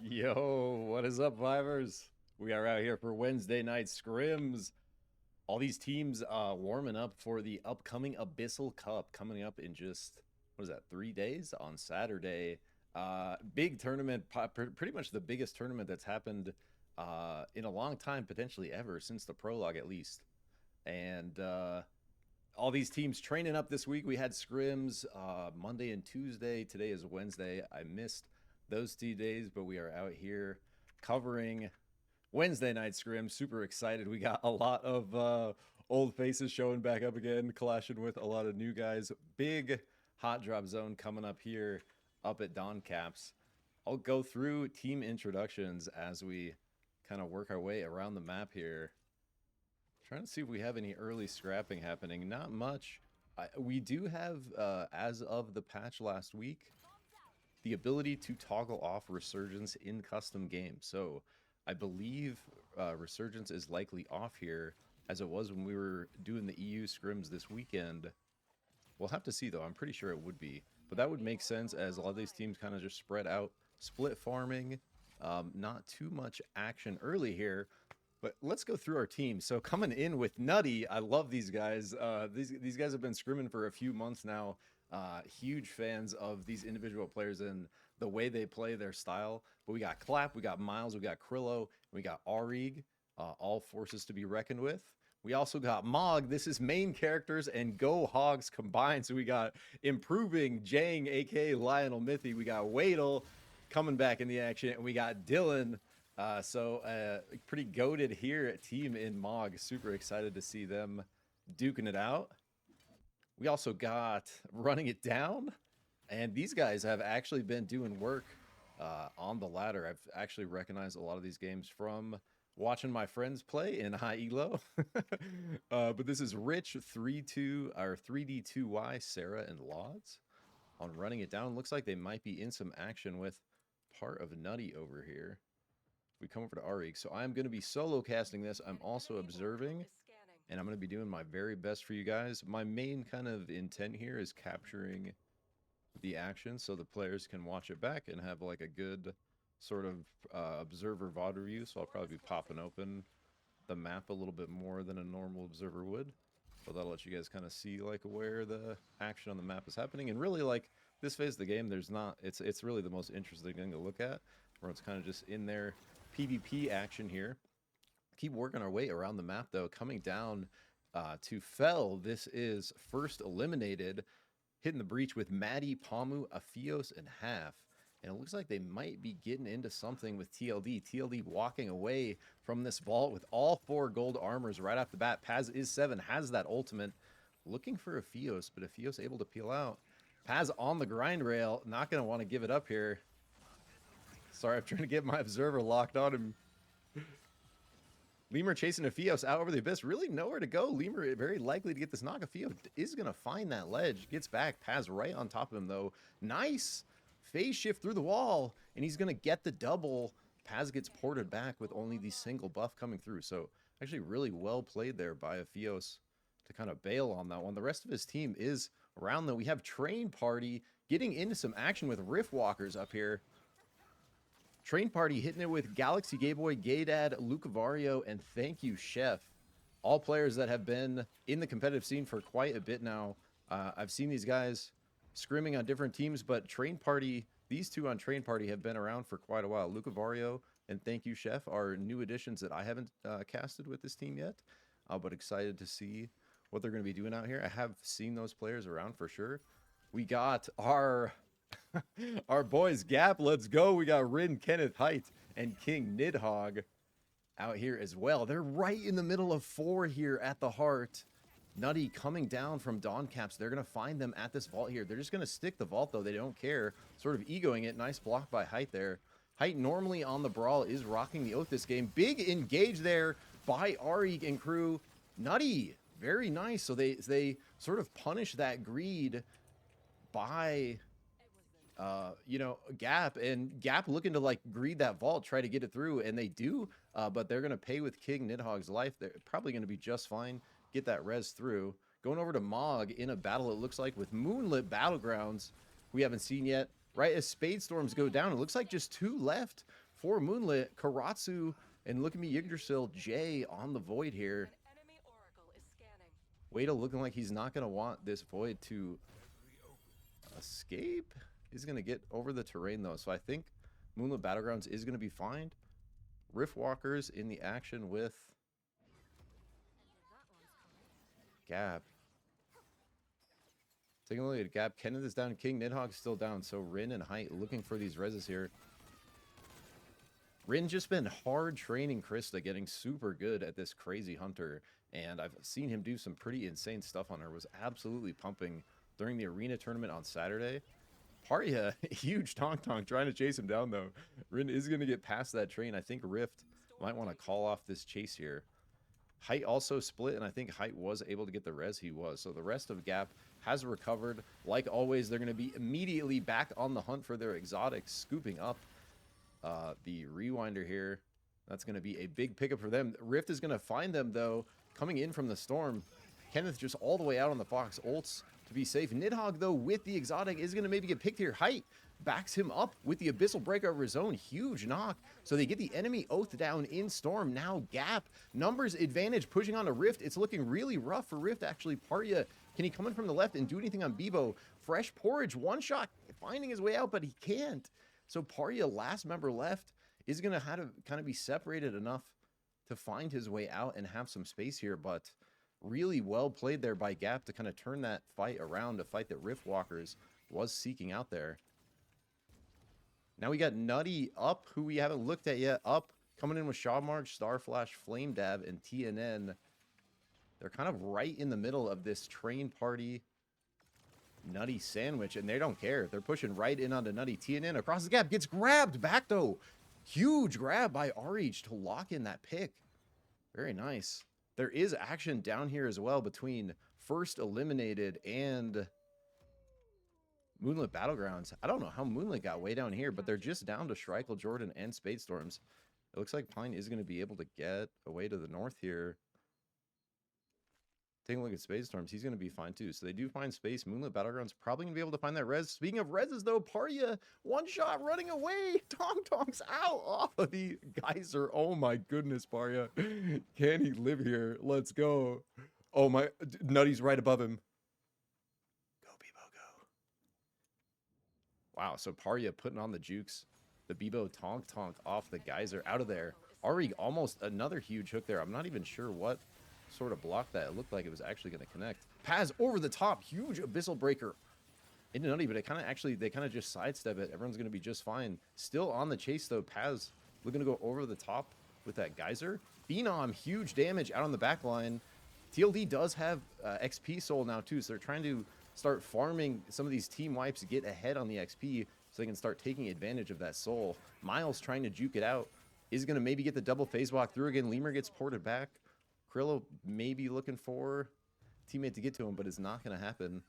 Yo, what is up, Vibers? We are out here for Wednesday night scrims. All these teams warming up for the upcoming Abyssal Cup coming up in just, what is that, 3 days on Saturday. Big tournament, pretty much the biggest tournament that's happened in a long time, potentially ever, since the prologue at least. And all these teams training up this week. We had scrims Monday and Tuesday. Today is Wednesday. I missed those 2 days, but we are out here covering Wednesday night scrim. Super excited. We got a lot of old faces showing back up again, clashing with a lot of new guys. Big hot drop zone coming up here up at Don Caps. I'll go through team introductions as we kind of work our way around the map here. Trying to see if we have any early scrapping happening. Not much. We do have, as of the patch last week, the ability to toggle off Resurgence in custom games. So I believe Resurgence is likely off here, as it was when we were doing the EU scrims this weekend. We'll have to see, though. I'm pretty sure it would be. But that would make sense, as a lot of these teams kind of just spread out, split farming. Not too much action early here. But let's go through our team. So coming in with Nutty, I love these guys. These guys have been scrimming for a few months now. Huge fans of these individual players and the way they play their style. But we got Clap, we got Miles, we got Krillo, we got Arig, all forces to be reckoned with. We also got Mog. This is main characters and Go Hogs combined. So we got Improving, Jang, aka Lionel Mithy. We got Wadle coming back in the action. And we got Dylan. Pretty goated here at team in Mog. Super excited to see them duking it out. We also got Running It Down, and these guys have actually been doing work on the ladder. I've actually recognized a lot of these games from watching my friends play in high elo. But this is Rich 3D2Y, Sarah, and Lods on Running It Down. Looks like they might be in some action with part of Nutty over here. We come over to Arig. So I'm going to be solo casting this. I'm also observing, and I'm going to be doing my very best for you guys. My main kind of intent here is capturing the action so the players can watch it back and have like a good sort of observer VOD review. So I'll probably be popping open the map a little bit more than a normal observer would. But that'll let you guys kind of see like where the action on the map is happening. And really, like, this phase of the game, there's not, it's really the most interesting thing to look at, where it's kind of just in there. PvP action here. Keep working our way around the map, though. Coming down to Fell, this is first eliminated, hitting the breach with Maddie, Pamu, Afios, and Half. And it looks like they might be getting into something with TLD. TLD walking away from this vault with all 4 gold armors right off the bat. Paz is 7, has that ultimate. Looking for Afios, but Afios able to peel out. Paz on the grind rail, not going to want to give it up here. Sorry, I'm trying to get my observer locked on him. Lemur chasing Afios out over the abyss. Really nowhere to go. Lemur very likely to get this knock. Afios is going to find that ledge. Gets back. Paz right on top of him, though. Nice phase shift through the wall, and he's going to get the double. Paz gets ported back with only the single buff coming through. So actually really well played there by Afios to kind of bail on that one. The rest of his team is around, though. We have Train Party getting into some action with Rift Walkers up here. Train Party hitting it with Galaxy Gayboy, Gaydad, Lucavario, and Thank You Chef. All players that have been in the competitive scene for quite a bit now. I've seen these guys scrimming on different teams, but Train Party, these two on Train Party have been around for quite a while. Lucavario and Thank You Chef are new additions that I haven't casted with this team yet, but excited to see what they're going to be doing out here. I have seen those players around for sure. We got our boys Gap, let's go. We got Rin, Kenneth Height, and King Nidhogg out here as well. They're right in the middle of 4 here at the heart. Nutty coming down from Dawn Caps. They're going to find them at this vault here. They're just going to stick the vault, though. They don't care. Sort of egoing it. Nice block by Height there. Height normally on the brawl is rocking the oath this game. Big engage there by Arig and crew. Nutty, very nice. So they sort of punish that greed by Gap, and Gap looking to like greed that vault, try to get it through, and they do, but they're gonna pay with King Nidhogg's life. They're probably gonna be just fine, get that res through. Going over to Mog in a battle, it looks like, with Moonlit Battlegrounds we haven't seen yet. Right as Spade Storms go down, it looks like just 2 left for Moonlit. Karatsu and look at me, Yggdrasil, Jay on the Void here. Wada looking like he's not going to want this Void to escape. He's going to get over the terrain, though. So I think Moonlit Battlegrounds is going to be fine. Riftwalkers in the action with Gap. Taking a look at Gap. Kenneth is down. King Nidhogg's still down. So Rin and Height looking for these reses here. Rin just been hard training Krista, getting super good at this crazy hunter. And I've seen him do some pretty insane stuff on her. Was absolutely pumping during the arena tournament on Saturday. Parya, huge Tonk trying to chase him down, though. Rin is going to get past that train. I think Rift might want to call off this chase here. Height also split, and I think Height was able to get the res he was. So the rest of Gap has recovered. Like always, they're going to be immediately back on the hunt for their exotics, scooping up the Rewinder here. That's going to be a big pickup for them. Rift is going to find them, though, coming in from the storm. Kenneth just all the way out on the Fox ults to be safe. Nidhogg, though, with the exotic is going to maybe get picked here. Height backs him up with the Abyssal break over his own. Huge knock. So they get the enemy oath down in storm. Now Gap. Numbers advantage pushing on a Rift. It's looking really rough for Rift, actually. Parya, can he come in from the left and do anything on Bebo? Fresh Porridge, one shot, finding his way out, but he can't. So Parya, last member left, is going to have to kind of be separated enough to find his way out and have some space here, but really well played there by Gap to kind of turn that fight around, a fight that Riftwalkers was seeking out there. Now we got Nutty up, who we haven't looked at yet. Up, coming in with Shawmarch, Starflash, Flame Dab, and TNN. They're kind of right in the middle of this train party Nutty sandwich, and they don't care. They're pushing right in onto Nutty. TNN across the gap, gets grabbed back, though. Huge grab by Arich to lock in that pick. Very nice. There is action down here as well between First Eliminated and Moonlit Battlegrounds. I don't know how Moonlit got way down here, but they're just down to Schreikel, Jordan, and Spadestorms. It looks like Pine is going to be able to get away to the north here. Taking a look at Spadestorms, he's going to be fine too. So they do find space. Moonlit Battlegrounds probably going to be able to find that res. Speaking of reses, though, Parya, one shot running away. Tong's out off of the geyser. Oh my goodness, Parya. Can he live here? Let's go. Oh my, Nutty's right above him. Go, Bebo, go. Wow, so Parya putting on the jukes. The Bebo Tonk off the geyser, out of there. Ari almost another huge hook there. I'm not even sure what sort of blocked that. It looked like it was actually going to connect. Paz over the top, huge Abyssal breaker into Nutty, but it kind of actually, they kind of just sidestep it. Everyone's going to be just fine. Still on the chase, though. Paz looking to go over the top with that geyser. Phenom, huge damage out on the back line. TLD does have XP soul now, too, so they're trying to start farming some of these team wipes to get ahead on the XP so they can start taking advantage of that soul. Miles trying to juke it out. Is going to maybe get the double phase walk through again. Lemur gets ported back. Krillo may be looking for a teammate to get to him, but it's not going to happen.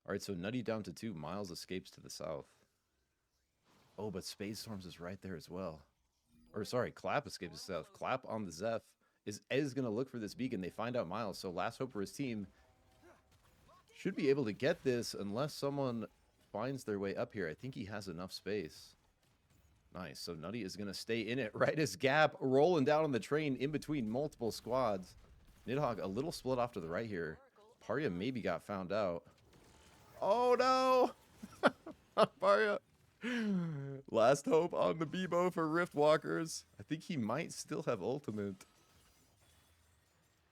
All right, so Nutty down to 2. Miles escapes to the south. Oh, but Spadestorms is right there as well. Or sorry, Clap escapes to the south. Clap on the Zeph is going to look for this beacon. They find out Miles, so last hope for his team. Should be able to get this unless someone finds their way up here. I think he has enough space. Nice. So Nutty is going to stay in it right as Gap rolling down on the train in between multiple squads. Nidhogg a little split off to the right here. Parya maybe got found out. Oh no! Parya. Last hope on the Bebo for Riftwalkers. I think he might still have ultimate.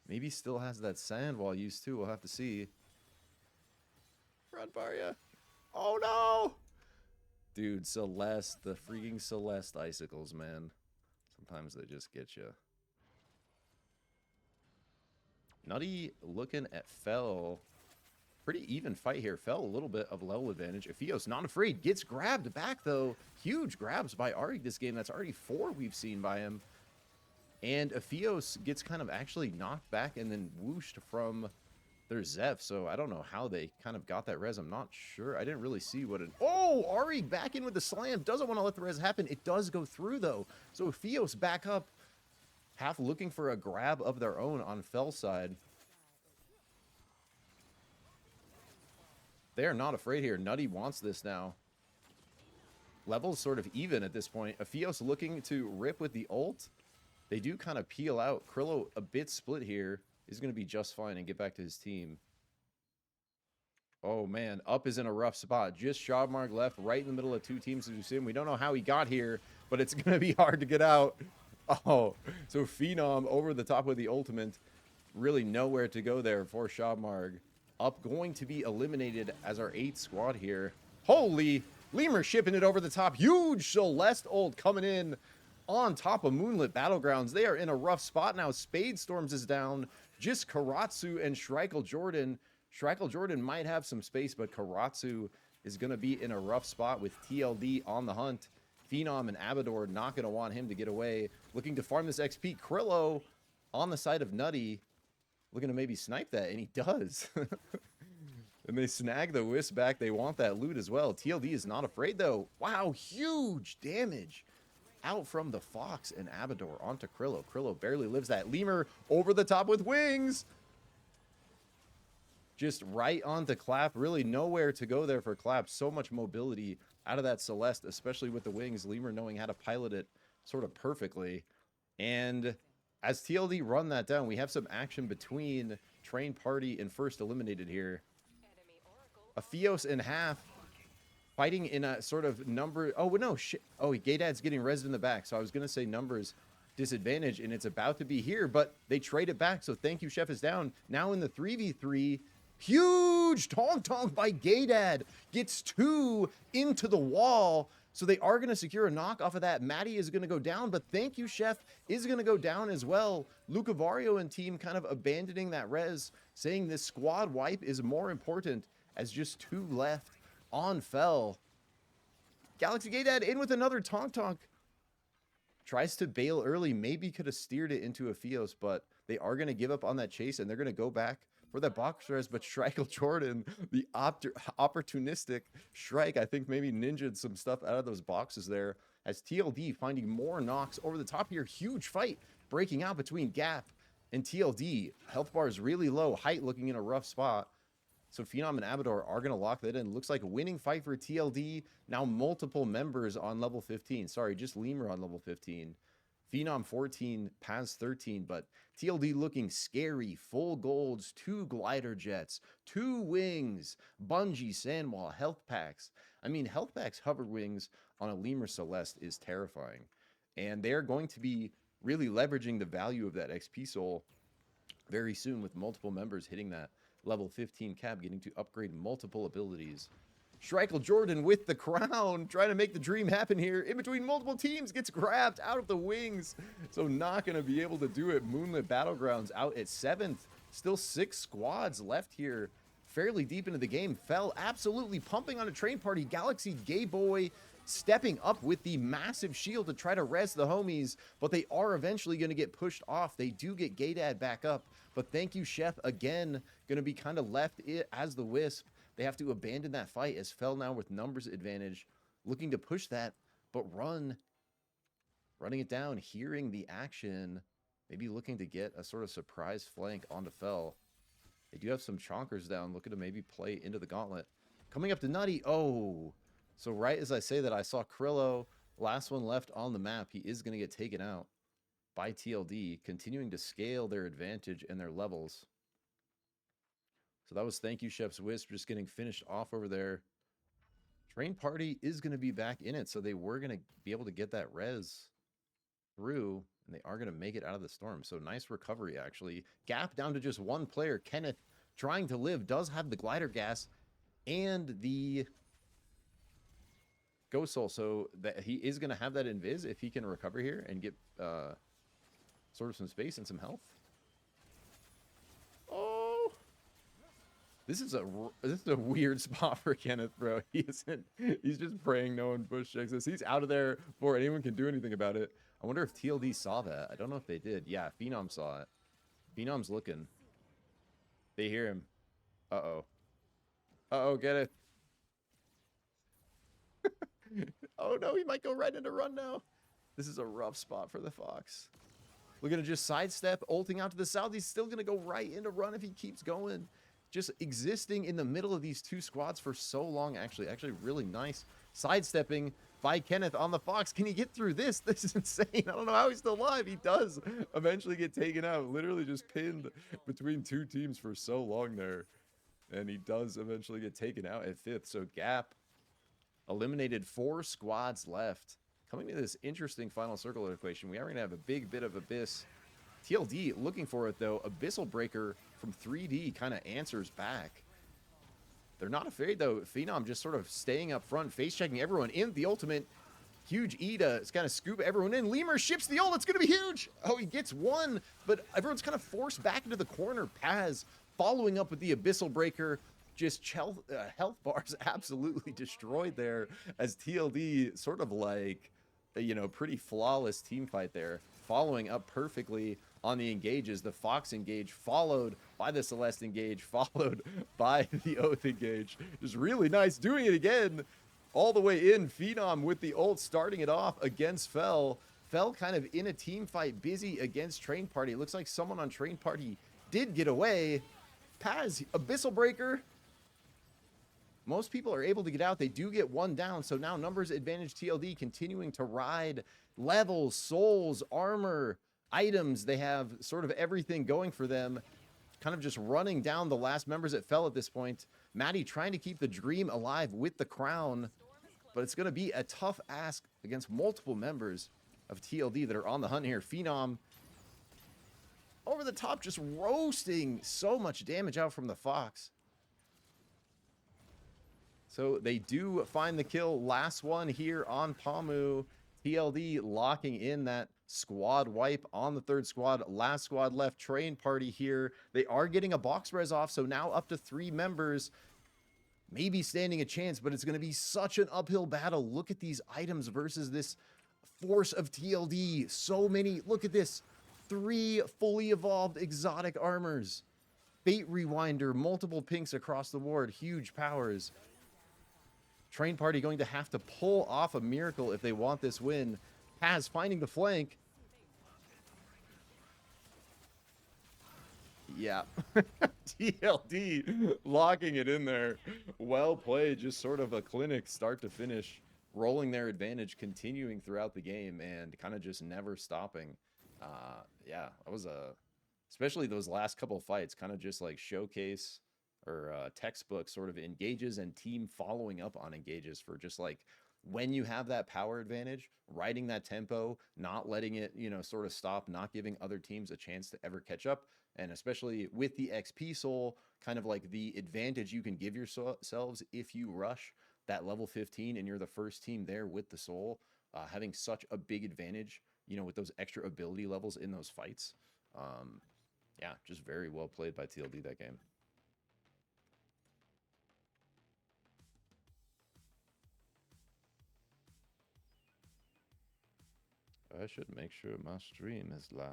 Maybe still has that sand wall used too. We'll have to see. Run, Parya. Oh no! Dude, Celeste, the freaking Celeste icicles, man. Sometimes they just get you. Nutty looking at Fell. Pretty even fight here. Fell a little bit of level advantage. Ephios not afraid. Gets grabbed back, though. Huge grabs by Ari this game. That's already 4 we've seen by him. And Ephios gets kind of actually knocked back and then whooshed from their Zeph, so I don't know how they kind of got that res. I'm not sure. I didn't really see what it... Oh, Ari back in with the slam. Doesn't want to let the res happen. It does go through, though. So Ephios back up, half looking for a grab of their own on Fell's side. They are not afraid here. Nutty wants this now. levels sort of even at this point. Afios looking to rip with the ult. They do kind of peel out. Krillo a bit split here. Is going to be just fine and get back to his team. Oh, man. Up is in a rough spot. Just Shadmarg left right in the middle of two teams. As you see him. We don't know how he got here, but it's going to be hard to get out. Oh, so Phenom over the top with the ultimate. Really nowhere to go there for Shadmarg. Up going to be eliminated as our 8th squad here. Holy, Lemur shipping it over the top. Huge Celeste ult coming in on top of Moonlit Battlegrounds. They are in a rough spot now. Spade Storms is down. Just Karatsu and Shrikle Jordan. Shrikle Jordan might have some space, but Karatsu is going to be in a rough spot with TLD on the hunt. Phenom and Abador not going to want him to get away. Looking to farm this XP. Krillo on the side of Nutty. Looking to maybe snipe that, and he does. And they snag the Wisp back. They want that loot as well. TLD is not afraid, though. Wow, huge damage out from the Fox and Abador onto Krillo. Krillo barely lives that. Lemur over the top with wings. Just right onto Clap. Really nowhere to go there for Clap. So much mobility out of that Celeste, especially with the wings. Lemur knowing how to pilot it sort of perfectly. And as TLD run that down, we have some action between Train Party and First Eliminated here. Afios in half. Fighting in a sort of number. Oh, no. Shit. Oh, Gaydad's getting rezzed in the back. So I was going to say numbers disadvantage, and it's about to be here, but they trade it back. So thank you, Chef is down. Now in the 3v3. Huge Tonk by Gaydad. Gets 2 into the wall. So they are going to secure a knock off of that. Maddie is going to go down, but thank you, Chef is going to go down as well. Lucavario and team kind of abandoning that res, saying this squad wipe is more important as just 2 left on Fell. Galaxy Gaydad in with another Tonk. Tries to bail early. Maybe could have steered it into Afios, but they are going to give up on that chase, and they're going to go back for that box res. But Shrikle Jordan, the opportunistic Shrike, I think maybe ninja'd some stuff out of those boxes there. As TLD finding more knocks over the top here. Huge fight breaking out between Gap and TLD. Health bar is really low. Height looking in a rough spot. So Phenom and Abador are going to lock that in. Looks like a winning fight for TLD. Now multiple members on level 15. Sorry, just Lemur on level 15. Phenom 14, Paz 13, but TLD looking scary. Full golds, 2 glider jets, 2 wings, Bungie, Sandwall, health packs. I mean, health packs, hover wings on a Lemur Celeste is terrifying. And they're going to be really leveraging the value of that XP soul very soon with multiple members hitting that level 15 cap, getting to upgrade multiple abilities. Shrikle Jordan with the crown, trying to make the dream happen here. In between multiple teams, gets grabbed out of the wings. So not going to be able to do it. Moonlit Battlegrounds out at 7th. Still 6 squads left here. Fairly deep into the game. Fell absolutely pumping on a Train Party. Galaxy Gay Boy stepping up with the massive shield to try to res the homies, but they are eventually going to get pushed off. They do get Gaydad back up, but thank you, Chef, again, going to be kind of left as the Wisp. They have to abandon that fight as Fell now with numbers advantage, looking to push that, but running it down, hearing the action, maybe looking to get a sort of surprise flank onto Fell. They do have some chonkers down, looking to maybe play into the gauntlet. Coming up to Nutty, oh, so right as I say that, I saw Krillo, last one left on the map. He is going to get taken out by TLD, continuing to scale their advantage and their levels. So that was thank you, Chef's Wisp, just getting finished off over there. Train Party is going to be back in it, so they were going to be able to get that res through, and they are going to make it out of the storm. So nice recovery, actually. Gap down to just 1 player. Kenneth, trying to live, does have the glider gas and the Ghost Soul, so that he is going to have that invis if he can recover here and get sort of some space and some health. Oh, this is a weird spot for Kenneth, bro. He's just praying no one bush checks this. He's out of there before anyone can do anything about it. I wonder if TLD saw that. I don't know if they did. Yeah, Phenom saw it. Phenom's looking. They hear him. Uh-oh. Uh-oh, get it. Oh no, he might go right into run now. This is a rough spot for the Fox. We're going to just sidestep, ulting out to the south. He's still going to go right into run if he keeps going. Just existing in the middle of these 2 squads for so long, actually really nice Sidestepping by Kenneth on the Fox. Can he get through this? This is insane. I don't know how he's still alive. He does eventually get taken out. Literally just pinned between two teams for so long there. And he does eventually get taken out at 5th. So Gap eliminated 4 squads left. Coming to this interesting final circle equation, we are going to have a big bit of Abyss. TLD looking for it, though. Abyssal Breaker from 3D kind of answers back. They're not afraid, though. Phenom just sort of staying up front, face-checking everyone in the ultimate. Huge E to kind of scoop everyone in. Lemur ships the ult. It's going to be huge. Oh, he gets one, but everyone's kind of forced back into the corner. Paz following up with the Abyssal Breaker. Just health bars absolutely destroyed there as TLD sort of like, you know, pretty flawless team fight there. Following up perfectly on the engages. The Fox engage followed by the Celeste engage, followed by the Oath engage. Just really nice. Doing it again all the way in. Phenom with the ult starting it off against Fell. Fell kind of in a team fight, busy against Train Party. It looks like someone on Train Party did get away. Paz, Abyssal Breaker. Most people are able to get out. They do get one down. So now numbers advantage TLD continuing to ride levels, souls, armor, items. They have sort of everything going for them. Kind of just running down the last members that fell at this point. Maddie trying to keep the dream alive with the crown. But it's going to be a tough ask against multiple members of TLD that are on the hunt here. Phenom over the top, just roasting so much damage out from the Fox. So they do find the kill. Last one here on Pamu. TLD locking in that squad wipe on the 3rd squad. Last squad left. Train Party here. They are getting a box res off, so now up to 3 members. Maybe standing a chance, but it's going to be such an uphill battle. Look at these items versus this force of TLD. So many. Look at this. 3 fully evolved exotic armors. Fate Rewinder. Multiple pinks across the board. Huge powers. Train Party going to have to pull off a miracle if they want this win. Paz finding the flank. Yeah. TLD locking it in there. Well played. Just sort of a clinic start to finish. Rolling their advantage, continuing throughout the game, and kind of just never stopping. Yeah, that was especially those last couple fights, kind of just like showcase or textbook sort of engages and team following up on engages for just like when you have that power advantage, riding that tempo, not letting it, you know, sort of stop, not giving other teams a chance to ever catch up. And especially with the XP soul, kind of like the advantage you can give yourselves if you rush that level 15 and you're the first team there with the soul, having such a big advantage, you know, with those extra ability levels in those fights. Yeah, just very well played by TLD that game. I should make sure my stream is live.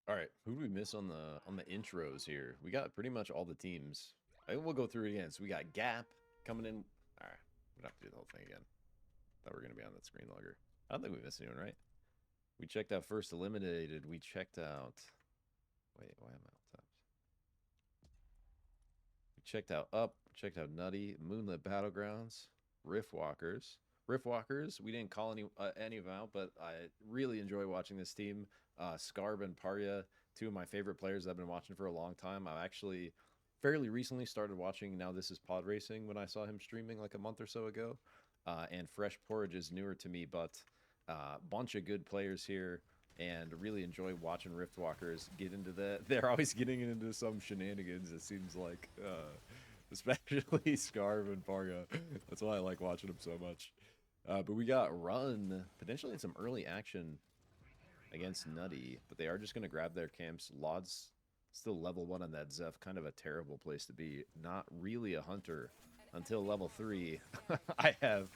All right, who do we miss on the intros here? We got pretty much all the teams. I think we'll go through it again. So we got Gap coming in. All right, we don't have to do the whole thing again. Thought we were gonna be on that screen longer. I don't think we missed anyone, right? We checked out First Eliminated. We checked out. Wait, why am I on top? We checked out Up. Checked out Nutty, Moonlit Battlegrounds, Riftwalkers. Riftwalkers. We didn't call any of them out, but I really enjoy watching this team. Scarb and Parya, two of my favorite players I've been watching for a long time. I've actually fairly recently started watching Now This Is Pod Racing when I saw him streaming like a month or so ago. And Fresh Porridge is newer to me, but bunch of good players here, and really enjoy watching Riftwalkers get into they're always getting into some shenanigans, it seems like, especially Scarv and Parga. That's why I like watching them so much. But we got Run potentially in some early action against Nutty, but they are just going to grab their camps. Lod's still level 1 on that Zeph, kind of a terrible place to be. Not really a hunter until level 3. I have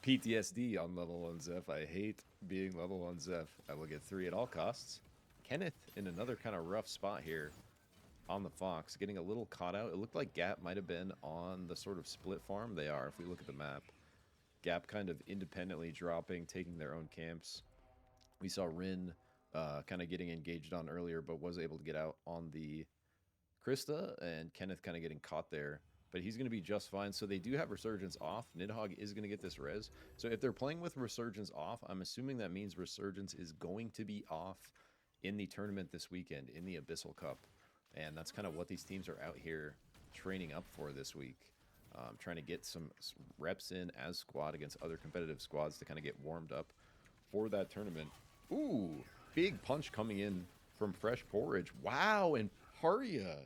PTSD on level 1 Zeph. I hate being level 1 Zeph. I will get 3 at all costs. Kenneth in another kind of rough spot here on the Fox, getting a little caught out. It looked like Gap might have been on the sort of split farm. They are, if we look at the map. Gap kind of independently dropping, taking their own camps. We saw Rin kind of getting engaged on earlier, but was able to get out on the Krista, and Kenneth kind of getting caught there. But he's going to be just fine. So they do have Resurgence off. Nidhogg is going to get this res. So if they're playing with Resurgence off, I'm assuming that means Resurgence is going to be off in the tournament this weekend, in the Abyssal Cup. And that's kind of what these teams are out here training up for this week. Trying to get some reps in as squad against other competitive squads to kind of get warmed up for that tournament. Ooh, big punch coming in from Fresh Porridge. Wow, and Parya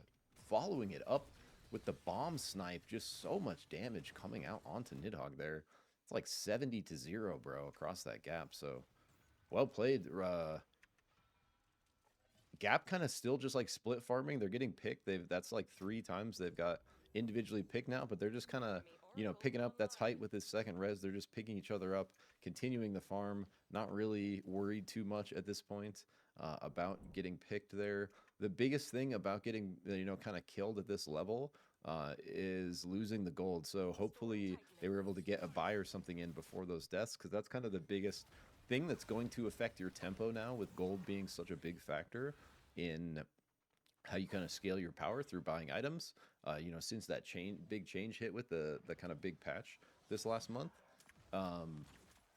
following it up with the bomb snipe. Just so much damage coming out onto Nidhogg there. It's like 70-0, bro, across that gap. So, well played. Gap kind of still just like split farming. They're getting picked. That's like 3 times they've got individually picked now, but they're just kind of, picking up. That's height with his second res. They're just picking each other up, continuing the farm, not really worried too much at this point about getting picked there. The biggest thing about getting, kind of killed at this level is losing the gold. So hopefully they were able to get a buy or something in before those deaths, because that's kind of the biggest thing that's going to affect your tempo now, with gold being such a big factor in how you kind of scale your power through buying items. Since that big change hit with the kind of big patch this last month,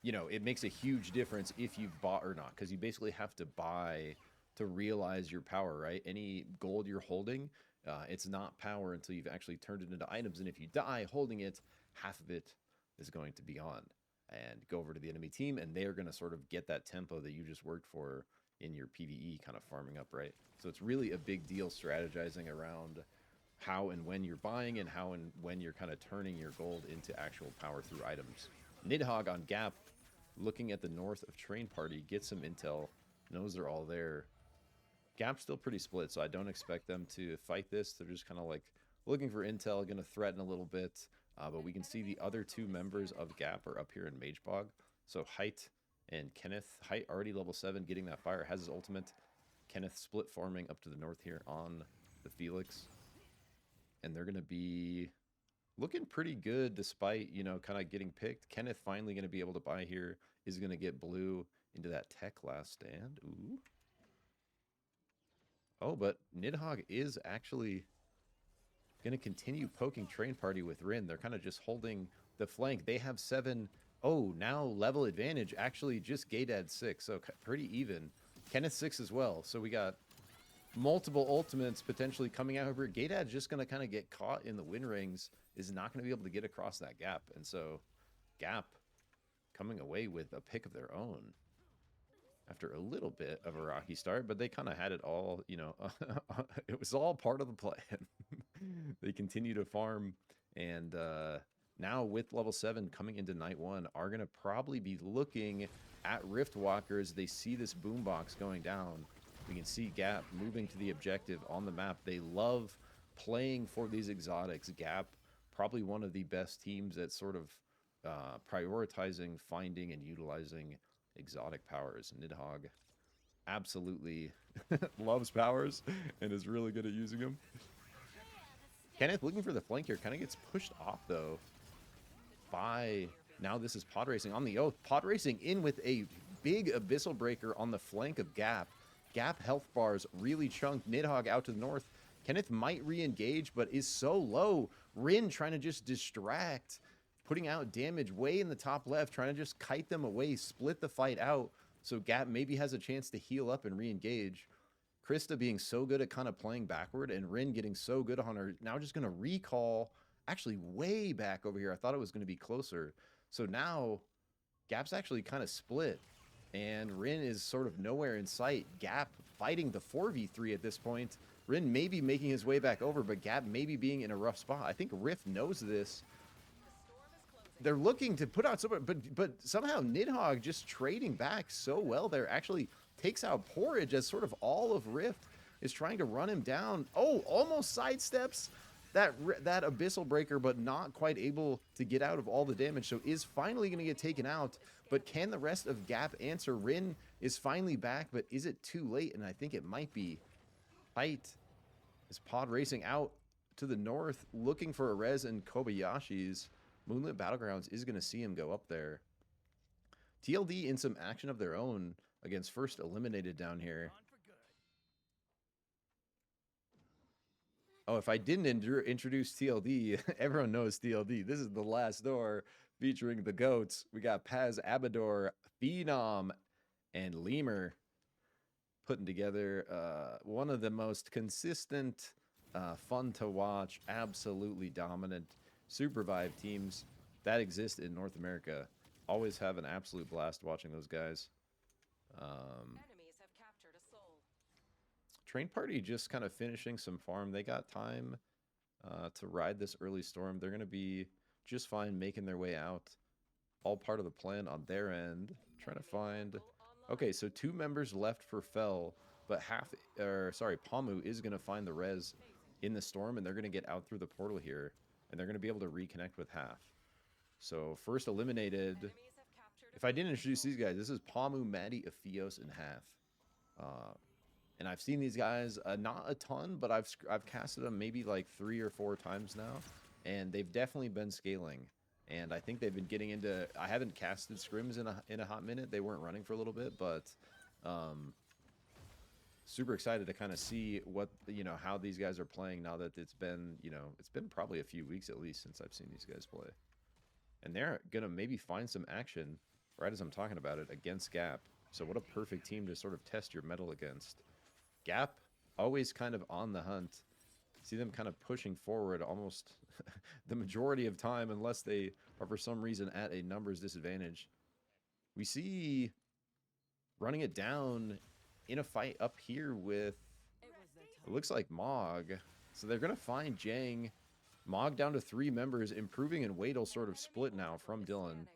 it makes a huge difference if you've bought or not, because you basically have to buy to realize your power, right? Any gold you're holding, it's not power until you've actually turned it into items. And if you die holding it, half of it is going to be gone and go over to the enemy team, and they're going to sort of get that tempo that you just worked for in your PvE kind of farming up, right? So it's really a big deal strategizing around how and when you're buying, and how and when you're kind of turning your gold into actual power through items. Nidhogg on Gap, looking at the north of Train Party, gets some intel, knows they're all there. Gap's still pretty split, so I don't expect them to fight this. They're just kind of like looking for intel, going to threaten a little bit. But we can see the other 2 members of Gap are up here in Mage Bog. So Height and Kenneth. Height already level 7, getting that fire, has his ultimate. Kenneth split farming up to the north here on the Felix. And they're going to be looking pretty good despite, kind of getting picked. Kenneth finally going to be able to buy here. Is going to get blue into that tech last stand. Ooh. Oh, but Nidhogg is actually going to continue poking Train Party with Rin. They're kind of just holding the flank. They have 7. Oh, now level advantage. Actually, just Gaydad 6, so pretty even. Kenneth 6 as well. So we got multiple ultimates potentially coming out over. Gaydad's just going to kind of get caught in the win rings, is not going to be able to get across that gap. And so Gap coming away with a pick of their own after a little bit of a rocky start, but they kind of had it all, it was all part of the plan. They continue to farm, and now with level 7 coming into night 1, are going to probably be looking at Riftwalkers. They see this boombox going down. We can see Gap moving to the objective on the map. They love playing for these exotics. Gap, probably one of the best teams at sort of prioritizing, finding, and utilizing exotic powers. Nidhogg absolutely loves powers and is really good at using them. Kenneth looking for the flank here, kind of gets pushed off though by, now this is pod racing on the Oath. Pod racing in with a big abyssal breaker on the flank of Gap. Gap health bars really chunked. Nidhogg out to the north. Kenneth might re-engage, but is so low. Rin trying to just distract, putting out damage way in the top left, trying to just kite them away, split the fight out, so Gap maybe has a chance to heal up and re-engage. Krista being so good at kind of playing backward, and Rin getting so good on her, now just going to recall, actually way back over here. I thought it was going to be closer. So now Gap's actually kind of split, and Rin is sort of nowhere in sight. Gap fighting the 4v3 at this point. Rin maybe making his way back over, but Gap maybe being in a rough spot. I think Rift knows this. They're looking to put out somewhere, but somehow Nidhogg just trading back so well there actually takes out Porridge, as sort of all of Rift is trying to run him down. Oh, almost sidesteps that Abyssal Breaker, but not quite able to get out of all the damage. So is finally going to get taken out. But can the rest of Gap answer? Rin is finally back, but is it too late? And I think it might be. Fight is pod racing out to the north, looking for a res, and Kobayashi's Moonlit Battlegrounds is going to see him go up there. TLD in some action of their own against First Eliminated down here. Oh, if I didn't introduce TLD, everyone knows TLD. This is the last door featuring the GOATs. We got Paz Abador, Phenom, and Lemur putting together one of the most consistent, fun to watch, absolutely dominant SUPERVIVE teams that exist in North America. Always have an absolute blast watching those guys. Enemies have captured a soul. Train Party just kind of finishing some farm. They got time to ride this early storm. They're going to be just fine making their way out. All part of the plan on their end. Trying to find... Okay, so 2 members left for Fell, but Pamu is going to find the res in the storm, and they're going to get out through the portal here, and they're going to be able to reconnect with Half. So First Eliminated... If I didn't introduce these guys, this is Pamu, Maddie, Afios, and Half. And I've seen these guys not a ton, but I've casted them maybe like 3 or 4 times now, and they've definitely been scaling. And I think they've been getting into... I haven't casted Scrims in a hot minute. They weren't running for a little bit, but super excited to kind of see what, how these guys are playing now that it's been, it's been probably a few weeks at least since I've seen these guys play. And they're going to maybe find some action right as I'm talking about it against Gap. So what a perfect team to sort of test your mettle against. Gap, always kind of on the hunt. See them kind of pushing forward almost the majority of time, unless they are for some reason at a numbers disadvantage. We see running it down in a fight up here with, it looks like Mog. So they're going to find Jang. Mog down to 3 members, improving, and Wade'll sort of split now from Dylan.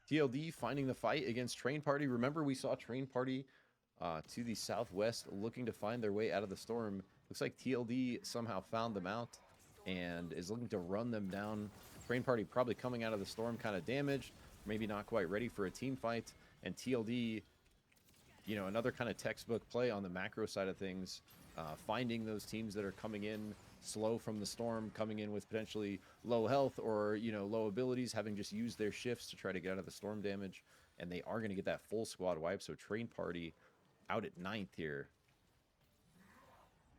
TLD finding the fight against Train Party. Remember, we saw Train Party to the southwest looking to find their way out of the storm. Looks like TLD somehow found them out and is looking to run them down. Train Party probably coming out of the storm kind of damaged, maybe not quite ready for a team fight. And TLD, another kind of textbook play on the macro side of things, finding those teams that are coming in slow from the storm, coming in with potentially low health or, low abilities, having just used their shifts to try to get out of the storm damage. And they are going to get that full squad wipe. So Train Party out at 9th here.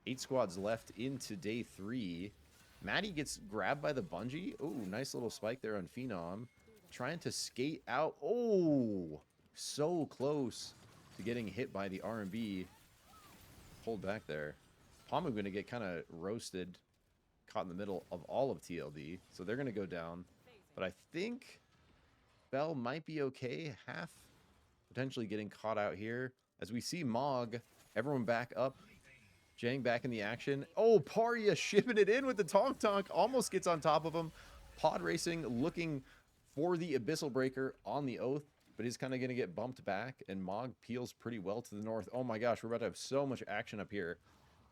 8 squads left into day 3. Maddie gets grabbed by the bungee. Oh, nice little spike there on Phenom. Trying to skate out. Oh, so close to getting hit by the R&B. Pulled back there. Pamu going to get kind of roasted, caught in the middle of all of TLD. So they're going to go down. But I think Bell might be okay. Half potentially getting caught out here. As we see Mog, everyone back up. Jang back in the action. Oh, Parya shipping it in with the Tonk. Almost gets on top of him. Pod Racing looking for the Abyssal Breaker on the Oath, but he's kind of going to get bumped back. And Mog peels pretty well to the north. Oh my gosh, we're about to have so much action up here.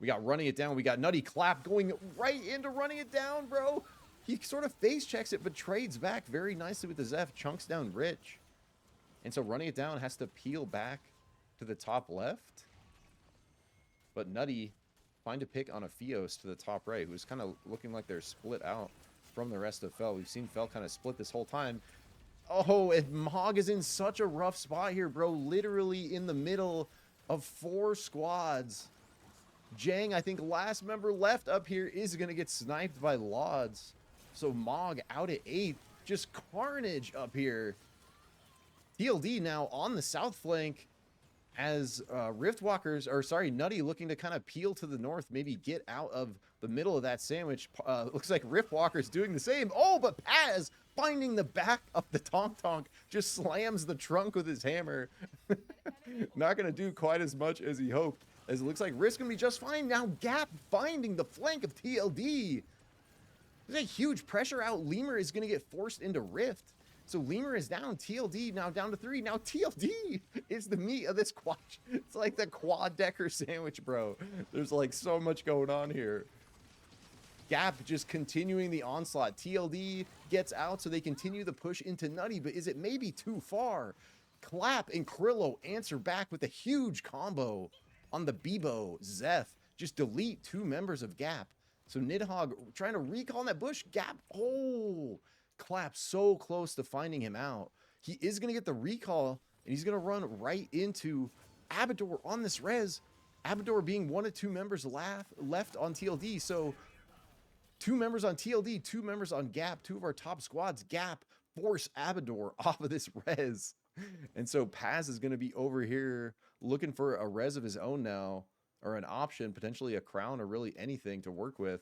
We got running it down. We got Nutty Clap going right into running it down, bro. He sort of face checks it, but trades back very nicely with the Zeph. Chunks down Rich. And so running it down has to peel back to the top left. But Nutty find a pick on a Fios to the top right, who's kind of looking like they're split out from the rest of Fel. We've seen Fel kind of split this whole time. Oh, and Mog is in such a rough spot here, bro. Literally in the middle of 4 squads. Jang, I think last member left up here, is going to get sniped by Lauds. So Mog out at 8. Just carnage up here. TLD now on the south flank as Riftwalkers, or sorry, Nutty looking to kind of peel to the north, maybe get out of the middle of that sandwich. Looks like Riftwalkers doing the same. Oh, but Paz finding the back of the Tonk just slams the trunk with his hammer. Not going to do quite as much as he hoped, as it looks like Rift's going to be just fine. Now Gap finding the flank of TLD. There's a huge pressure out. Lemur is going to get forced into Rift. So Lemur is down. TLD now down to 3. Now TLD is the meat of this quad. It's like the quad-decker sandwich, bro. There's like so much going on here. Gap just continuing the onslaught. TLD gets out, so they continue the push into Nutty, but is it maybe too far? Clap and Krillo answer back with a huge combo on the Bebo. Zeph just delete 2 members of Gap. So Nidhogg trying to recall in that bush. Gap, oh, Clap so close to finding him out. He is going to get the recall, and he's going to run right into Abador on this res. Abador being 1 of 2 members left on TLD. So 2 members on TLD, 2 members on Gap, 2 of our top squads. Gap force Abador off of this res. And so Paz is going to be over here looking for a res of his own now, or an option, potentially a crown or really anything to work with.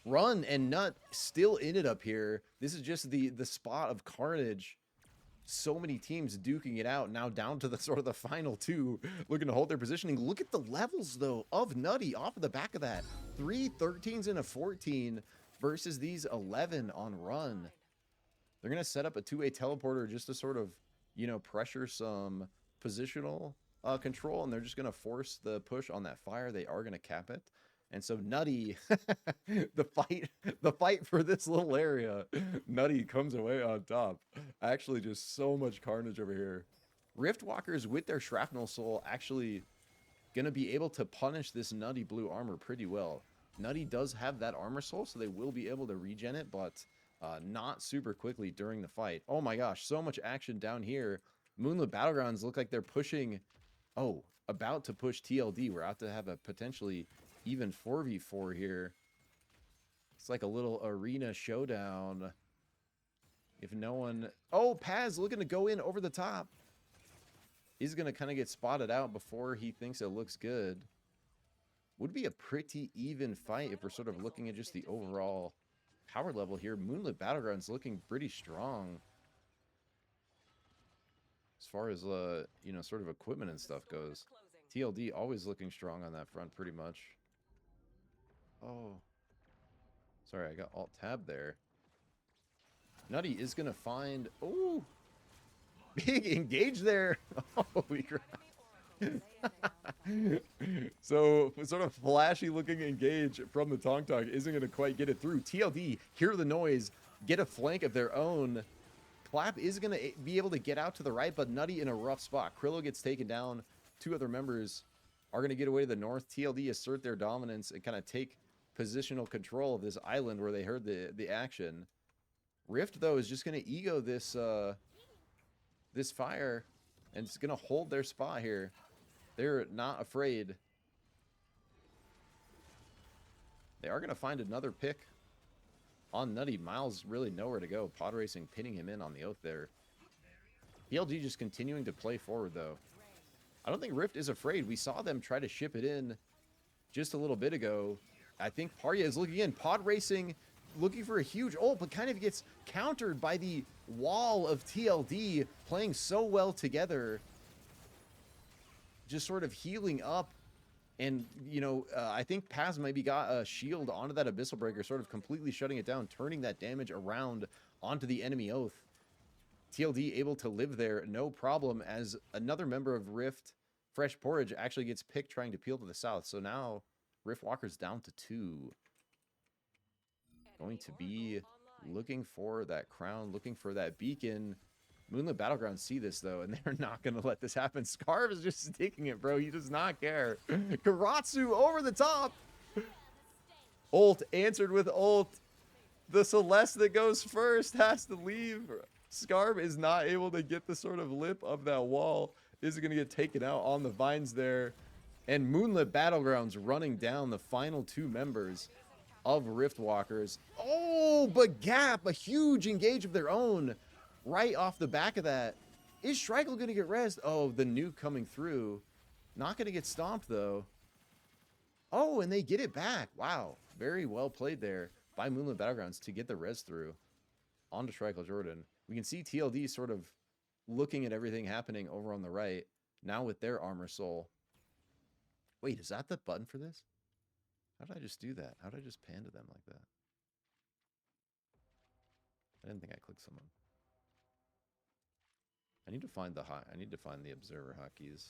Run and Nut still in it up here. This is just the spot of carnage. So many teams duking it out, now down to the sort of the final 2, looking to hold their positioning. Look at the levels though of Nutty off of the back of that. 3 13s and a 14 versus these 11 on Run. They're gonna set up a 2-way teleporter just to sort of, you know, pressure some positional control, and they're just gonna force the push on that fire. They are gonna cap it. And so Nutty, the fight for this little area, Nutty comes away on top. Actually, just so much carnage over here. Riftwalkers with their Shrapnel Soul actually going to be able to punish this Nutty blue armor pretty well. Nutty does have that armor soul, so they will be able to regen it, but not super quickly during the fight. Oh my gosh, so much action down here. Moonlit Battlegrounds look like they're pushing, about to push TLD. We're out to have a potentially even 4v4 here. It's like a little arena showdown. If no one... Oh, Paz looking to go in over the top. He's going to kind of get spotted out before he thinks it looks good. Would be a pretty even fight if we're sort of looking at just the overall power level here. Moonlit Battlegrounds looking pretty strong. As far as, you know, sort of equipment and stuff goes. TLD always looking strong on that front pretty much. Oh. Sorry, I got Alt-Tab there. Nutty is going to find... Oh! Big engage there! Holy crap. So, sort of flashy looking engage from the Tonk isn't going to quite get it through. TLD, hear the noise, get a flank of their own. Clap is going to be able to get out to the right, but Nutty in a rough spot. Krillo gets taken down. 2 other members are going to get away to the north. TLD assert their dominance and kind of take positional control of this island where they heard the action. Rift, though, is just going to ego this this fire, and it's going to hold their spot here. They're not afraid. They are going to find another pick on Nutty. Miles really nowhere to go. Pod Racing pinning him in on the oath there. PLG just continuing to play forward, though. I don't think Rift is afraid. We saw them try to ship it in just a little bit ago. I think Parya is looking in. Pod Racing looking for a huge ult, but kind of gets countered by the wall of TLD playing so well together. Just sort of healing up. And, you know, I think Paz maybe got a shield onto that Abyssal Breaker, sort of completely shutting it down, turning that damage around onto the enemy oath. TLD able to live there, no problem, as another member of Rift, Fresh Porridge, actually gets picked trying to peel to the south. So now Rift Walker's down to 2. Going to be looking for that crown, looking for that beacon. Moonlit Battlegrounds see this, though, and they're not going to let this happen. Scarf is just sticking it, bro. He does not care. Karatsu over the top. Ult answered with ult. The Celeste that goes first has to leave. Scarf is not able to get the sort of lip of that wall. Is going to get taken out on the vines there. And Moonlit Battlegrounds running down the final 2 members of Riftwalkers. Oh, but Gap, a huge engage of their own right off the back of that. Is Shrikle going to get rezzed? Oh, the nuke coming through. Not going to get stomped, though. Oh, and they get it back. Wow. Very well played there by Moonlit Battlegrounds to get the res through onto Shrikle Jordan. We can see TLD sort of looking at everything happening over on the right. Now with their Armor Soul. Wait, is that the button for this? How did I just do that? How did I just pan to them like that? I didn't think I clicked someone. I need to find the I need to find the observer hotkeys.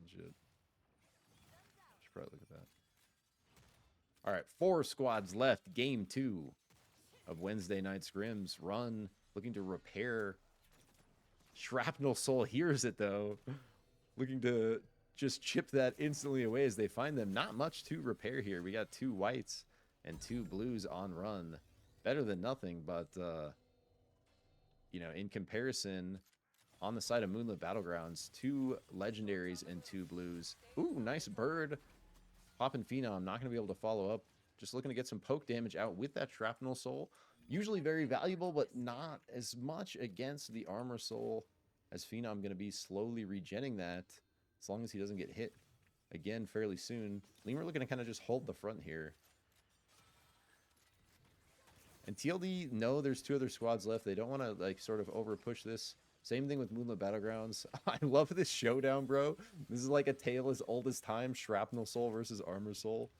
Legit. Should probably look at that. All right, 4 squads left. Game 2 of Wednesday night scrims. Run looking to repair. Shrapnel Soul hears it though. Looking to just chip that instantly away as they find them. Not much to repair here. We got 2 whites and 2 blues on run. Better than nothing, but you know, in comparison, on the side of Moonlit Battlegrounds, 2 legendaries and 2 blues. Ooh, nice bird. Poppin' Phenom, not going to be able to follow up. Just looking to get some poke damage out with that Shrapnel Soul. Usually very valuable, but not as much against the Armor Soul, as Phenom going to be slowly regenning that, as long as he doesn't get hit again fairly soon. Lemur looking to kind of just hold the front here. And TLD know there's 2 other squads left. They don't want to like sort of over push this. Same thing with Moonlit Battlegrounds. I love this showdown, bro. This is like a tale as old as time. Shrapnel Soul versus Armor Soul.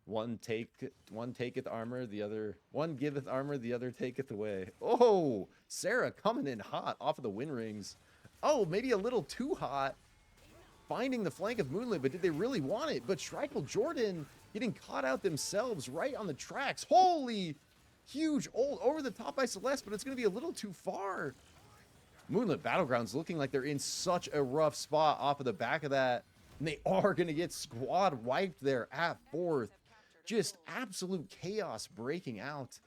One taketh armor, the other one giveth armor, the other taketh away. Oh, Sarah coming in hot off of the wind rings. Oh, maybe a little too hot. Finding the flank of Moonlit, but did they really want it? But Shrikle Jordan getting caught out themselves right on the tracks. Holy huge ult over the top by Celeste, but it's going to be a little too far. Moonlit Battlegrounds looking like they're in such a rough spot off of the back of that. And they are going to get squad wiped there at 4th. Just absolute chaos breaking out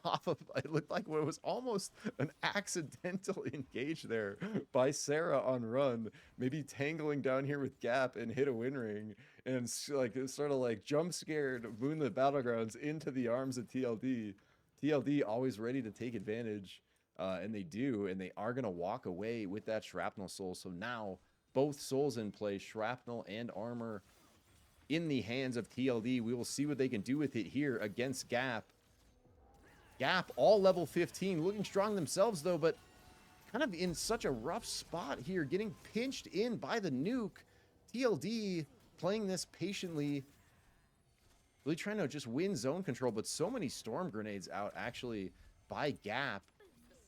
off of, it looked like what was almost an accidental engage there by Sarah on run. Maybe tangling down here with Gap and hit a win ring. And like sort of like jump scared Moonlit Battlegrounds into the arms of TLD. TLD always ready to take advantage. And they do, and they are going to walk away with that Shrapnel Soul. So now both souls in play, Shrapnel and Armor in the hands of TLD. We will see what they can do with it here against Gap. Gap all level 15, looking strong themselves though, but kind of in such a rough spot here, getting pinched in by the nuke. TLD playing this patiently, really trying to just win zone control, but so many storm grenades out actually by Gap.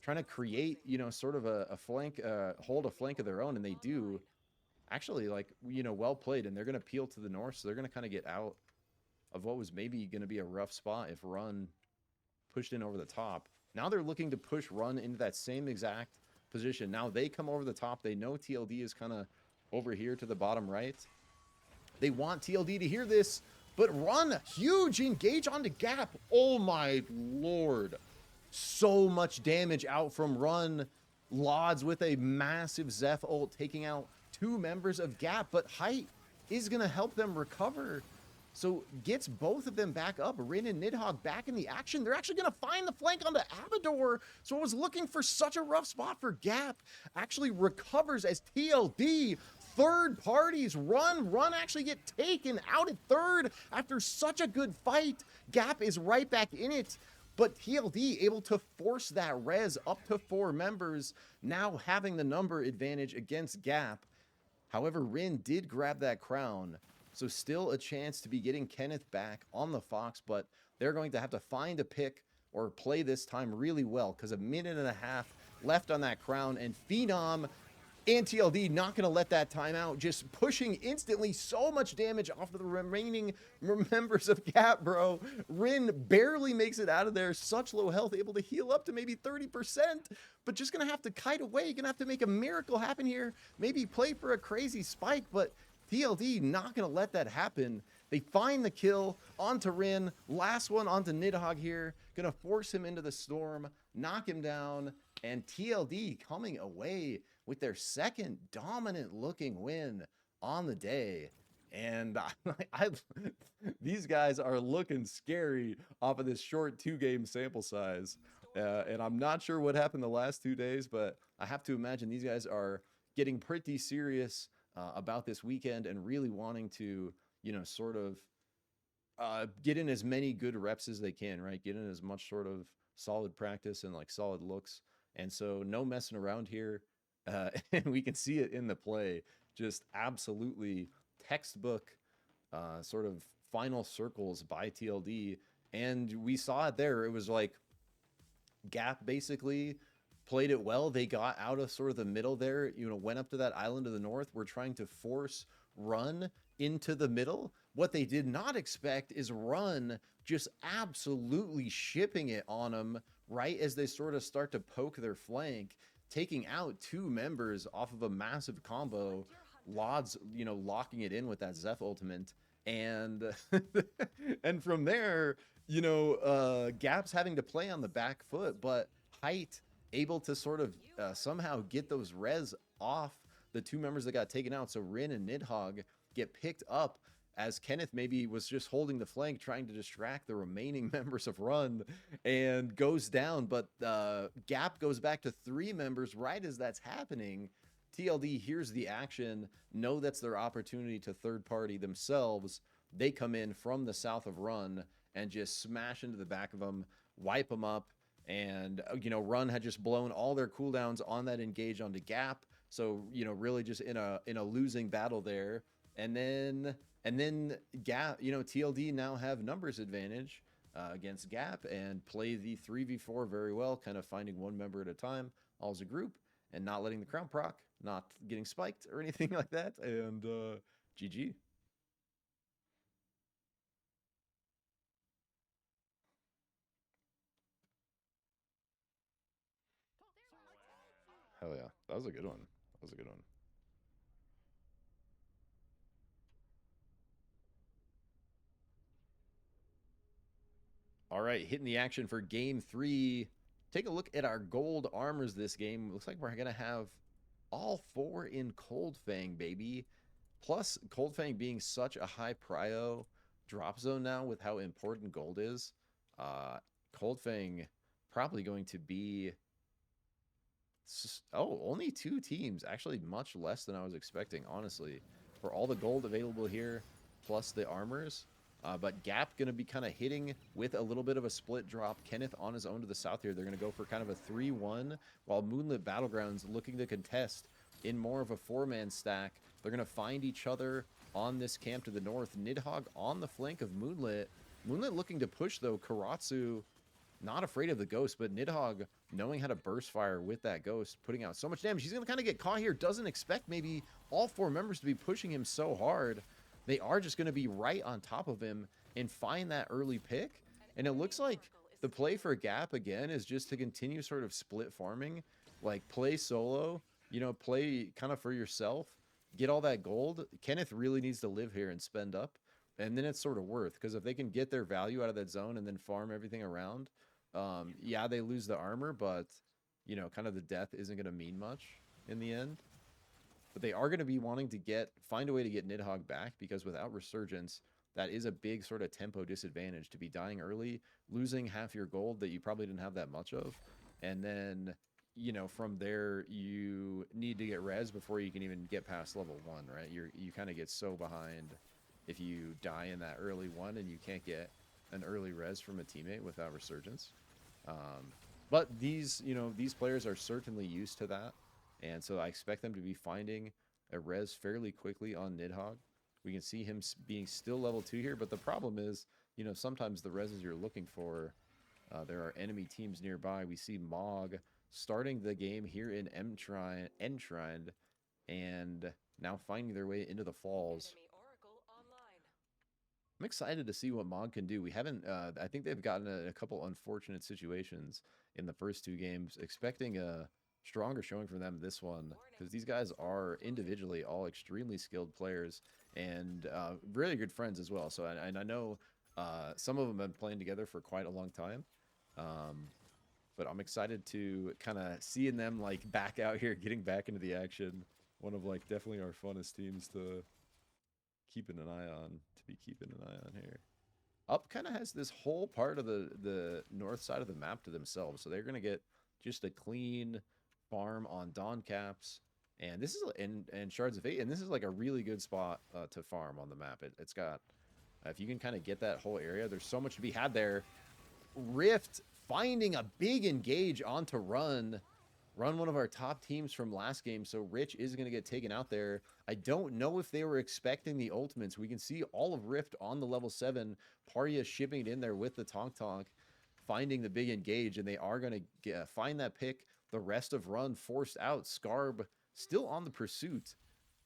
Trying to create, you know, sort of a flank, hold a flank of their own, and they do. Actually, like, you know, well played, and they're going to peel to the north, so they're going to kind of get out of what was maybe going to be a rough spot if Run pushed in over the top. Now they're looking to push Run into that same exact position. Now they come over the top. They know TLD is kind of over here to the bottom right. They want TLD to hear this, but Run, huge engage onto Gap. Oh my lord. So much damage out from Run. Lods with a massive Zeph ult taking out 2 members of Gap, but height is going to help them recover. So gets both of them back up. Rin and Nidhogg back in the action. They're actually going to find the flank onto Abador. So I was looking for such a rough spot for Gap. Actually recovers as TLD. Third parties Run actually get taken out at 3rd after such a good fight. Gap is right back in it. But TLD able to force that res up to 4 members, now having the number advantage against Gap. However, Rin did grab that crown, so still a chance to be getting Kenneth back on the Fox, but they're going to have to find a pick or play this time really well, because a minute and a half left on that crown, and Phenom And TLD not going to let that time out, just pushing instantly so much damage off of the remaining members of Gap, bro. Rin barely makes it out of there, such low health, able to heal up to maybe 30%, but just going to have to kite away. You're going to have to make a miracle happen here, maybe play for a crazy spike, but TLD not going to let that happen. They find the kill onto Rin, last one onto Nidhogg here, going to force him into the storm, knock him down, and TLD coming away with their second dominant looking win on the day. And these guys are looking scary off of this short 2-game sample size. And I'm not sure what happened the last 2 days, but I have to imagine these guys are getting pretty serious about this weekend and really wanting to, you know, sort of get in as many good reps as they can, right? Get in as much sort of solid practice and like solid looks. And so no messing around here. And we can see it in the play, just absolutely textbook sort of final circles by TLD. And we saw it there. It was like Gap basically played it well. They got out of sort of the middle there, you know, went up to that island to the north. We're trying to force Run into the middle. What they did not expect is Run just absolutely shipping it on them right as they sort of start to poke their flank, taking out 2 members off of a massive combo. Lod's, you know, locking it in with that Zeph ultimate. And and from there, you know, Gap's having to play on the back foot, but Height able to sort of somehow get those res off the 2 members that got taken out. So Rin and Nidhogg get picked up as Kenneth maybe was just holding the flank, trying to distract the remaining members of Run, and goes down. But Gap goes back to 3 members right as that's happening. TLD hears the action, know that's their opportunity to third party themselves. They come in from the south of Run and just smash into the back of them, wipe them up. And, you know, Run had just blown all their cooldowns on that engage onto Gap. So, you know, really just in a losing battle there. And then Gap, you know, TLD now have numbers advantage against Gap and play the 3v4 very well, kind of finding 1 member at a time, all as a group, and not letting the crown proc, not getting spiked or anything like that. And GG. Hell yeah. That was a good one. That was a good one. All right, hitting the action for game 3. Take a look at our gold armors this game. Looks like we're going to have all 4 in Cold Fang, baby. Plus, Cold Fang being such a high prio drop zone now with how important gold is. Cold Fang probably going to be... Oh, only 2 teams. Actually, much less than I was expecting, honestly. For all the gold available here, plus the armors. But Gap going to be kind of hitting with a little bit of a split drop. Kenneth on his own to the south here. They're going to go for kind of a 3-1, while Moonlit Battlegrounds looking to contest in more of a 4-man stack. They're going to find each other on this camp to the north. Nidhogg on the flank of Moonlit. Moonlit looking to push, though. Karatsu not afraid of the ghost, but Nidhogg knowing how to burst fire with that ghost, putting out so much damage. He's going to kind of get caught here. Doesn't expect maybe all 4 members to be pushing him so hard. They are just going to be right on top of him and find that early pick. And it looks like the play for Gap, again, is just to continue sort of split farming. Like, play solo, you know, play kind of for yourself. Get all that gold. Kenneth really needs to live here and spend up. And then it's sort of worth. Because if they can get their value out of that zone and then farm everything around, yeah, they lose the armor. But, you know, kind of the death isn't going to mean much in the end. But they are going to be wanting to find a way to get Nidhogg back, because without Resurgence, that is a big sort of tempo disadvantage to be dying early, losing half your gold that you probably didn't have that much of. And then, you know, from there, you need to get res before you can even get past level 1, right? You kind of get so behind if you die in that early one and you can't get an early res from a teammate without Resurgence. But these, you know, these players are certainly used to that. And so I expect them to be finding a res fairly quickly on Nidhogg. We can see him being still level 2 here, but the problem is, you know, sometimes the reses you're looking for, there are enemy teams nearby. We see Mog starting the game here in Enshrined, and now finding their way into the falls. Enemy Oracle online. I'm excited to see what Mog can do. We haven't, I think they've gotten a couple unfortunate situations in the first 2 games. Expecting a stronger showing from them this one, because these guys are individually all extremely skilled players and really good friends as well. So, and I know some of them have been playing together for quite a long time. But I'm excited to kind of seeing them like back out here, getting back into the action. One of like definitely our funnest teams to keeping an eye on, here. Up kind of has this whole part of the north side of the map to themselves, so they're gonna get just a clean farm on Dawn Caps, and this is and Shards of Fate, and this is like a really good spot to farm on the map. It's got if you can kind of get that whole area, there's so much to be had there. Rift finding a big engage onto Run one of our top teams from last game, so Rich is going to get taken out there. I don't know if they were expecting the ultimates. We can see all of Rift on the level 7. Parya shipping it in there with the Tonk, finding the big engage, and they are going to find that pick. The rest of Run forced out. Scarb still on the pursuit,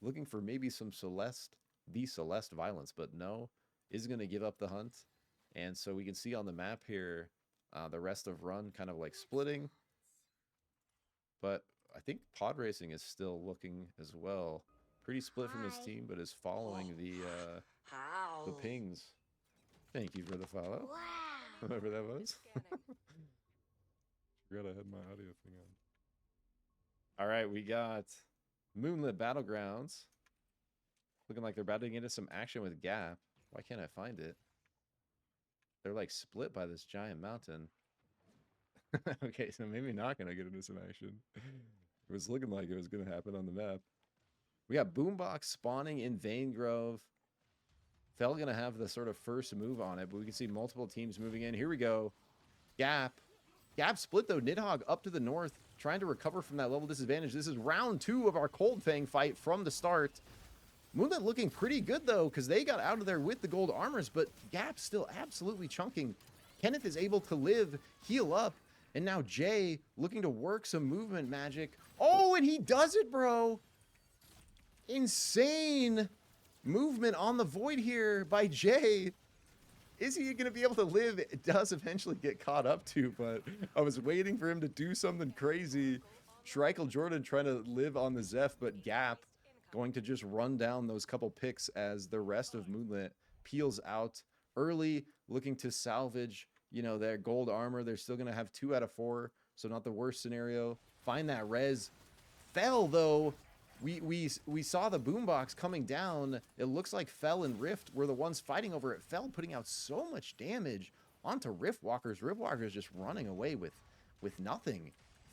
looking for maybe some Celeste violence, but no, is going to give up the hunt. And so we can see on the map here, the rest of Run kind of like splitting. But I think Pod Racing is still looking as well. Pretty split from his team, but is following the pings. Thank you for the follow. Wow. Whoever that was. Scanning. Forgot I had my audio thing on. All right, we got Moonlit Battlegrounds. Looking like they're about to get into some action with Gap. Why can't I find it? They're like split by this giant mountain. Okay, so maybe not going to get into some action. It was looking like it was going to happen on the map. We got Boombox spawning in Vanegrove. Fell going to have the sort of first move on it, but we can see multiple teams moving in. Here we go. Gap split, though. Nidhogg up to the north, trying to recover from that level disadvantage. This is round 2 of our Cold Fang fight from the start. Moonlit looking pretty good, though, because they got out of there with the gold armors, but Gap still absolutely chunking. Kenneth is able to live, heal up, and now Jay looking to work some movement magic. Oh, and he does it, bro. Insane movement on the Void here by Jay. Is he going to be able to live? It does eventually get caught up to, but I was waiting for him to do something crazy. Schreikel Jordan trying to live on the Zeph, but Gap going to just run down those couple picks as the rest of Moonlit peels out early, looking to salvage, their gold armor. They're still going to have 2 out of 4, so not the worst scenario. Find that res. Fell, though. We saw the boombox coming down. It looks like Fell and Rift were the ones fighting over it. Fell putting out so much damage onto Riftwalkers. Riftwalkers just running away with nothing.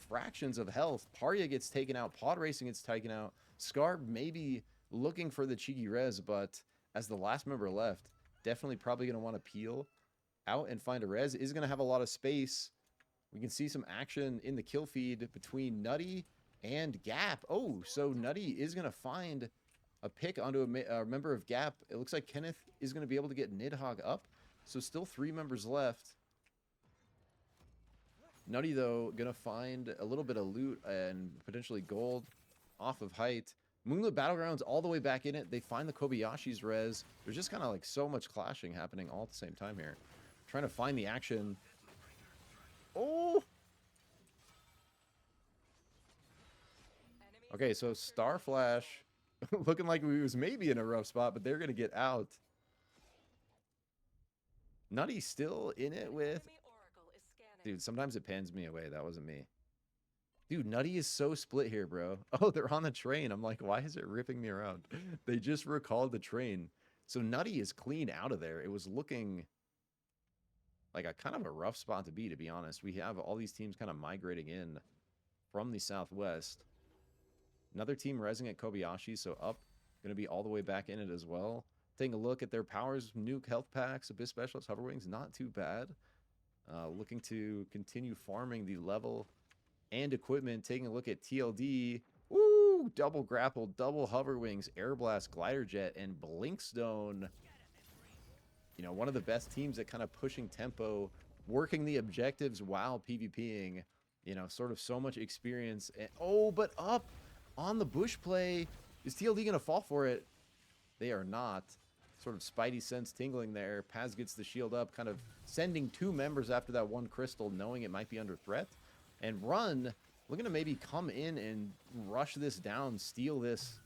Fractions of health. Parya gets taken out. Pod Racing gets taken out. Scarb maybe looking for the cheeky res, but as the last member left, definitely probably going to want to peel out and find a res. Is going to have a lot of space. We can see some action in the kill feed between Nutty and Gap. Oh, so Nutty is going to find a pick onto a member of Gap. It looks like Kenneth is going to be able to get Nidhogg up. So still 3 members left. Nutty, though, going to find a little bit of loot and potentially gold off of height. Moonlit Battlegrounds all the way back in it. They find the Kobayashi's res. There's just kind of like so much clashing happening all at the same time here. Trying to find the action. Oh! Okay, so Starflash looking like we was maybe in a rough spot, but they're going to get out. Nutty still in it with... Enemy Oracle is scanning. Dude, sometimes it pans me away. That wasn't me. Dude, Nutty is so split here, bro. Oh, they're on the train. I'm like, why is it ripping me around? They just recalled the train. So Nutty is clean out of there. It was looking like a kind of a rough spot to be honest. We have all these teams kind of migrating in from the southwest. Another team resing at Kobayashi, so up. Going to be all the way back in it as well. Taking a look at their powers, nuke health packs, Abyss Specialist, Hover Wings, not too bad. Looking to continue farming the level and equipment. Taking a look at TLD. Woo! Double grapple, double hover wings, air blast, glider jet, and blinkstone. One of the best teams at kind of pushing tempo, working the objectives while PvPing. Sort of so much experience. And, oh, but up on the bush play. Is TLD going to fall for it? They are not. Sort of spidey sense tingling there. Paz gets the shield up, kind of sending 2 members after that 1 crystal, knowing it might be under threat. And Run, looking to maybe come in and rush this down, steal this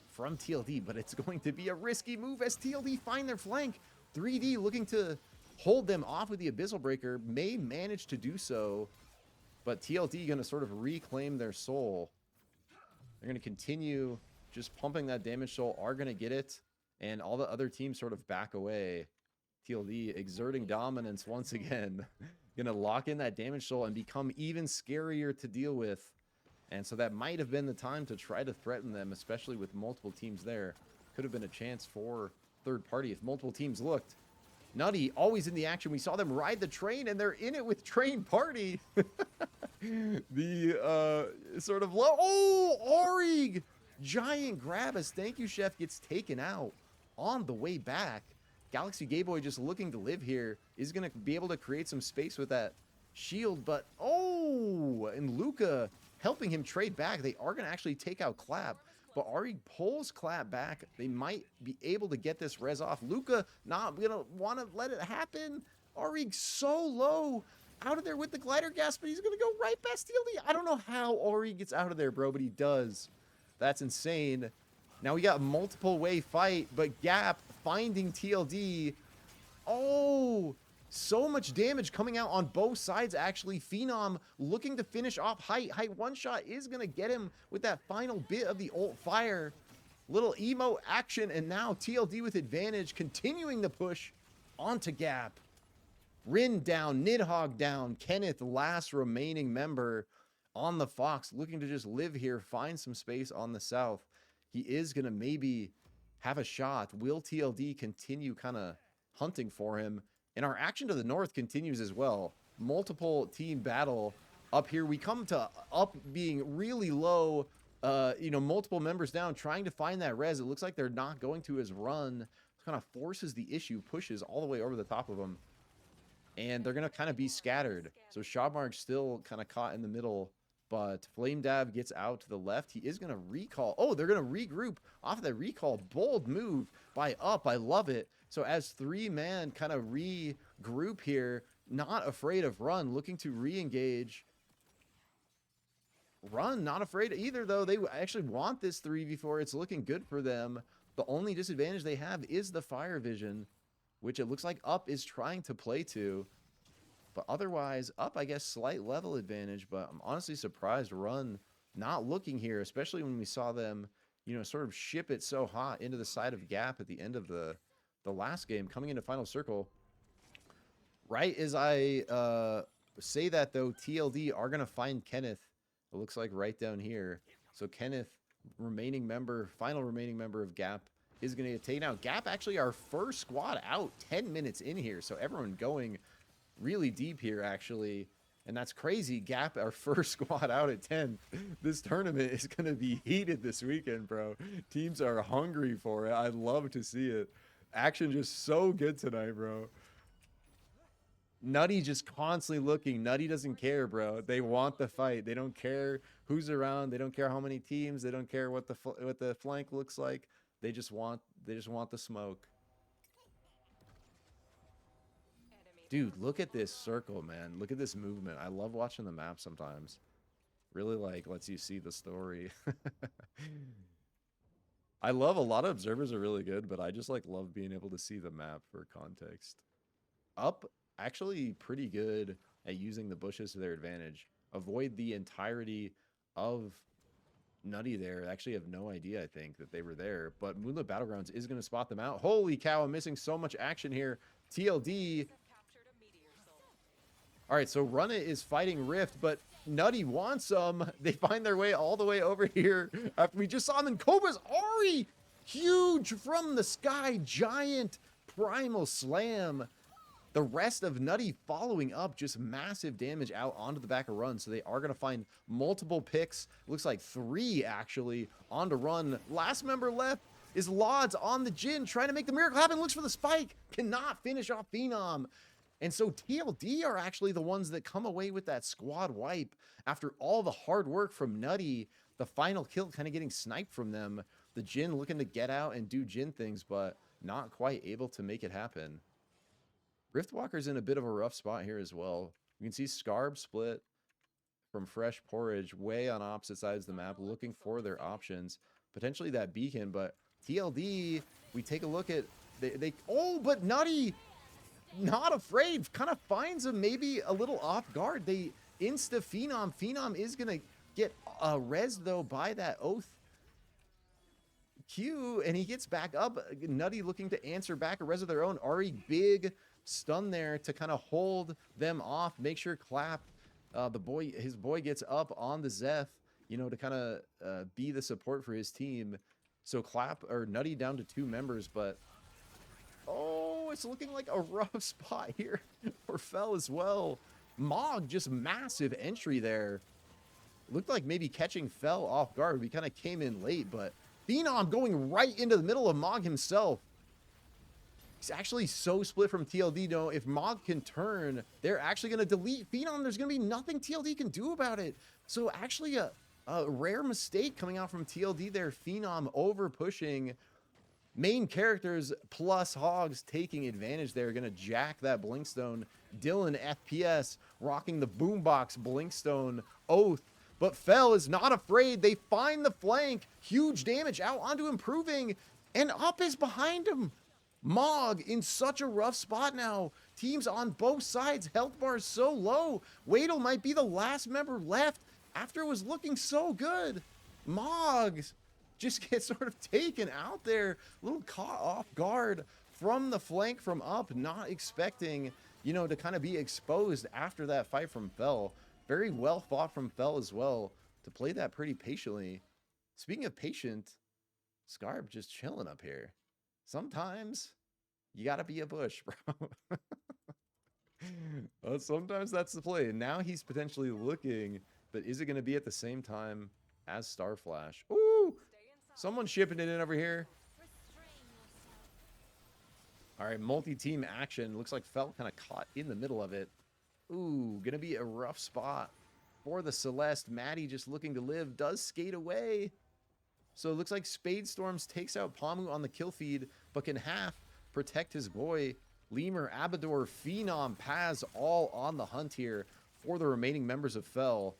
from TLD, but it's going to be a risky move as TLD find their flank. 3D looking to hold them off with the Abyssal Breaker, may manage to do so, but TLD going to sort of reclaim their soul. They're going to continue just pumping that damage soul, are going to get it, and all the other teams sort of back away. TLD exerting dominance once again. Going to lock in that damage soul and become even scarier to deal with. And so that might have been the time to try to threaten them, especially with multiple teams there. Could have been a chance for third party if multiple teams looked. Nutty, always in the action. We saw them ride the train, and they're in it with Train Party. The sort of low... Oh, Arig! Giant grab as Thank You Chef gets taken out on the way back. Galaxy Gayboy just looking to live here. Is going to be able to create some space with that shield, but... Oh! And Luca helping him trade back. They are going to actually take out Clap. But Arig pulls Clap back. They might be able to get this res off. Luca not going to want to let it happen. Arig so low. Out of there with the glider gas, but he's going to go right past TLD. I don't know how Arig gets out of there, bro, but he does. That's insane. Now we got multiple way fight, but Gap finding TLD. Oh, so much damage coming out on both sides, actually. Phenom looking to finish off Height. Height one shot is going to get him with that final bit of the ult fire. Little emo action, and now TLD with advantage, continuing the push onto Gap. Rin down, Nidhogg down, Kenneth, last remaining member on the Fox, looking to just live here, find some space on the south. He is going to maybe have a shot. Will TLD continue kind of hunting for him? And our action to the north continues as well. Multiple team battle up here. We come to up being really low, multiple members down, trying to find that res. It looks like they're not going to his run. Kind of forces the issue, pushes all the way over the top of him. And they're going to kind of be scattered. So Shawmark still kind of caught in the middle, but Flame Dab gets out to the left. He is going to recall. Oh, they're going to regroup off of that recall. Bold move by Up. I love it. So as 3-man kind of regroup here, not afraid of Run, looking to re-engage. Run, not afraid either, though. They actually want this 3v4. It's looking good for them. The only disadvantage they have is the fire vision, which it looks like Up is trying to play to. But otherwise, Up, I guess, slight level advantage. But I'm honestly surprised Run not looking here, especially when we saw them, sort of ship it so hot into the side of Gap at the end of the last game, coming into Final Circle. Right as I say that, though, TLD are going to find Kenneth. It looks like right down here. So Kenneth, final remaining member of Gap, is going to get taken out. Gap, actually, our first squad out 10 minutes in here. So everyone going really deep here, actually. And that's crazy. Gap, our first squad out at 10. This tournament is going to be heated this weekend, bro. Teams are hungry for it. I'd love to see it. Action just so good tonight, bro. Nutty just constantly looking. Nutty doesn't care, bro. They want the fight. They don't care who's around. They don't care how many teams. They don't care what the flank looks like. They just want the smoke. Dude, look at this circle, man. Look at this movement. I love watching the map sometimes. Really lets you see the story. I love a lot of observers are really good, but I just love being able to see the map for context. Up actually pretty good at using the bushes to their advantage. Avoid the entirety of Nutty there. I actually have no idea, I think, that they were there. But Moonlit Battlegrounds is going to spot them out. Holy cow, I'm missing so much action here. TLD. All right, so Run It is fighting Rift, but Nutty wants them. They find their way all the way over here after we just saw them in Cobras. Ari, huge from the sky, giant primal slam. The rest of Nutty following up, just massive damage out onto the back of Run. So they are going to find multiple picks. Looks like 3, actually, onto Run. Last member left is Lods on the Jhin, trying to make the miracle happen. Looks for the spike. Cannot finish off Phenom. And so TLD are actually the ones that come away with that squad wipe after all the hard work from Nutty. The final kill kind of getting sniped from them. The Jhin looking to get out and do Jhin things, but not quite able to make it happen. Riftwalker's in a bit of a rough spot here as well. You can see Scarb split from Fresh Porridge way on opposite sides of the map, looking for their options. Potentially that beacon, but TLD, we take a look at... Oh, but Nutty, not afraid, kind of finds him maybe a little off guard. They insta Phenom. Phenom is going to get res, though, by that Oath Q, and he gets back up. Nutty looking to answer back a res of their own. Ari, big stun there to kind of hold them off, make sure Clap, his boy gets up on the Zeph, you know, to kind of be the support for his team. So Clap, or Nutty down to 2 members, but oh, it's looking like a rough spot here for Fell as well. Mog, just massive entry there. Looked like maybe catching Fell off guard. We kind of came in late, but Phenom going right into the middle of Mog himself. He's actually so split from TLD. No, if Mog can turn, they're actually going to delete Phenom. There's going to be nothing TLD can do about it. So actually a rare mistake coming out from TLD there. Phenom over pushing main characters plus Hogs taking advantage there. Going to jack that Blinkstone. Dylan FPS rocking the boombox Blinkstone Oath. But Fell is not afraid. They find the flank. Huge damage out onto Improving. And Up is behind him. Mog in such a rough spot now. Teams on both sides. Health bars so low. Wadle might be the last member left after it was looking so good. Mog just gets sort of taken out there. A little caught off guard from the flank from Up. Not expecting, you know, to kind of be exposed after that fight from Fell. Very well fought from Fell as well to play that pretty patiently. Speaking of patient, Scarb just chilling up here. Sometimes you gotta be a bush, bro. Well, sometimes that's the play. And now he's potentially looking, but is it going to be at the same time as Starflash? Ooh, someone's shipping it in over here. All right, multi-team action. Looks like Felt kind of caught in the middle of it. Ooh, gonna be a rough spot for the Celeste. Maddie just looking to live, does skate away. So it looks like Spade Storms takes out Pamu on the kill feed, but can half protect his boy. Lemur, Abador, Phenom, Paz all on the hunt here for the remaining members of Fell.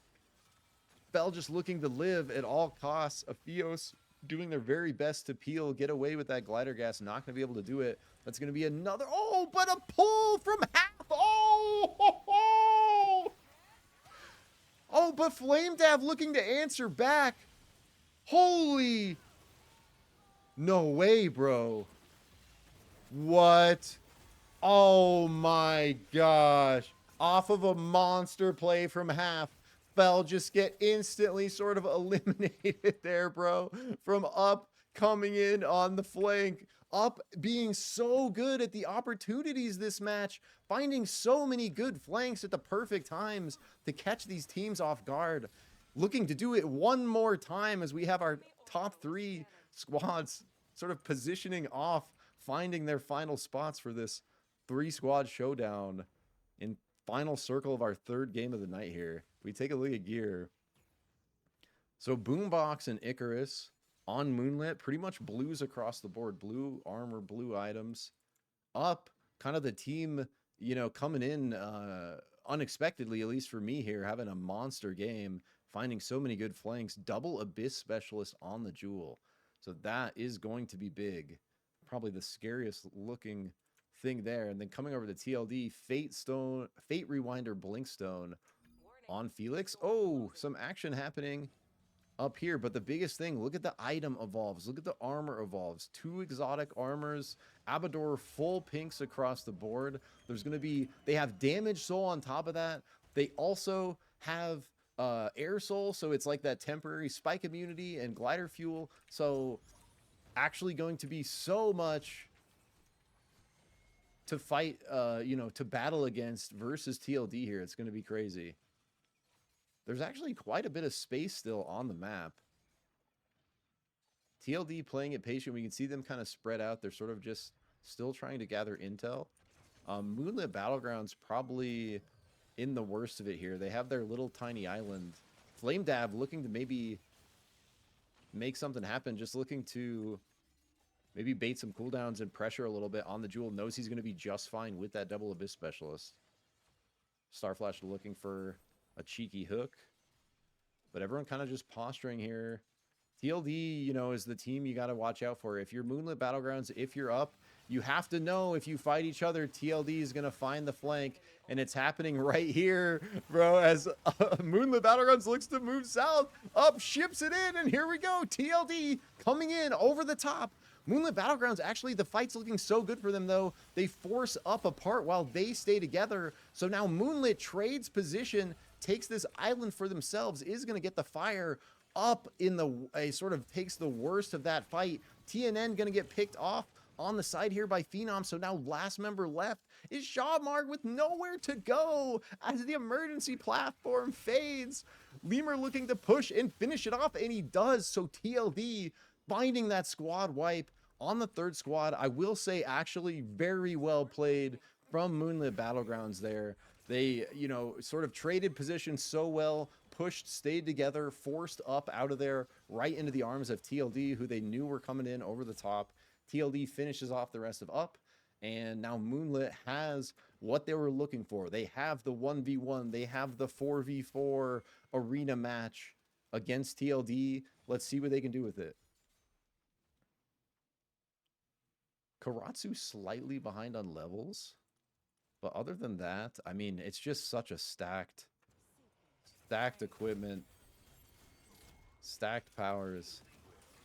Fell just looking to live at all costs. Aphios doing their very best to peel, get away with that glider gas. Not going to be able to do it. That's going to be another... Oh, but a pull from half. Oh, ho, ho. Oh, but Flamedav looking to answer back. Holy... No way, bro. What? Oh my gosh. Off of a monster play from half. Fell just get instantly sort of eliminated there, bro. From Up coming in on the flank. Up being so good at the opportunities this match. Finding so many good flanks at the perfect times to catch these teams off guard. Looking to do it one more time as we have our top 3 squads sort of positioning off, finding their final spots for this 3-squad showdown in final circle of our 3rd game of the night here. We take a look at gear. So Boombox and Icarus on Moonlit, pretty much blues across the board. Blue armor, blue items. Up, kind of the team, you know, coming in unexpectedly, at least for me here, having a monster game, finding so many good flanks. Double Abyss Specialist on the Jewel. So that is going to be big. Probably the scariest looking thing there. And then coming over to TLD, Fate Rewinder, Blinkstone on Felix. Oh, some action happening up here. But the biggest thing, look at the item evolves. Look at the armor evolves. 2 exotic armors. Abador full pinks across the board. There's going to be, they have Damage Soul on top of that. They also have Air Soul, so it's like that temporary spike immunity and glider fuel. So actually going to be so much to fight, you know, to battle against versus TLD here. It's going to be crazy. There's actually quite a bit of space still on the map. TLD playing it patient. We can see them kind of spread out. They're sort of just still trying to gather intel. Moonlit Battlegrounds probably in the worst of it here. They have their little tiny island. Flamedav looking to maybe make something happen. Just looking to maybe bait some cooldowns and pressure a little bit on the Jewel. Knows he's going to be just fine with that double Abyss Specialist. Starflash looking for a cheeky hook. But everyone kind of just posturing here. TLD, you know, is the team you got to watch out for. If you're Moonlit Battlegrounds, if you're up, you have to know if you fight each other, TLD is going to find the flank. And it's happening right here, bro, as Moonlit Battlegrounds looks to move south. Up, ships it in, and here we go. TLD coming in over the top. Moonlit Battlegrounds, actually, the fight's looking so good for them, though. They force up apart while they stay together. So now Moonlit trades position, takes this island for themselves, is going to get the fire up in the, sort of takes the worst of that fight. TNN going to get picked off on the side here by Phenom. So now last member left is Shawmarg with nowhere to go as the emergency platform fades. Lemur looking to push and finish it off, and he does. So TLD finding that squad wipe on the third squad. I will say actually very well played from Moonlit Battlegrounds there. They, you know, sort of traded position so well, pushed, stayed together, forced up out of there right into the arms of TLD, who they knew were coming in over the top. TLD finishes off the rest of up, and now Moonlit has what they were looking for. They have the 1v1, they have the 4v4 arena match against TLD. Let's see what they can do with it. Karatsu slightly behind on levels, but other than that, I mean, it's just such a stacked equipment, stacked powers,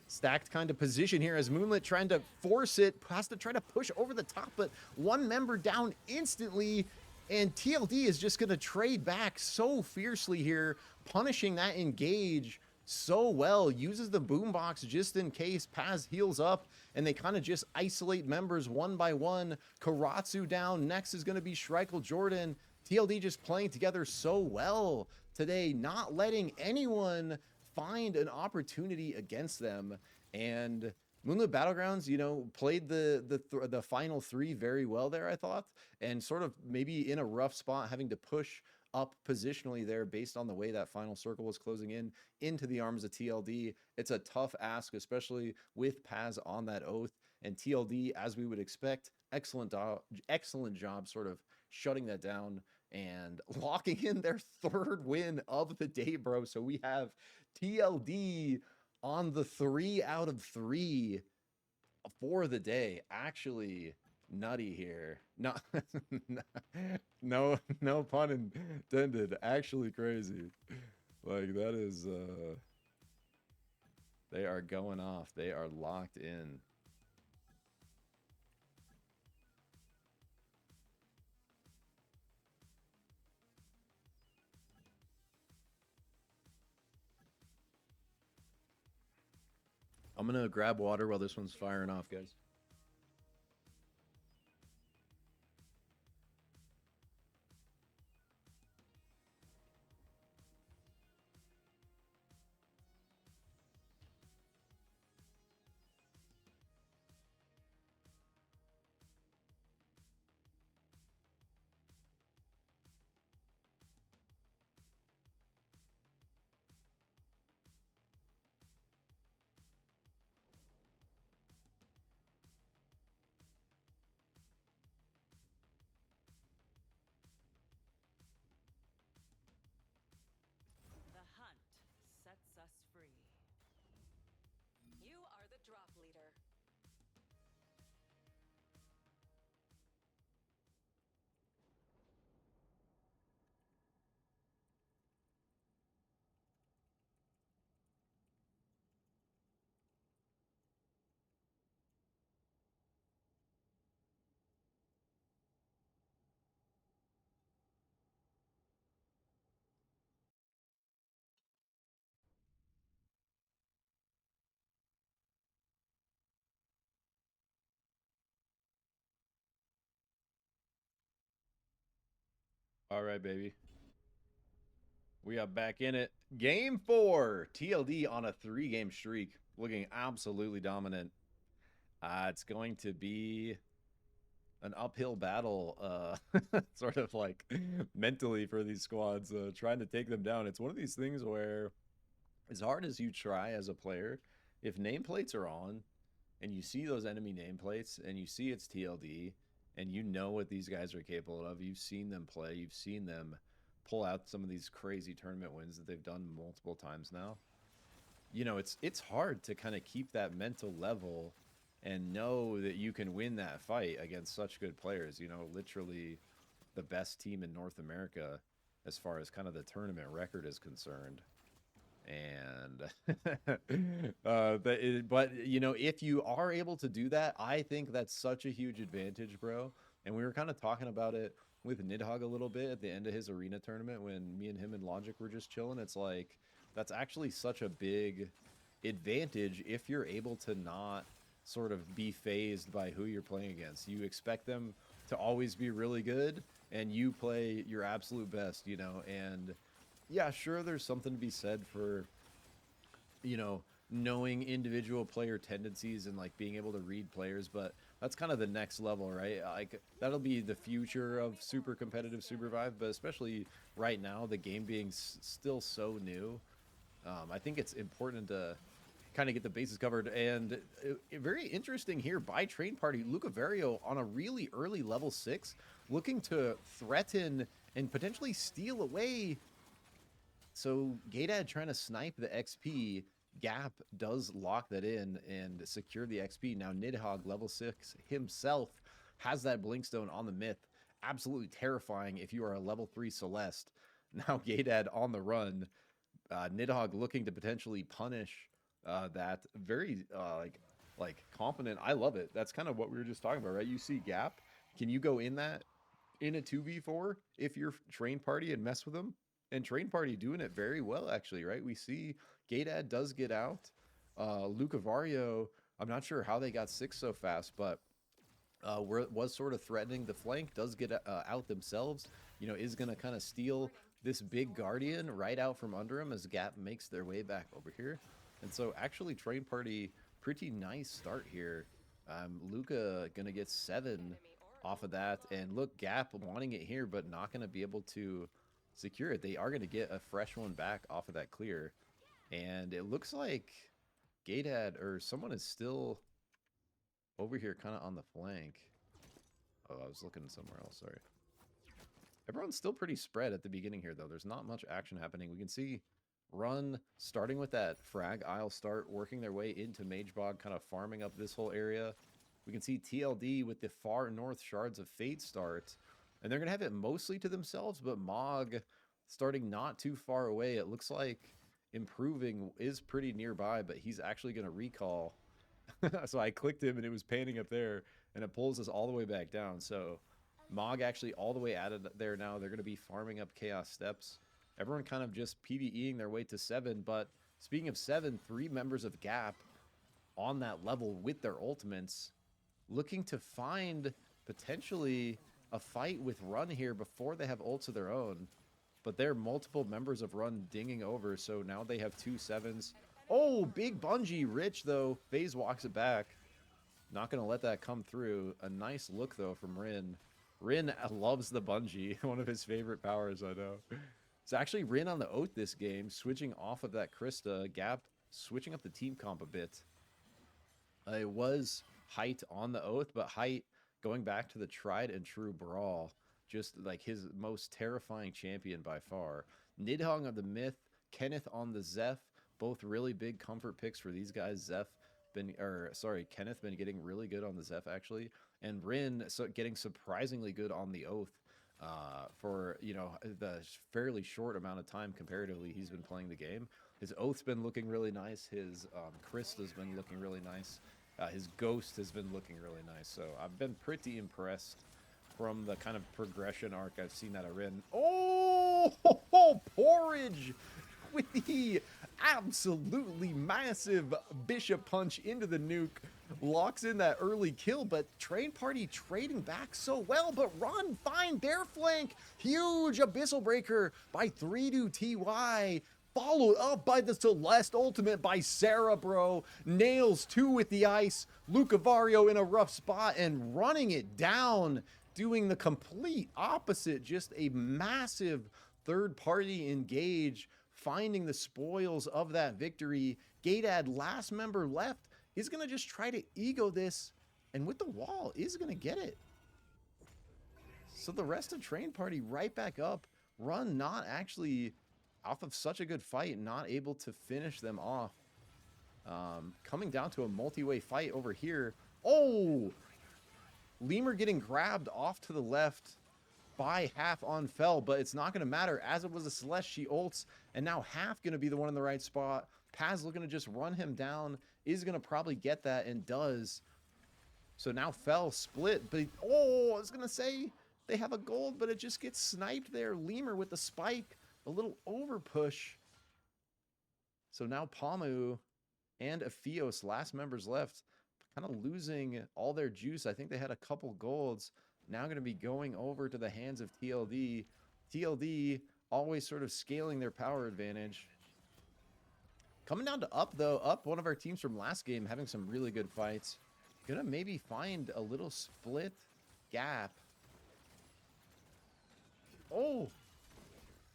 stacked kind of position here as Moonlit trying to force it, has to try to push over the top, but one member down instantly, and TLD is just going to trade back so fiercely here, punishing that engage so well, uses the boombox just in case. Paz heals up, and they kind of just isolate members one by one. Karatsu down. Next is going to be Schreikel Jordan. TLD just playing together so well today, not letting anyone find an opportunity against them. And Moonlit Battlegrounds, you know, played the final three very well there, I thought, and sort of maybe in a rough spot, having to push up positionally there based on the way that final circle was closing in into the arms of TLD. It's a tough ask, especially with Paz on that oath, and TLD, as we would expect, excellent job sort of shutting that down and locking in their third win of the day, bro. So we have TLD on the 3 out of 3 for the day. Actually nutty here. No pun intended. Actually crazy. Like, that is they are going off. They are locked in. I'm gonna grab water while this one's firing off, guys. The hunt sets us free. You are the drop leader. All right, baby. We are back in it. Game 4. TLD on a 3-game streak. Looking absolutely dominant. It's going to be an uphill battle, sort of like mentally for these squads, trying to take them down. It's one of these things where, as hard as you try as a player if nameplates are on and you see those enemy nameplates and you see it's TLD and you know what these guys are capable of, you've seen them play, you've seen them pull out some of these crazy tournament wins that they've done multiple times now. You know, it's hard to kind of keep that mental level and know that you can win that fight against such good players. You know, literally the best team in North America as far as kind of the tournament record is concerned. And but you know, if you are able to do that, I think that's such a huge advantage, bro. And we were kind of talking about it with Nidhogg a little bit at the end of his arena tournament when me and him and Logic were just chilling. It's like that's actually such a big advantage if you're able to not sort of be phased by who you're playing against. You expect them to always be really good and you play your absolute best, you know. And yeah, sure, there's something to be said for, you know, knowing individual player tendencies and like being able to read players, but that's kind of the next level, right? Like that'll be the future of super competitive SUPERVIVE, but especially right now, the game being still so new, I think it's important to kind of get the bases covered. And very interesting here by Train Party, Lucaverio on a really early level 6, looking to threaten and potentially steal away. So Gaydad trying to snipe the XP. Gap does lock that in and secure the XP. Now Nidhogg, level 6 himself, has that Blinkstone on the Myth. Absolutely terrifying if you are a level 3 Celeste. Now Gaydad on the run. Nidhogg looking to potentially punish that very like confident. I love it. That's kind of what we were just talking about, right? You see Gap. Can you go in that in a 2v4 if you're Train Party and mess with them? And Train Party doing it very well, actually, right? We see Gaydad does get out. Lucaverio, I'm not sure how they got 6 so fast, but was sort of threatening the flank, does get out themselves. You know, is going to kind of steal this big Guardian right out from under him as Gap makes their way back over here. And so actually Train Party, pretty nice start here. Luca going to get 7 off of that. And look, Gap wanting it here, but not going to be able to secure it. They are going to get a fresh one back off of that clear. And it looks like Gaydad or someone is still over here kind of on the flank. Oh, I was looking somewhere else, sorry. Everyone's still pretty spread at the beginning here, though. There's not much action happening. We can see Run starting with that frag aisle start, working their way into Magebog, kind of farming up this whole area. We can see TLD with the far north Shards of Fate start. And they're going to have it mostly to themselves, but Mog starting not too far away. It looks like improving is pretty nearby, but he's actually going to recall. So I clicked him and it was painting up there, and it pulls us all the way back down. So Mog actually all the way added there now. They're going to be farming up Chaos Steps. Everyone kind of just PvEing their way to 7, but speaking of 7, 3 members of Gap on that level with their ultimates, looking to find potentially a fight with Run here before they have ults of their own. But they're multiple members of Run dinging over, so now they have 2 7s. Oh, big bungee. Rich, though. FaZe walks it back. Not going to let that come through. A nice look, though, from Rin. Rin loves the bungee. One of his favorite powers, I know. It's actually Rin on the Oath this game, switching off of that Krista. Gap switching up the team comp a bit. It was Height on the Oath, but Height going back to the tried and true Brawl. Just like his most terrifying champion by far. Nidhogg on the Myth, Kenneth on the Zeph. Both really big comfort picks for these guys. Kenneth been getting really good on the Zeph actually. And Rin getting surprisingly good on the Oath for, you know, the fairly short amount of time comparatively he's been playing the game. His Oath's been looking really nice. His Krista's been looking really nice. His Ghost has been looking really nice. So I've been pretty impressed from the kind of progression arc I've seen out of Rin. Oh, Porridge with the absolutely massive Bishop Punch into the nuke. Locks in that early kill, but Train Party trading back so well, but Run find their flank. Huge Abyssal Breaker by 3-2 TY. Followed up by the Celeste ultimate by Sarah, bro. Nails 2 with the ice. Lucaverio in a rough spot and running it down. Doing the complete opposite. Just a massive third party engage. Finding the spoils of that victory. Gatead, last member left, is going to just try to ego this, and with the wall, is going to get it. So the rest of Train Party right back up. Run not actually off of such a good fight, not able to finish them off. Coming down to a multi-way fight over here. Oh! Lemur getting grabbed off to the left by Half on Fell, but it's not going to matter. As it was a Celeste, she ults, and now Half going to be the one in the right spot. Paz looking to just run him down, is going to probably get that, and does. So now Fell split, but oh, I was going to say they have a gold, but it just gets sniped there. Lemur with the spike, a little over push. So now Pamu and Ephios, last members left, kind of losing all their juice. I think they had a couple golds. Now going to be going over to the hands of TLD. TLD always sort of scaling their power advantage. Coming down to Up, though. Up, one of our teams from last game, having some really good fights. Gonna maybe find a little split gap. Oh!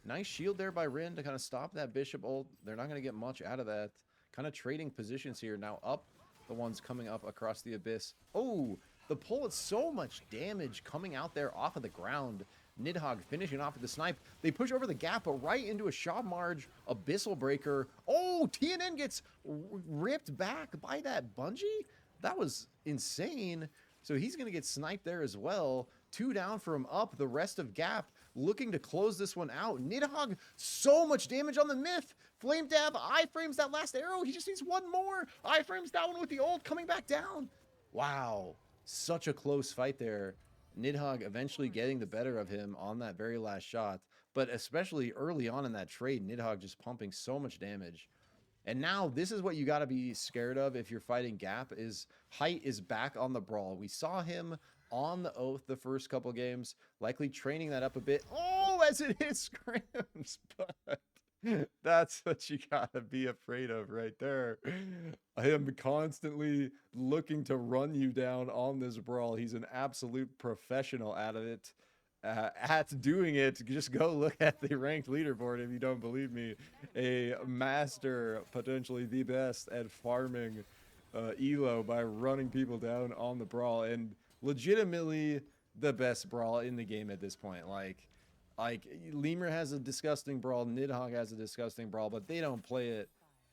Nice shield there by Rin to kind of stop that Bishop ult. They're not going to get much out of that. Kind of trading positions here. Now Up, the ones coming up across the Abyss. Oh! The pull, it's so much damage coming out there off of the ground. Nidhogg finishing off with the snipe. They push over the gap, but right into a shot marge. Abyssal Breaker. Oh, TNN gets ripped back by that Bungie? That was insane. So he's going to get sniped there as well. 2 down from Up. The rest of Gap looking to close this one out. Nidhogg, so much damage on the Myth. Flame Dab, iframes that last arrow. He just needs one more. Iframes that one with the ult, coming back down. Wow. Such a close fight there. Nidhogg eventually getting the better of him on that very last shot. But especially early on in that trade, Nidhogg just pumping so much damage. And now this is what you got to be scared of if you're fighting Gap, is Height is back on the Brawl. We saw him on the Oath the first couple games, likely training that up a bit. Oh, as it hits Scrims, but that's what you gotta be afraid of right there. I am constantly looking to run you down on this Brawl. He's an absolute professional at it. At doing it, just go look at the ranked leaderboard if you don't believe me. A master, potentially the best at farming elo by running people down on the Brawl, and legitimately the best Brawl in the game at this point. Like Lemur has a disgusting Brawl, Nidhogg has a disgusting Brawl, but they don't play it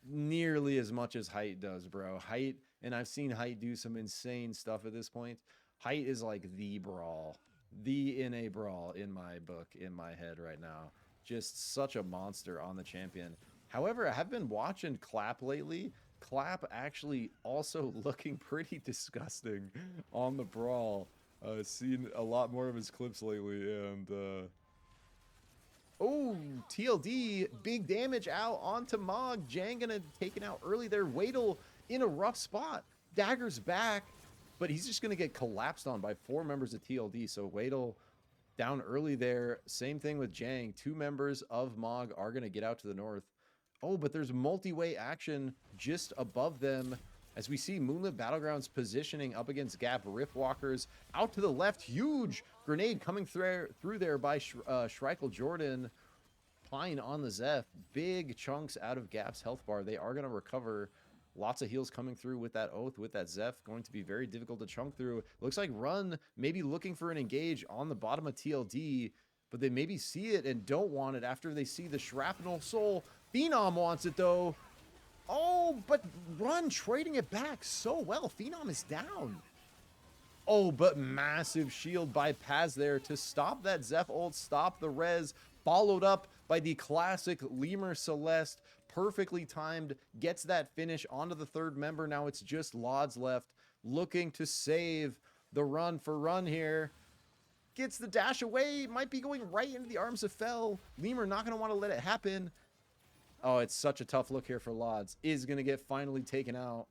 nearly as much as Height does, bro. Height, and I've seen Height do some insane stuff at this point. Height is like the Brawl. The NA Brawl in my book, in my head right now. Just such a monster on the champion. However, I have been watching Clap lately. Clap actually also looking pretty disgusting on the Brawl. Seen a lot more of his clips lately, and oh, TLD, big damage out onto Mog. Jang gonna taken out early there. Wadle in a rough spot. Dagger's back. But he's just going to get collapsed on by 4 members of TLD. So Wadle down early there. Same thing with Jang. 2 members of Mog are going to get out to the north. Oh, but there's multi-way action just above them. As we see Moonlit Battlegrounds positioning up against Gap. Riftwalkers out to the left. Huge grenade coming through there by Schreikel Jordan. Pine on the Zeph. Big chunks out of Gap's health bar. They are going to recover. Lots of heals coming through with that Oath, with that Zeph. Going to be very difficult to chunk through. Looks like Run maybe looking for an engage on the bottom of TLD, but they maybe see it and don't want it after they see the Shrapnel Soul. Phenom wants it though. Oh, but Run trading it back so well. Phenom is down. Oh, but massive shield by Paz there to stop that Zeph ult, stop the res, followed up by the classic Lemur Celeste. Perfectly timed, gets that finish onto the 3rd member. Now it's just Lods left, looking to save the run for Run here. Gets the dash away, might be going right into the arms of Fell. Lemur not going to want to let it happen. Oh, it's such a tough look here for Lods. Is going to get finally taken out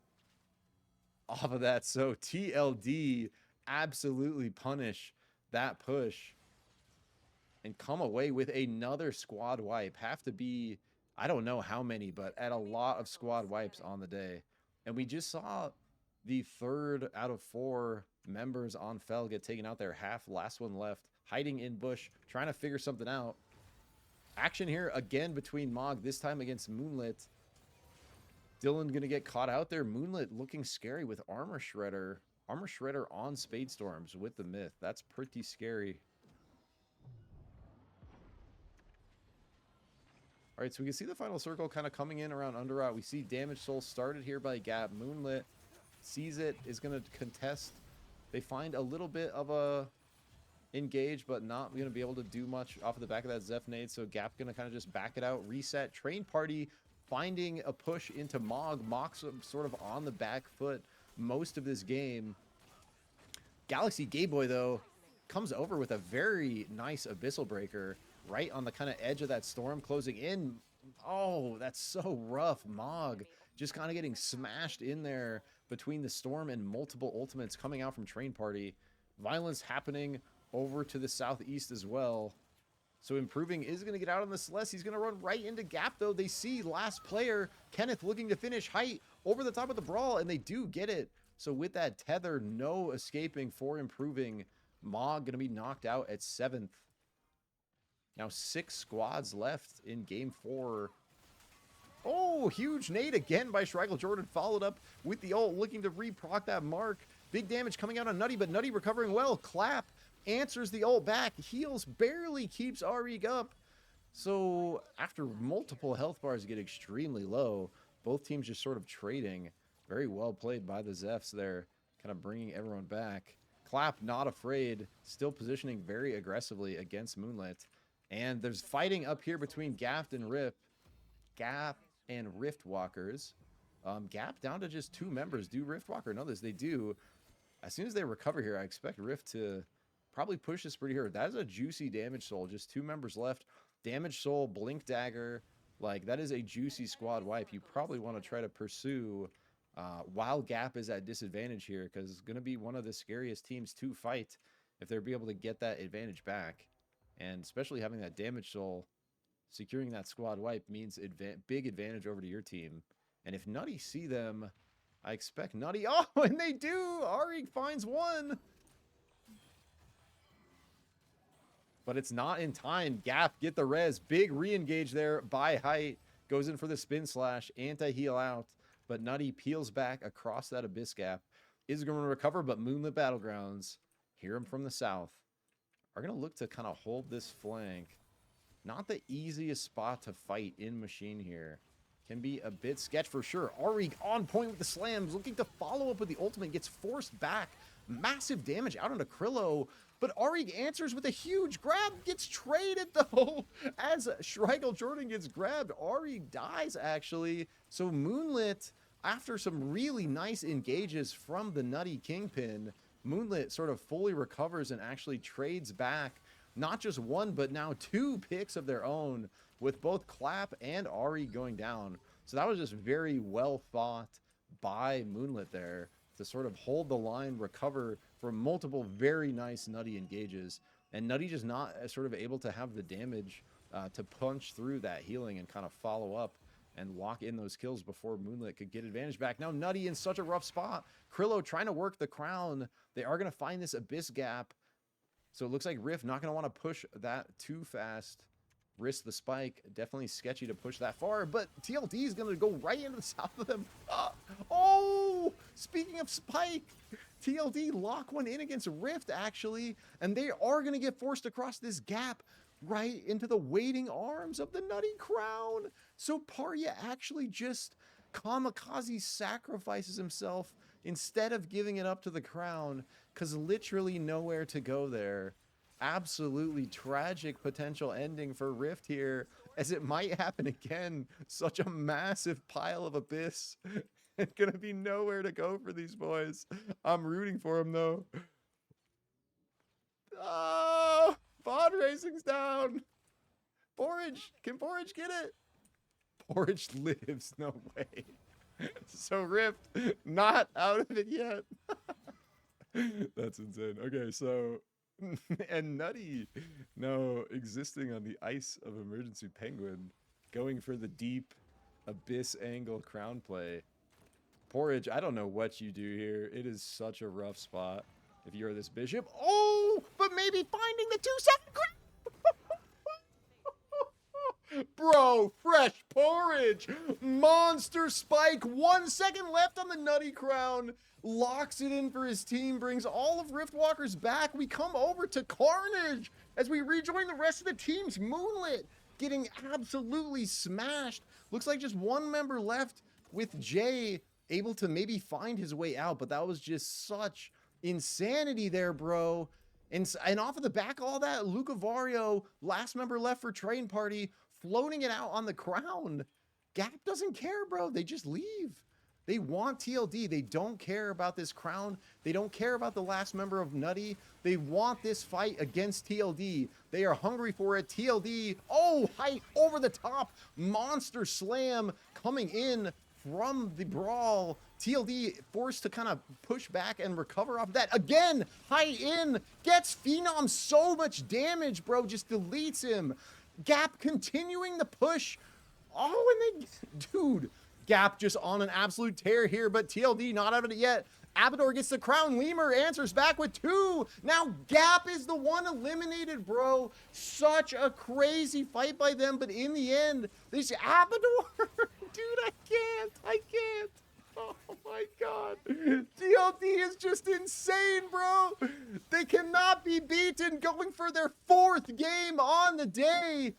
off of that. So TLD absolutely punish that push and come away with another squad wipe. Have to be, I don't know how many, but at a lot of squad wipes on the day. And we just saw the 3rd out of 4 members on Fell get taken out there. Half, last one left, hiding in bush, trying to figure something out. Action here again between Mog, this time against Moonlit. Dylan gonna get caught out there. Moonlit looking scary with Armor Shredder. Armor Shredder on Spade Storms with the Myth. That's pretty scary. All right, so we can see the final circle kind of coming in around Underrot. We see Damage Soul started here by Gap. Moonlit sees it, is going to contest. They find a little bit of a engage, but not going to be able to do much off of the back of that Zeph nade. So Gap going to kind of just back it out, reset. Train Party finding a push into Mog. Mog's sort of on the back foot most of this game. Galaxy Game Boy, though, comes over with a very nice Abyssal Breaker right on the kind of edge of that storm closing in. Oh, that's so rough. Mog just kind of getting smashed in there between the storm and multiple ultimates coming out from Train Party. Violence happening over to the southeast as well. So Improving is going to get out on the Celeste. He's going to run right into Gap, though. They see last player, Kenneth, looking to finish height over the top of the brawl, and they do get it. So with that tether, no escaping for Improving. Mog going to be knocked out at 7th. Now 6 squads left in game 4. Oh, huge nade again by Shrigel Jordan, followed up with the ult, looking to reproc that mark. Big damage coming out on Nutty, but Nutty recovering well. Clap answers the ult back. Heals barely keeps Arig up. So after multiple health bars get extremely low, both teams just sort of trading. Very well played by the Zephs there, kind of bringing everyone back. Clap not afraid, still positioning very aggressively against Moonlit. And there's fighting up here between Gap and Rift. Gap and Riftwalkers. Gap down to just 2 members. Do Riftwalker know this? They do. As soon as they recover here, I expect Rift to probably push this pretty hard. That is a juicy Damage Soul. Just 2 members left. Damage Soul, Blink Dagger. Like, that is a juicy squad wipe. You probably want to try to pursue while Gap is at disadvantage here, because it's going to be one of the scariest teams to fight if they're able to get that advantage back. And especially having that Damage Soul, securing that squad wipe means big advantage over to your team. And if Nutty see them, I expect Nutty... Oh, and they do! Arig finds one! But it's not in time. Gap, get the res. Big re-engage there by Height. Goes in for the spin slash. Anti-heal out. But Nutty peels back across that Abyss Gap. Is going to recover, but Moonlit Battlegrounds, hear him from the south, are going to look to kind of hold this flank. Not the easiest spot to fight in Machine here. Can be a bit sketch for sure. Arig on point with the slams, looking to follow up with the ultimate, gets forced back. Massive damage out onto Krillo, but Arig answers with a huge grab, gets traded though. As Shrigel Jordan gets grabbed, Arig dies actually. So Moonlit, after some really nice engages from the Nutty Kingpin, Moonlit sort of fully recovers and actually trades back not just 1, but now 2 picks of their own, with both Clap and Arig going down. So that was just very well thought by Moonlit there to sort of hold the line, recover from multiple very nice Nutty engages. And Nutty just not sort of able to have the damage to punch through that healing and kind of follow up and lock in those kills before Moonlit could get advantage back. Now Nutty in such a rough spot. Krillo trying to work the crown. They are going to find this Abyss Gap. So it looks like Rift not going to want to push that too fast. Risk the spike. Definitely sketchy to push that far. But TLD is going to go right into the south of them. Oh! Speaking of spike, TLD lock one in against Rift, actually. And they are going to get forced across this gap right into the waiting arms of the Nutty Crown. So Parya actually just kamikaze sacrifices himself instead of giving it up to the Crown, because literally nowhere to go there. Absolutely tragic potential ending for Rift here, as it might happen again. Such a massive pile of Abyss. It's gonna be nowhere to go for these boys. I'm rooting for them though. Oh, Bond Racing's down. Porridge, can Porridge get it? Porridge lives, no way. So Rift, not out of it yet. That's insane. Okay, so, and Nutty, no, existing on the ice of Emergency Penguin, going for the deep Abyss angle crown play. Porridge, I don't know what you do here. It is such a rough spot if you're this Bishop. Oh, but maybe finding the 2-second grab. Bro, fresh porridge. Monster spike. 1 second left on the Nutty Crown. Locks it in for his team. Brings all of Riftwalker's back. We come over to Carnage as we rejoin the rest of the teams. Moonlit getting absolutely smashed. Looks like just one member left with Jay able to maybe find his way out. But that was just such insanity there, bro. And off of the back of all that, Luca Vario, last member left for Train Party, floating it out on the crown. Gap doesn't care, bro. They just leave. They want TLD. They don't care about this crown. They don't care about the last member of Nutty. They want this fight against TLD. They are hungry for it. TLD, oh, height over the top. Monster slam coming in from the brawl. TLD forced to kind of push back and recover off of that. Again, high in, gets Phenom so much damage, bro, just deletes him. Gap continuing the push. Oh, and they, dude, Gap just on an absolute tear here, but TLD not out of it yet. Abador gets the crown. Lemur answers back with 2. Now Gap is the one eliminated, bro. Such a crazy fight by them, but in the end, this Abador, dude, I can't. Oh my god. TLD is just insane, bro. They cannot be beaten, going for their 4th game on the day.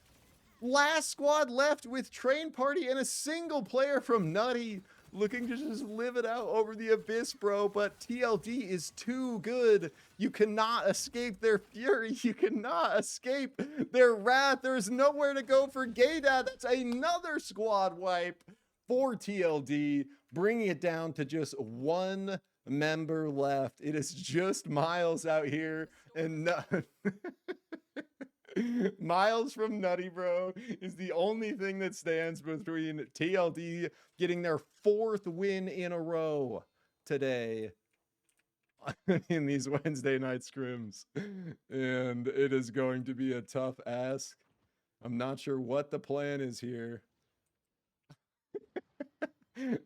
Last squad left with Train Party and a single player from Nutty looking to just live it out over the Abyss, bro. But TLD is too good. You cannot escape their fury. You cannot escape their wrath. There's nowhere to go for Gaydad. That's another squad wipe for TLD, bringing it down to just 1 member left. It is just Miles out here, and Miles from Nutty, bro, is the only thing that stands between TLD getting their 4th win in a row today in these Wednesday night scrims. And it is going to be a tough ask. I'm not sure what the plan is here.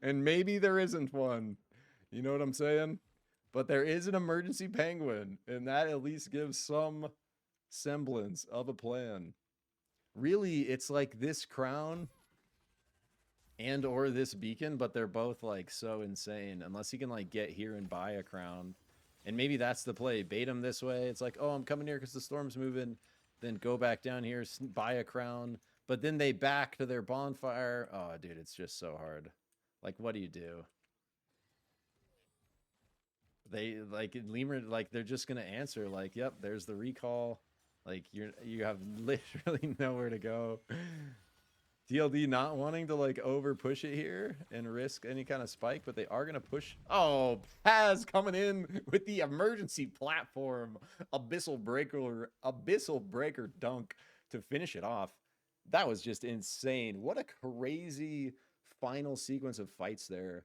And maybe there isn't one. You know what I'm saying? But there is an emergency penguin, and that at least gives some semblance of a plan. Really, it's like this crown and or this beacon, but they're both like so insane. Unless he can like get here and buy a crown, and maybe that's the play. Bait him this way. It's like, oh, I'm coming here because the storm's moving. Then go back down here, buy a crown. But then they back to their bonfire. Oh, dude, it's just so hard. Like, what do you do? They like Lemur, like they're just gonna answer like, yep, there's the recall. Like you have literally nowhere to go. TLD not wanting to like over push it here and risk any kind of spike, but they are gonna push. Oh, Paz coming in with the emergency platform, abyssal breaker dunk to finish it off. That was just insane. What a crazy final sequence of fights there.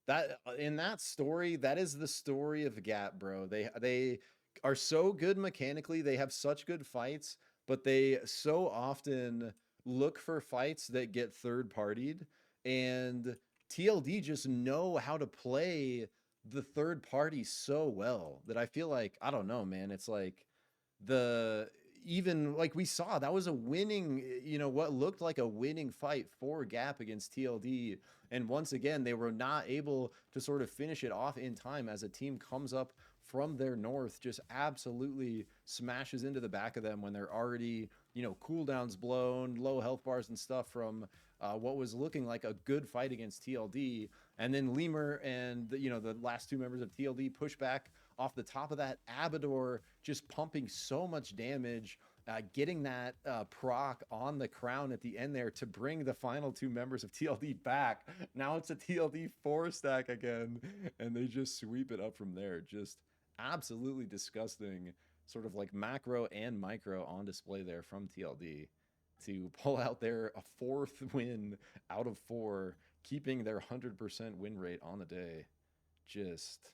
That in that story, that is the story of Gap, bro. They are so good mechanically. They have such good fights, but they so often look for fights that get third partied, and TLD just know how to play the third party so well that I feel like, I don't know, man. It's like even like we saw, that was a winning, you know, what looked like a winning fight for Gap against TLD. And once again, they were not able to sort of finish it off in time as a team comes up from their north, just absolutely smashes into the back of them when they're already, you know, cooldowns blown, low health bars and stuff from what was looking like a good fight against TLD. And then Lemur and the last 2 members of TLD push back off the top of that. Abador just pumping so much damage, getting that proc on the crown at the end there to bring the final 2 members of TLD back. Now it's a TLD 4 stack again, and they just sweep it up from there. Just absolutely disgusting, sort of like macro and micro on display there from TLD to pull out their 4th win out of 4, keeping their 100% win rate on the day. Just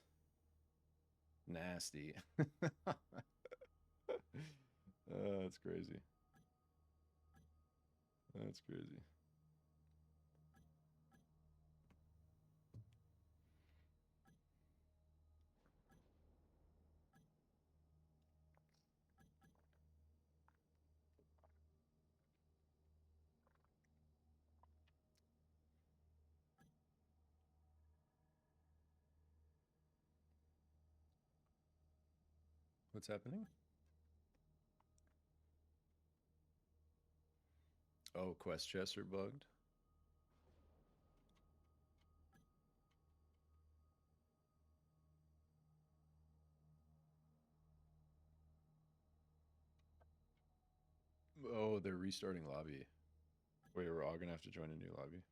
nasty. That's crazy. That's crazy. What's happening? Oh, quest chests are bugged. Oh, they're restarting lobby. Wait, we're all gonna have to join a new lobby.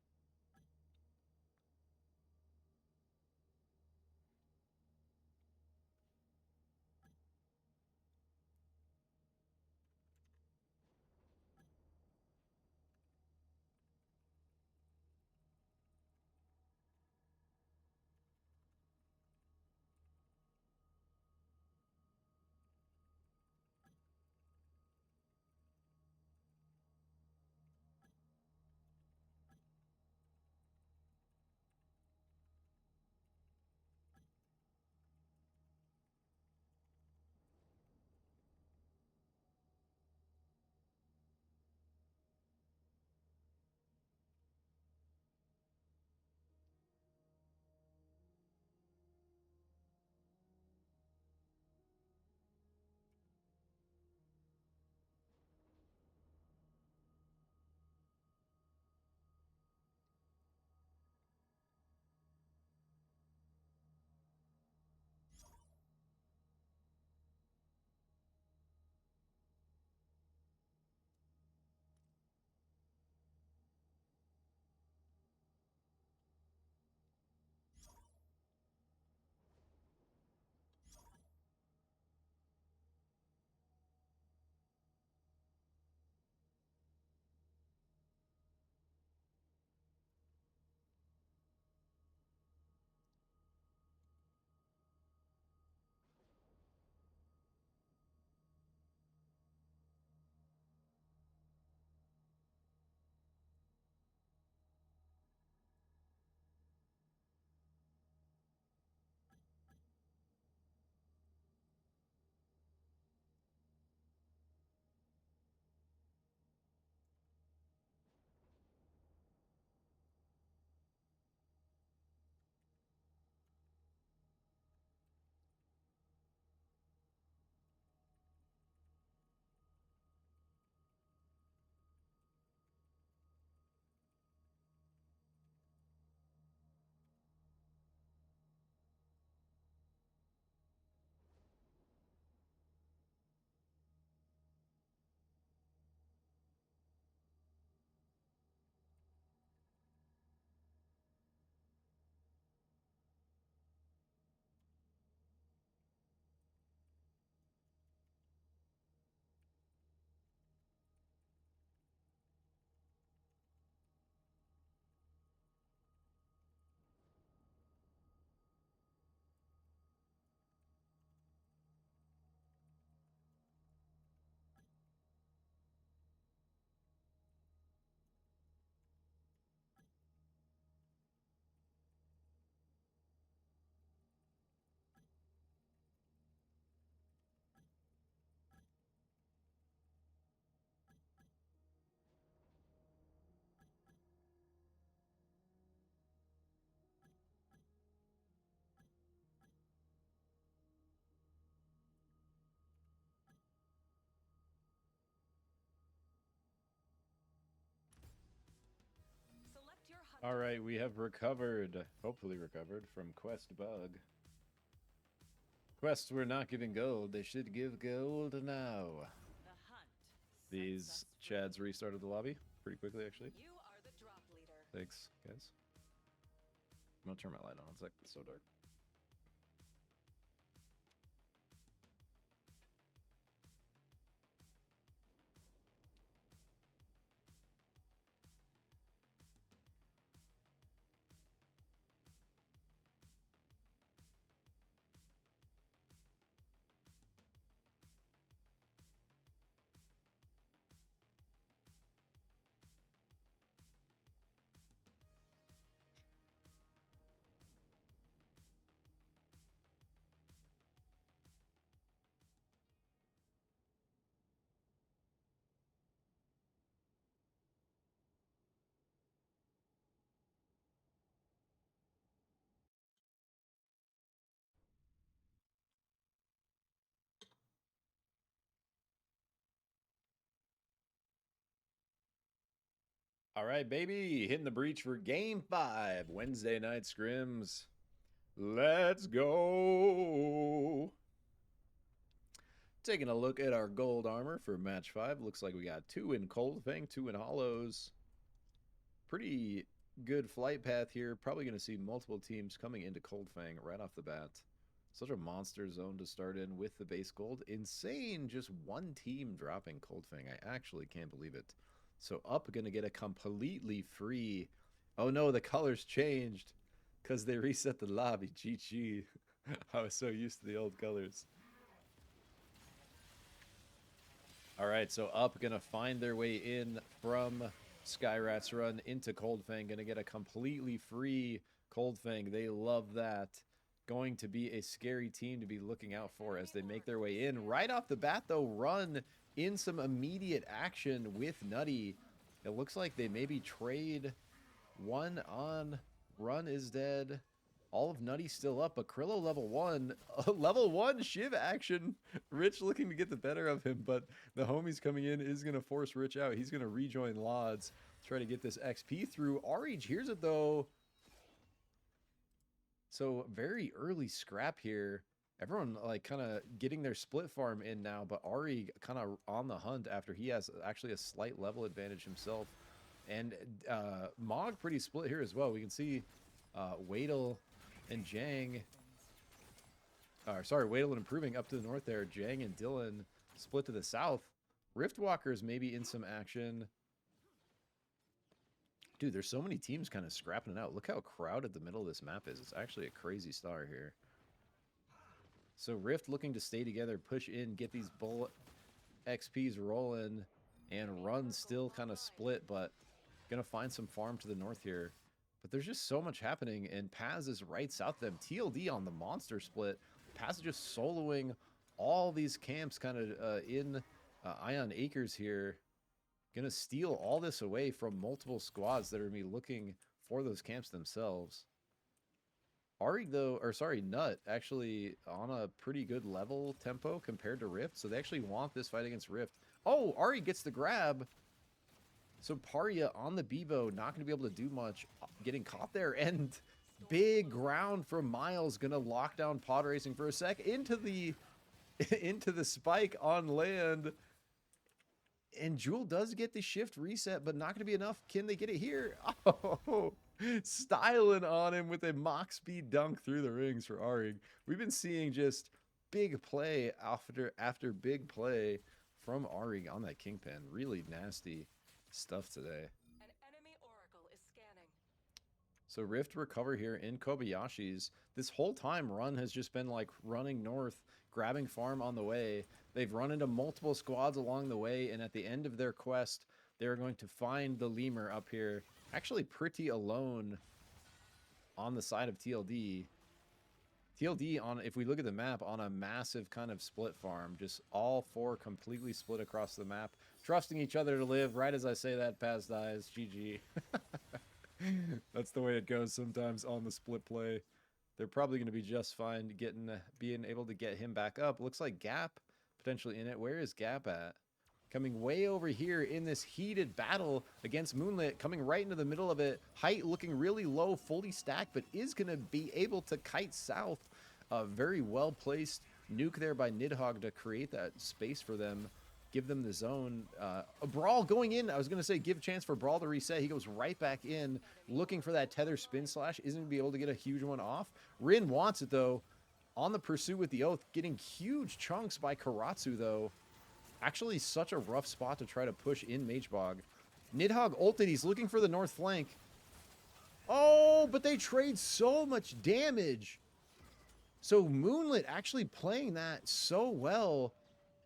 Select your hunter. All right, we have recovered, hopefully recovered, from quest bug. Quests were not giving gold. They should give gold now. The hunt. These sets us free. Chads restarted the lobby pretty quickly, actually. You are the drop leader. Thanks, guys. I'm gonna turn my light on. It's like so dark. All right, baby. Hitting the breach for game 5. Wednesday night scrims. Let's go. Taking a look at our gold armor for match 5. Looks like we got 2 in Cold Fang, 2 in Hollows. Pretty good flight path here. Probably going to see multiple teams coming into Cold Fang right off the bat. Such a monster zone to start in with the base gold. Insane, just one team dropping Cold Fang. I actually can't believe it. So Up going to get a completely free. Oh no, the colors changed because they reset the lobby. GG. I was so used to the old colors. All right, so Up going to find their way in from Skyrat's run into Cold Fang. Going to get a completely free Cold Fang. They love that. Going to be a scary team to be looking out for as they make their way in. Right off the bat, though, Run in some immediate action with Nutty. It looks like they maybe trade one on. Run is dead. All of Nutty still up. Acrylo level 1. Level 1 Shiv action. Rich looking to get the better of him, but the homies coming in is going to force Rich out. He's going to rejoin Lods. Try to get this XP through. Arig hears it, though. So very early scrap here. Everyone like kind of getting their split farm in now, but Ari kind of on the hunt after he has actually a slight level advantage himself. And Mog pretty split here as well. We can see Wadel and Jang. Sorry, Wadel and improving up to the north there. Jang and Dylan split to the south. Riftwalkers maybe in some action. Dude, there's so many teams kind of scrapping it out. Look how crowded the middle of this map is. It's actually a crazy star here. So Rift looking to stay together, push in, get these bullet XPs rolling, and Run still kind of split, but gonna find some farm to the north here. But there's just so much happening, and Paz is right south of them. TLD on the monster split. Paz is just soloing all these camps kind of in Ion Acres here. Gonna steal all this away from multiple squads that are gonna be looking for those camps themselves. Arig though, or sorry, Nut actually on a pretty good level tempo compared to Rift, so they actually want this fight against Rift. Oh, Arig gets the grab. So Paria on the Bebo, not gonna be able to do much, getting caught there, and big ground from Miles, gonna lock down pod racing for a sec into the into the spike on land. And Jewel does get the shift reset, but not going to be enough. Can they get it here? Oh, styling on him with a Mach speed dunk through the rings for Arig. We've been seeing just big play after big play from Arig on that Kingpin. Really nasty stuff today. An enemy oracle is scanning. So Rift recover here in Kobayashi's. This whole time Run has just been like running north, grabbing farm on the way. They've run into multiple squads along the way, and at the end of their quest, they're going to find the lemur up here. Actually pretty alone on the side of TLD. TLD, on, if we look at the map, on a massive kind of split farm. Just all 4 completely split across the map. Trusting each other to live. Right as I say that, Paz dies. GG. That's the way it goes sometimes on the split play. They're probably going to be just fine being able to get him back up. Looks like Gap potentially in it. Where is Gap at? Coming way over here in this heated battle against Moonlit, coming right into the middle of it. Height looking really low, fully stacked, but is going to be able to kite south. Very well placed nuke there by Nidhogg to create that space for them. Give them the zone. A Brawl going in. I was going to say give a chance for Brawl to reset. He goes right back in, looking for that tether spin slash. Isn't going to be able to get a huge one off. Rin wants it, though. On the pursuit with the Oath. Getting huge chunks by Karatsu, though. Actually, such a rough spot to try to push in Magebog. Nidhogg ulted. He's looking for the north flank. Oh, but they trade so much damage. So Moonlit actually playing that so well.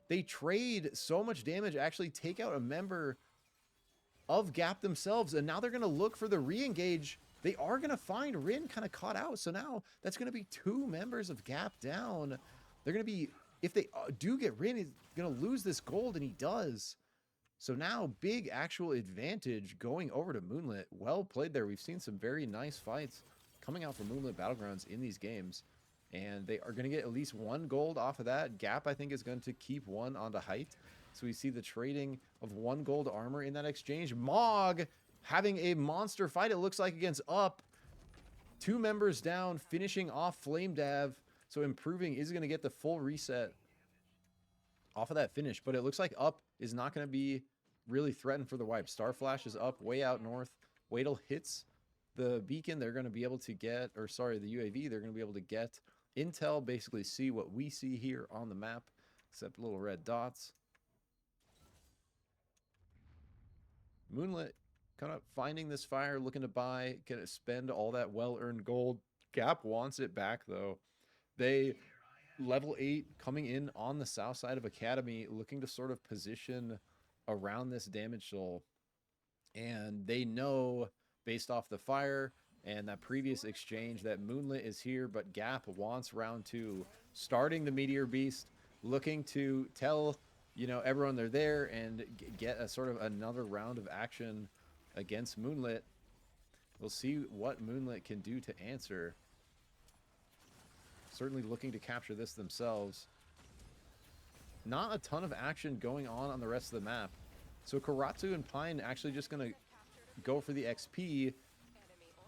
They trade so much damage, actually take out a member of Gap themselves, and now they're going to look for the re-engage. They are going to find Rin kind of caught out, so now that's going to be 2 members of Gap down. They're going to be, if they do get Rin, he's going to lose this gold, and he does. So now, big actual advantage going over to Moonlit. Well played there. We've seen some very nice fights coming out from Moonlit Battlegrounds in these games. And they are going to get at least 1 gold off of that. Gap, I think, is going to keep 1 onto Height. So we see the trading of 1 gold armor in that exchange. Mog having a monster fight, it looks like, against Up. 2 members down, finishing off Flame Dav. So Improving is going to get the full reset off of that finish. But it looks like Up is not going to be really threatened for the wipe. Starflash is up way out north. Wadle hits the beacon. They're going to be able to get, or sorry, the UAV. They're going to be able to get intel, basically see what we see here on the map, except little red dots. Moonlit kind of finding this fire, looking to buy, gonna spend all that well-earned gold. Gap wants it back, though. They level 8 coming in on the south side of Academy, looking to sort of position around this damage soul. And they know, based off the fire and that previous exchange, that Moonlit is here, but Gap wants round 2. Starting the Meteor Beast, looking to tell, you know, everyone they're there and get a sort of another round of action against Moonlit. We'll see what Moonlit can do to answer. Certainly looking to capture this themselves. Not a ton of action going on the rest of the map. So Karatsu and Pine actually just going to go for the XP,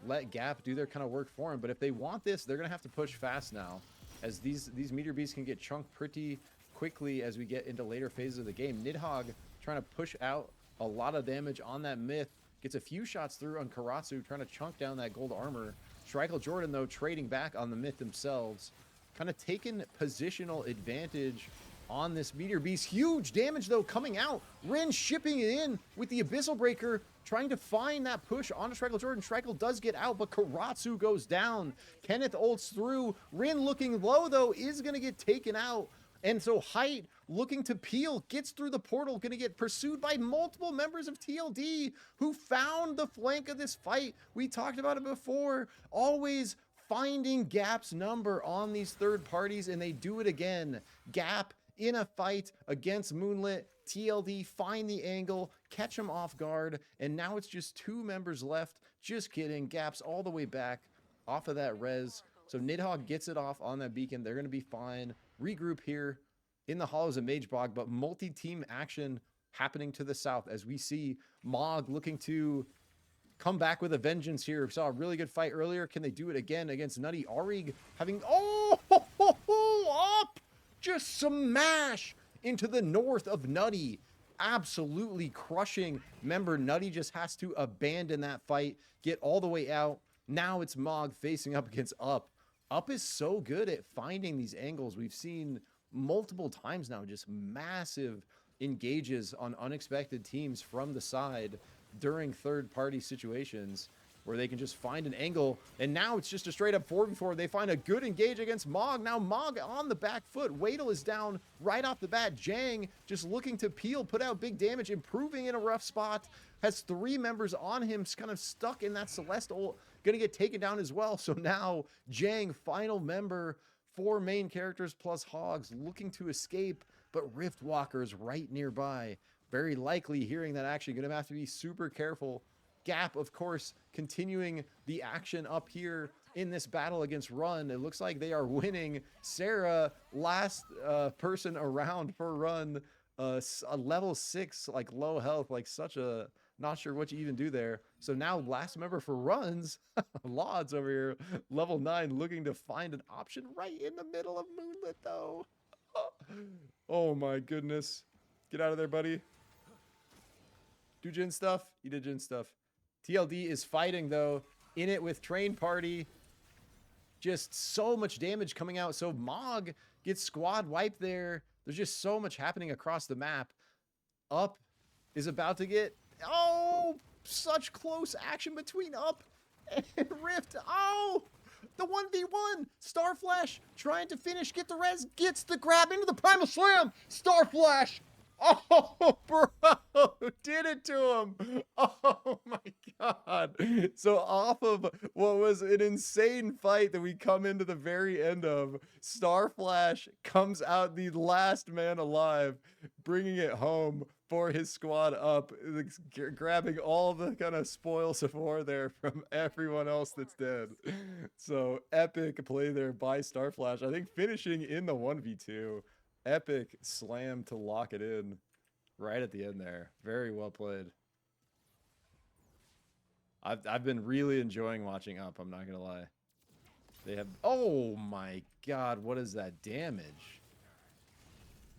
let Gap do their kind of work for him. But if they want this, they're going to have to push fast now, as these Meteor Beasts can get chunked pretty quickly as we get into later phases of the game. Nidhogg trying to push out a lot of damage on that Myth. Gets a few shots through on Karatsu, trying to chunk down that gold armor. Strikel Jordan, though, trading back on the Myth themselves. Kind of taking positional advantage on this Meteor Beast. Huge damage, though, coming out. Rin shipping it in with the Abyssal Breaker, trying to find that push onto Strikel Jordan. Strikel does get out, but Karatsu goes down. Kenneth ults through. Rin looking low, though, is going to get taken out. And so Height, looking to peel, gets through the portal, going to get pursued by multiple members of TLD who found the flank of this fight. We talked about it before. Always finding Gap's number on these third parties, and they do it again. Gap in a fight against Moonlit. TLD find the angle, catch him off guard, and now it's just 2 members left. Just kidding. Gap's all the way back off of that res. So Nidhogg gets it off on that beacon. They're going to be fine. Regroup here in the Hollows of Magebog, but multi-team action happening to the south as we see Mog looking to come back with a vengeance here. We saw a really good fight earlier. Can they do it again against Nutty? Arig having, up! Just smash into the north of Nutty. Absolutely crushing. Remember, Nutty just has to abandon that fight, get all the way out. Now it's Mog facing up against Up. Up is so good at finding these angles. We've seen multiple times now just massive engages on unexpected teams from the side during third-party situations where they can just find an angle. And now it's just a straight-up 4v4. They find a good engage against Mog. Now Mog on the back foot. Wadle is down right off the bat. Jang just looking to peel, put out big damage, improving in a rough spot. Has 3 members on him, kind of stuck in that Celestial. Gonna get taken down as well. So now Jang, final member, 4 main characters plus Hogs, looking to escape, but Riftwalker's right nearby. Very likely hearing that action. Gonna have to be super careful. Gap, of course, continuing the action up here in this battle against Run. It looks like they are winning. Sarah, last person around for Run, a level 6, like low health, like such a, not sure what you even do there. So now last member for Runs, Lauds over here, level 9, looking to find an option right in the middle of Moonlit, though. Oh my goodness. Get out of there, buddy. Do Jin stuff. You did Jin stuff. TLD is fighting, though, in it with Train Party. Just so much damage coming out. So Mog gets squad wiped there. There's just so much happening across the map. Up is about to get... Oh, such close action between Up and Rift. Oh, the 1v1. Starflash trying to finish, get the res, gets the grab into the Primal Slam. Starflash. Oh, bro, did it to him. Oh my God. So off of what was an insane fight that we come into the very end of, Starflash comes out the last man alive, bringing it home for his squad Up, grabbing all the kind of spoils of war there from everyone else that's dead. So epic play there by Starflash. I think finishing in the 1v2. Epic slam to lock it in right at the end there. Very well played. I've been really enjoying watching Up, I'm not gonna lie. They have, oh my god, what is that damage?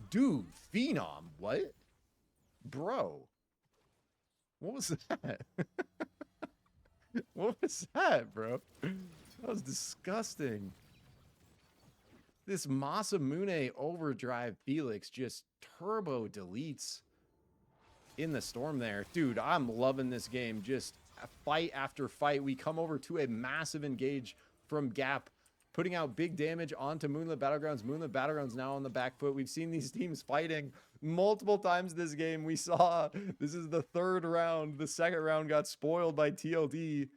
Dude, Phenom, what? Bro. What was that? What was that, bro? That was disgusting. This Masamune overdrive Felix just turbo deletes in the storm there. Dude, I'm loving this game. Just fight after fight. We come over to a massive engage from Gap, putting out big damage onto Moonlit Battlegrounds. Moonlit Battlegrounds now on the back foot. We've seen these teams fighting multiple times this game. We saw this is the third round. The second round got spoiled by TLD.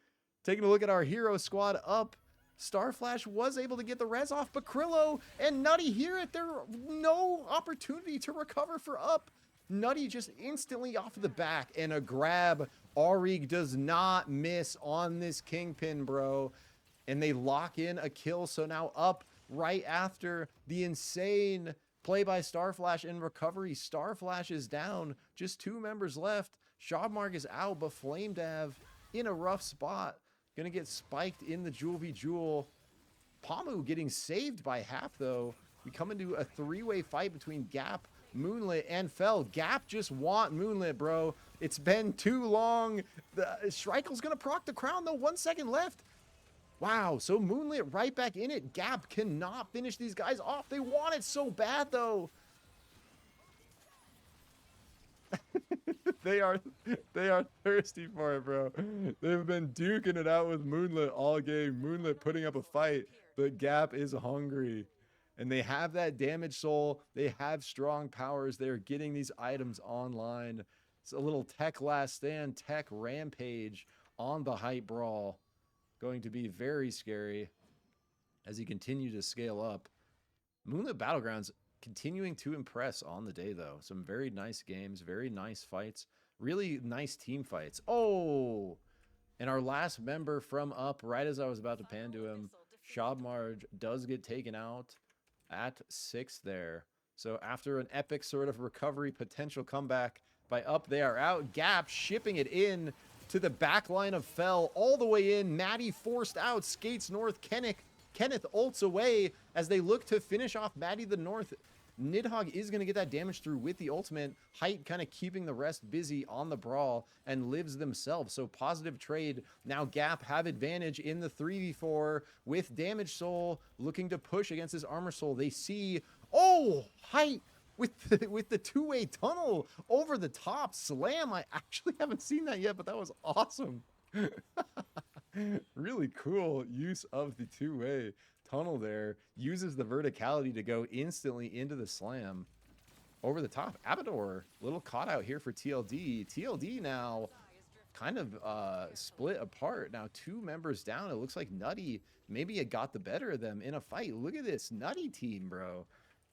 Taking a look at our hero squad Up. Starflash was able to get the res off, but Krillo and Nutty here, there no opportunity to recover for Up. Nutty just instantly off of the back, and a grab. Auric does not miss on this Kingpin, bro. And they lock in a kill, so now Up right after the insane play by Starflash in recovery. Starflash is down, just 2 members left. Shabmark is out, but Flamedav in a rough spot. Gonna get spiked in the Jewel v Jewel. Pamu getting saved by half, though. We come into a 3-way fight between Gap, Moonlit, and Fel. Gap just want Moonlit, bro. It's been too long. Shrike's gonna proc the crown, though. 1 second left. Wow, so Moonlit right back in it. Gap cannot finish these guys off. They want it so bad, though. They are thirsty for it, bro. They've been duking it out with Moonlit all game. Moonlit putting up a fight, but Gap is hungry. And they have that damage soul. They have strong powers. They're getting these items online. It's a little tech last stand, tech rampage on the hype brawl. Going to be very scary as he continues to scale up. Moonlit Battlegrounds continuing to impress on the day, though. Some very nice games, very nice fights, really nice team fights. Oh, and our last member from Up, right as I was about to pan to him, Shabmarge does get taken out at 6 there. So after an epic sort of recovery potential comeback by Up, they are out. Gap shipping it in to the back line of Fel, all the way in. Maddie forced out, skates north. Kenneth ults away as they look to finish off Maddie the North. Nidhogg is going to get that damage through with the ultimate. Height kind of keeping the rest busy on the brawl and lives themselves. So positive trade. Now Gap have advantage in the 3v4 with Damage Soul looking to push against his Armor Soul. They see, oh, Height with the 2-way tunnel over the top. Slam, I actually haven't seen that yet, but that was awesome. Really cool use of the 2-way tunnel there. Uses the verticality to go instantly into the slam over the top. Abador, little caught out here for TLD. TLD now kind of split apart. Now 2 members down. It looks like Nutty maybe it got the better of them in a fight. Look at this Nutty team, bro.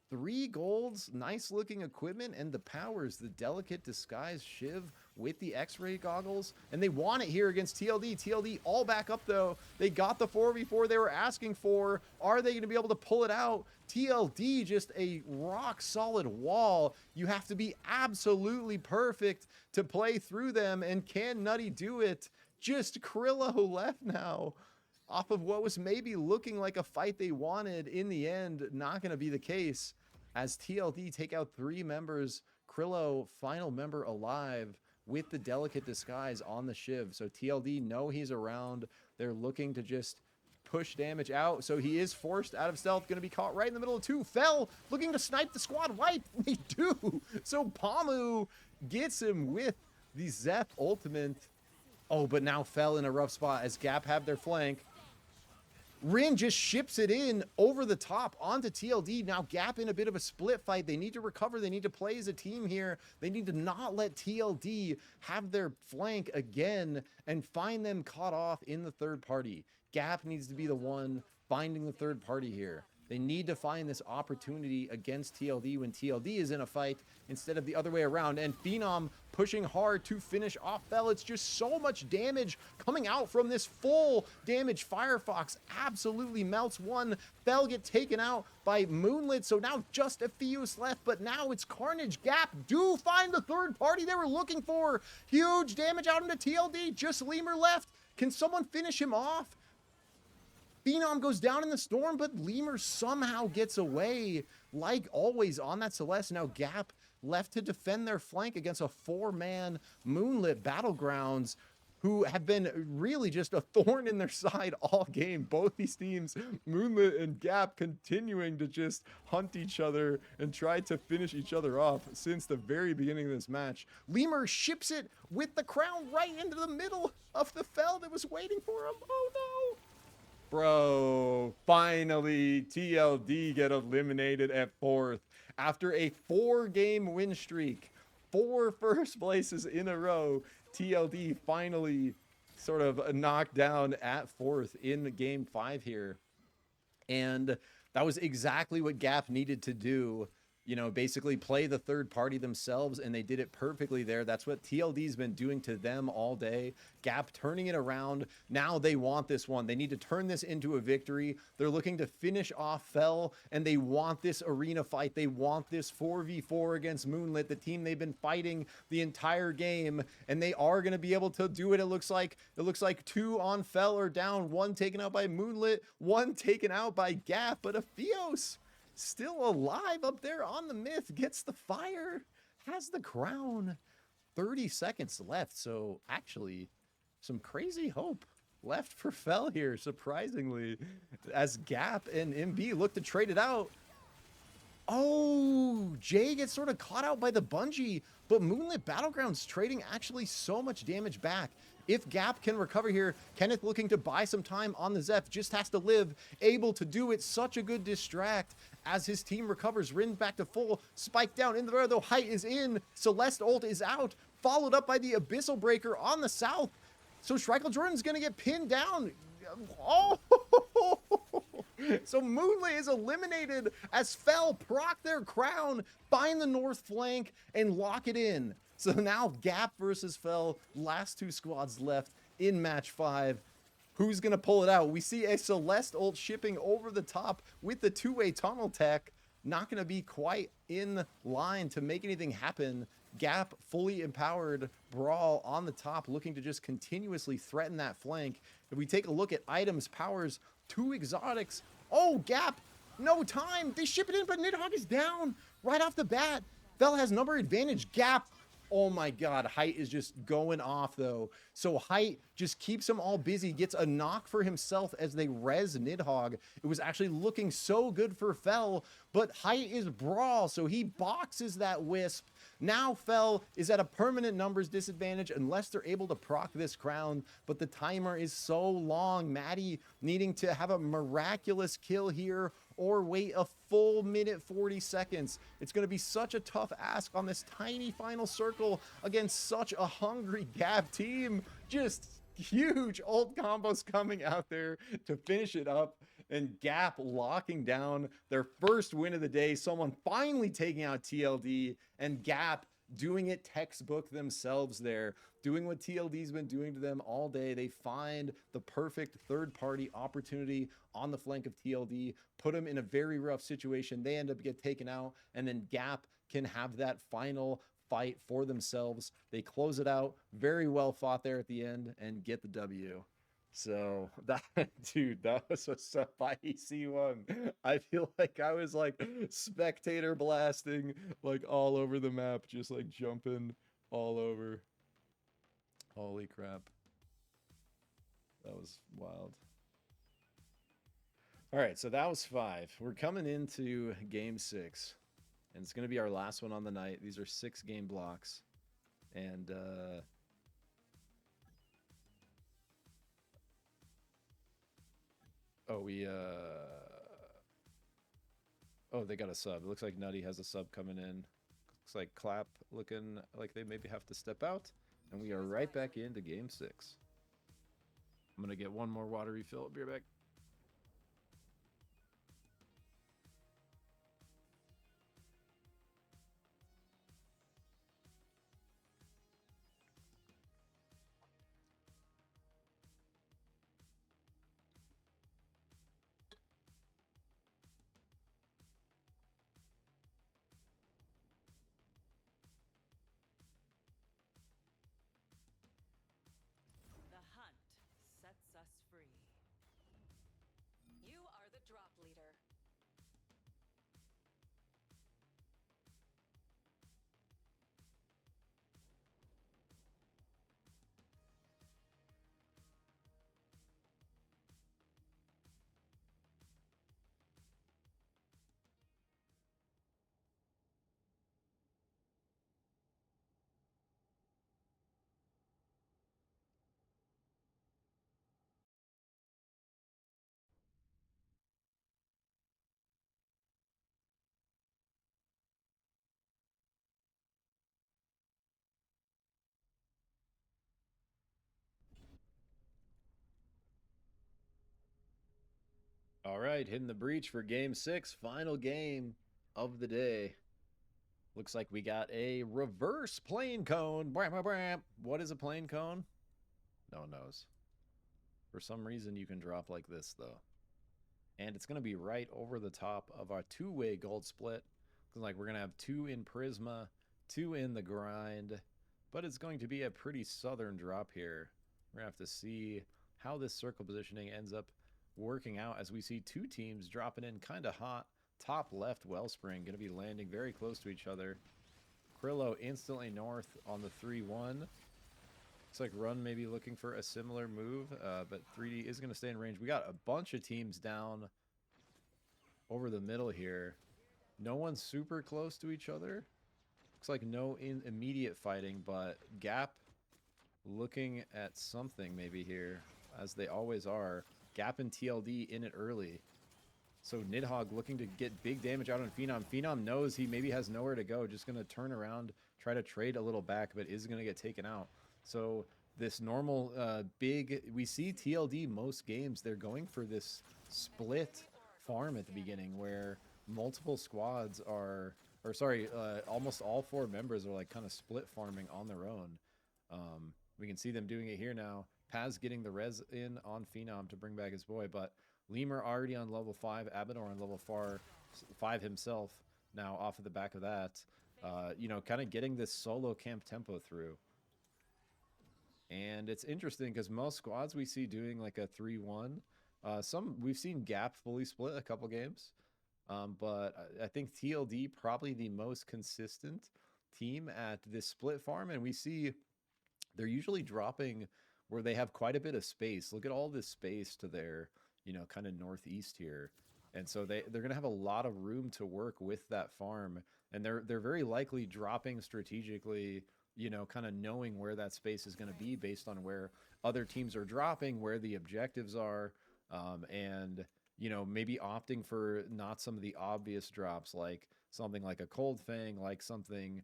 3 golds, nice looking equipment, and the powers, the delicate disguise Shiv with the X-ray goggles, and they want it here against TLD. TLD all back up, though. They got the 4v4 they were asking for. Are they going to be able to pull it out? TLD, just a rock solid wall. You have to be absolutely perfect to play through them, and can Nutty do it? Just Krillo left now. Off of what was maybe looking like a fight they wanted, in the end, not going to be the case. As TLD take out 3 members, Krillo, final member alive with the delicate disguise on the Shiv. So TLD know he's around. They're looking to just push damage out. So he is forced out of stealth, going to be caught right in the middle of 2. Fel looking to snipe the squad wipe. They do. So Pamu gets him with the Zep ultimate. Oh, but now Fel in a rough spot as Gap have their flank. Rin just ships it in over the top onto TLD. Now Gap in a bit of a split fight. They need to recover. They need to play as a team here. They need to not let TLD have their flank again and find them caught off in the third party. Gap needs to be the one finding the third party here. They need to find this opportunity against TLD when TLD is in a fight instead of the other way around. And Phenom pushing hard to finish off Fel. It's just so much damage coming out from this full damage. Firefox absolutely melts one. Fel get taken out by Moonlit. So now just a few left, but now it's Carnage. Gap do find the third party they were looking for. Huge damage out into TLD. Just Lemur left. Can someone finish him off? Phenom goes down in the storm, but Lemur somehow gets away, like always on that Celeste. Now Gap left to defend their flank against a 4-man Moonlit Battlegrounds, who have been really just a thorn in their side all game. Both these teams, Moonlit and Gap, continuing to just hunt each other and try to finish each other off since the very beginning of this match. Lemur ships it with the crown right into the middle of the Fel that was waiting for him. Oh no! Bro, finally TLD get eliminated at 4th after a 4-game win streak. 4 first places in a row. TLD finally sort of knocked down at 4th in game 5 here. And that was exactly what Gap needed to do. You know, basically play the third party themselves, and they did it perfectly there. That's what TLD's been doing to them all day. Gap turning it around. Now they want this one. They need to turn this into a victory. They're looking to finish off Fel, and they want this arena fight. They want this 4v4 against Moonlit, the team they've been fighting the entire game, and they are going to be able to do it. It looks like 2 on Fel are down, 1 taken out by Moonlit, 1 taken out by Gap, but Afios still alive up there on the myth, gets the fire, has the crown. 30 seconds left, so actually some crazy hope left for Fel here, surprisingly, as Gap and MB look to trade it out. Oh, Jay gets sort of caught out by the bungee, but Moonlit Battlegrounds trading actually so much damage back. If Gap can recover here, Kenneth looking to buy some time on the Zeph, just has to live, able to do it. Such a good distract as his team recovers. Rin back to full, spike down in the air, though height is in. Celeste ult is out, followed up by the Abyssal Breaker on the south. So Shrikle Jordan's gonna get pinned down. Oh! So Moonlit is eliminated as Fel proc their crown, find the north flank, and lock it in. So now Gap versus Fel, last 2 squads left in match 5. Who's going to pull it out? We see a Celeste ult shipping over the top with the 2-way tunnel tech. Not going to be quite in line to make anything happen. Gap fully empowered, Brawl on the top, looking to just continuously threaten that flank. If we take a look at items, powers, 2 exotics. Oh, Gap, no time. They ship it in, but Nidhogg is down right off the bat. Fel has number advantage. Gap, oh my god, Height is just going off though. So Height just keeps them all busy, gets a knock for himself as they res Nidhogg. It was actually looking so good for Fel, but Height is Brawl, so he boxes that Wisp. Now Fel is at a permanent numbers disadvantage unless they're able to proc this crown, but the timer is so long. Maddie needing to have a miraculous kill here or wait a full minute 40 seconds. It's going to be such a tough ask on this tiny final circle against such a hungry Gap team. Just huge ult combos coming out there to finish it up, and Gap locking down their first win of the day. Someone finally taking out TLD, and Gap doing it textbook themselves there, doing what TLD's been doing to them all day. They find the perfect third-party opportunity on the flank of TLD, put them in a very rough situation. They end up get taken out, and then Gap can have that final fight for themselves. They close it out. Very well fought there at the end and get the W. So that, dude, that was a spicy one. I feel like I was like spectator blasting like all over the map, just like jumping all over. Holy crap. That was wild. All right, so that was 5. We're coming into game 6, and it's going to be our last one on the night. These are 6 game blocks, and oh, they got a sub. It looks like Nutty has a sub coming in. Looks like Clap looking like they maybe have to step out, and we are right back into game 6. I'm going to get one more water refill. I'll be right back. The hunt right, hitting the breach for game 6, final game of the day. Looks like we got a reverse plane cone. Bram, bram, bram. What is a plane cone? No one knows. For some reason, you can drop like this, though. And it's going to be right over the top of our two-way gold split. Looks like we're going to have 2 in Prisma, 2 in the grind. But it's going to be a pretty southern drop here. We're going to have to see how this circle positioning ends up working out as we see 2 teams dropping in kind of hot. Top left Wellspring going to be landing very close to each other. Krillo instantly north on the 3-1. Looks like Run may be looking for a similar move, but 3D is going to stay in range. We got a bunch of teams down over the middle here. No one's super close to each other. Looks like no immediate fighting, but Gap looking at something maybe here, as they always are. Gap and TLD in it early. So Nidhogg looking to get big damage out on Phenom. Phenom knows he maybe has nowhere to go, just going to turn around, try to trade a little back, but is going to get taken out. So this normal big, we see TLD most games, they're going for this split farm at the beginning where multiple squads are, or sorry, almost all 4 members are like kind of split farming on their own. We can see them doing it here now. Paz getting the res in on Phenom to bring back his boy, but Lemur already on level 5, Abador on level 5 himself now off of the back of that. You know, kind of getting this solo camp tempo through. And it's interesting because most squads we see doing like a 3-1. Some we've seen Gap fully split a couple games. But I think TLD probably the most consistent team at this split farm. And we see they're usually dropping where they have quite a bit of space. Look at all this space to their, you know, kind of northeast here. And so they're going to have a lot of room to work with that farm. And they're very likely dropping strategically, you know, kind of knowing where that space is going to be based on where other teams are dropping, where the objectives are, and, you know, maybe opting for not some of the obvious drops, like something like a Cold Fang, like something,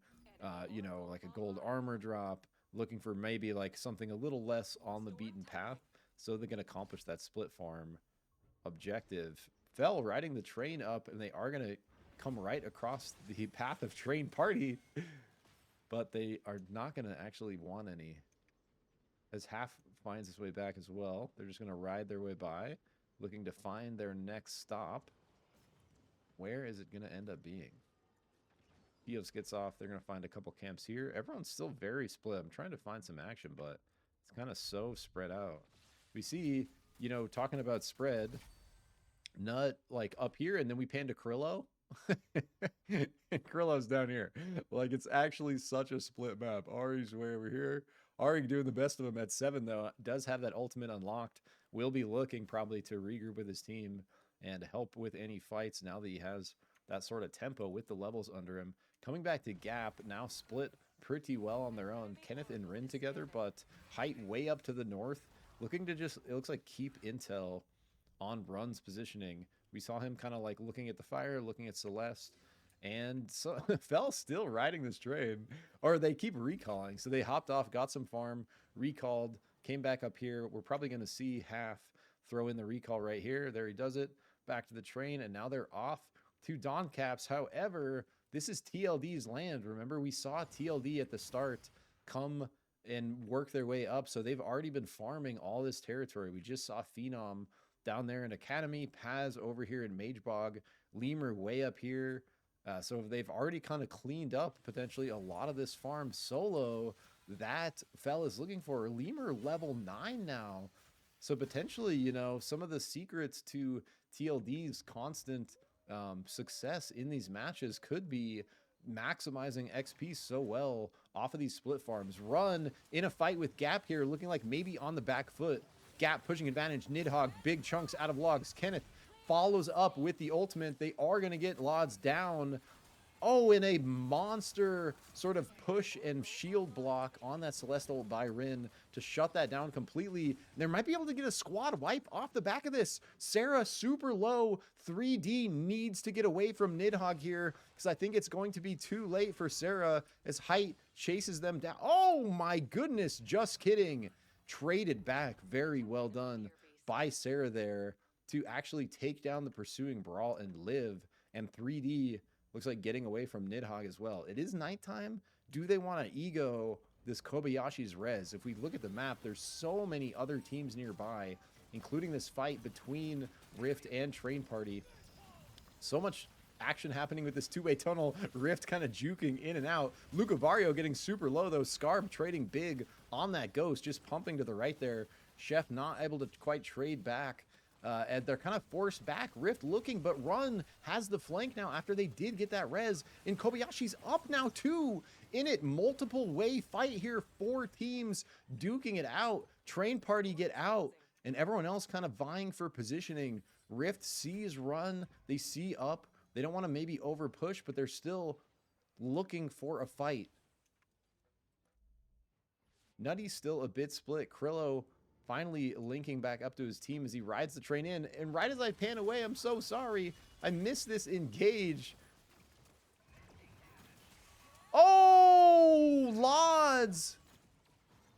you know, like a gold armor drop, looking for maybe like something a little less on the beaten path so they can accomplish that split farm objective. Fell riding the train up, and they are going to come right across the path of train party. But they are not going to actually want any. As Half finds his way back as well. They're just going to ride their way by, looking to find their next stop. Where is it going to end up being? Eos gets off. They're going to find a couple camps here. Everyone's still very split. I'm trying to find some action, but it's kind of so spread out. We see, you know, talking about spread, Nut like up here, and then we pan to Krillo. And Krillo's down here. Like, it's actually such a split map. Ari's way over here. Ari doing the best of them at 7, though. Does have that ultimate unlocked. Will be looking probably to regroup with his team and help with any fights now that he has that sort of tempo with the levels under him. Coming back to Gap, now split pretty well on their own. Kenneth and Rin together, but Height way up to the north. Looking to just, it looks like, keep intel on Run's positioning. We saw him kind of like looking at the fire, looking at Celeste, and so Fell still riding this train, or they keep recalling. So they hopped off, got some farm, recalled, came back up here. We're probably going to see Half throw in the recall right here. There he does it. Back to the train, and now they're off to Dawn Caps. However, this is TLD's land. Remember, we saw TLD at the start come and work their way up, so they've already been farming all this territory. We just saw Phenom down there in Academy, Paz over here in Magebog, Lemur way up here. So they've already kind of cleaned up potentially a lot of this farm solo that Fell is looking for. Lemur level 9 now. So potentially, you know, some of the secrets to TLD's constant success in these matches could be maximizing XP so well off of these split farms. Run in a fight with Gap here, looking like maybe on the back foot. Gap pushing advantage. Nidhogg, big chunks out of logs. Kenneth follows up with the ultimate. They are going to get Lods down. Oh, in a monster sort of push and shield block on that Celestial by Rin to shut that down completely. They might be able to get a squad wipe off the back of this. Sarah super low. 3D needs to get away from Nidhogg here because I think it's going to be too late for Sarah as Height chases them down. Oh my goodness, just kidding. Traded back. Very well done by Sarah there. to actually take down the pursuing Brawl and live. And 3D looks like getting away from Nidhogg as well. It is nighttime. Do they want to ego this Kobayashi's res? If we look at the map, there's so many other teams nearby, including this fight between Rift and Train Party. So much action happening with this two-way tunnel. Rift kind of juking in and out. Luca Vario getting super low, though. Scarb trading big on that Ghost, just pumping to the right there. Chef not able to quite trade back. And they're kind of forced back. Rift looking, but Run has the flank now after they did get that res. And Kobayashi's up now, too. In it, multiple way fight here. 4 teams duking it out. Train Party get out. And everyone else kind of vying for positioning. Rift sees Run. They see up. They don't want to maybe over push, but they're still looking for a fight. Nutty's still a bit split. Krillo finally linking back up to his team as he rides the train in. And right as I pan away, I'm so sorry. I missed this engage. Oh, Lods.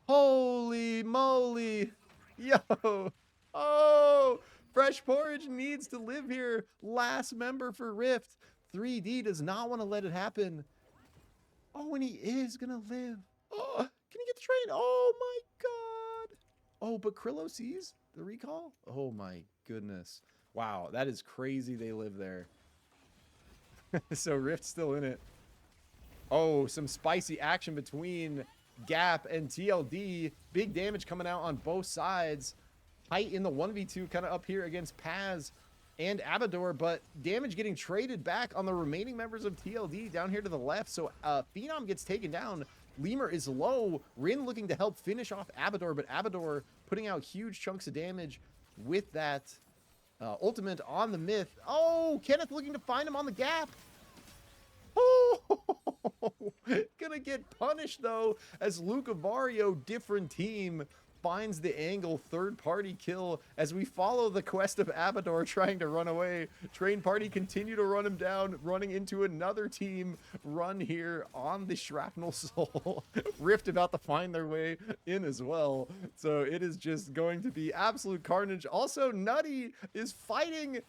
Holy moly. Yo. Oh, Fresh Porridge needs to live here. Last member for Rift. 3D does not want to let it happen. Oh, and he is going to live. Oh, can he get the train? Oh, my God. Oh, but Krillo sees the recall? Oh, my goodness. Wow, that is crazy they live there. So Rift's still in it. Oh, some spicy action between Gap and TLD. Big damage coming out on both sides. Height in the 1v2 kind of up here against Paz and Abador, but damage getting traded back on the remaining members of TLD down here to the left. So Phenom gets taken down. Lemur is low. Rin looking to help finish off Abador, but Abador putting out huge chunks of damage with that ultimate on the Myth. Oh, Kenneth looking to find him on the Gap. Oh, gonna get punished though as Luca Vario, different team, finds the angle. Third party kill as we follow the quest of Abador trying to run away. Train Party continue to run him down, running into another team run here on the Shrapnel Soul. Rift about to find their way in as well. So it is just going to be absolute carnage. Also, Nutty is fighting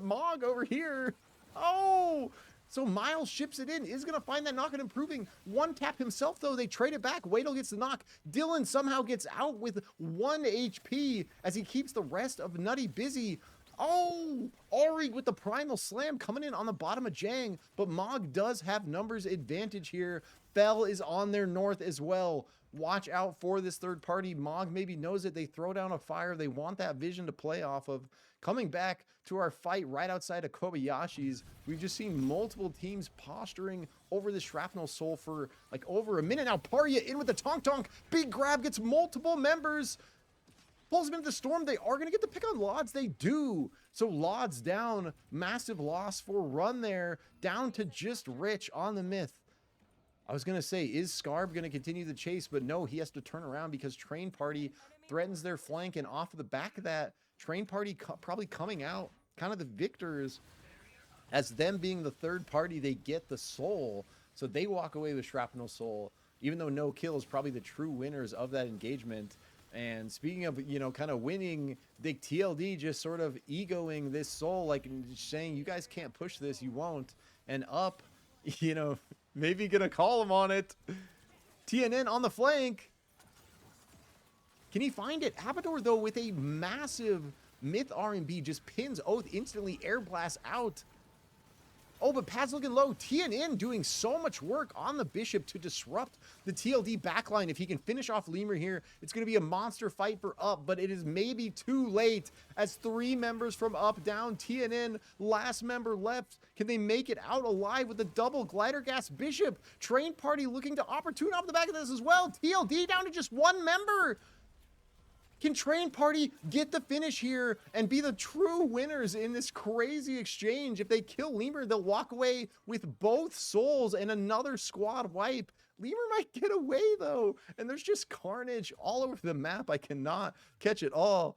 Mog over here. Oh! So Miles ships it in, is going to find that knock and improving. One tap himself, though. They trade it back. Wadle gets the knock. Dylan somehow gets out with 1 HP as he keeps the rest of Nutty busy. Oh, Aurig with the Primal Slam coming in on the bottom of Jang, but Mog does have numbers advantage here. Fell is on their north as well. Watch out for this third party. Mog maybe knows it. They throw down a fire. They want that vision to play off of. Coming back to our fight right outside of Kobayashi's, we've just seen multiple teams posturing over the Shrapnel Soul for like over a minute now. Parya in with the Tonk Tonk. Big grab gets multiple members. Pulls him into the storm. They are going to get the pick on Lods. They do. So Lods down. Massive loss for Run there. Down to just Rich on the Myth. I was going to say, is Scarb going to continue the chase? But no, he has to turn around because Train Party threatens their flank. And off of the back of that, Train Party probably coming out kind of the victors. As them being the third party, they get the soul. So they walk away with Shrapnel Soul. Even though no kills, probably the true winners of that engagement. And speaking of, you know, kind of winning, Dick TLD just sort of egoing this soul, like saying, you guys can't push this, you won't. And up, you know, maybe gonna call him on it. TNN on the flank. Can he find it? Abador, though, with a massive Myth R&B, just pins Oath instantly, air blast out. Oh, but Paz looking low. TNN doing so much work on the Bishop to disrupt the TLD backline. If he can finish off Lemur here, it's going to be a monster fight for Up, but it is maybe too late as 3 members from Up down. TNN, last member left. Can they make it out alive with the double glider gas Bishop? Train Party looking to opportune off the back of this as well. TLD down to just 1 member. Can Train Party get the finish here and be the true winners in this crazy exchange? If they kill Lemur, they'll walk away with both souls and another squad wipe. Lemur might get away, though. And there's just carnage all over the map. I cannot catch it all.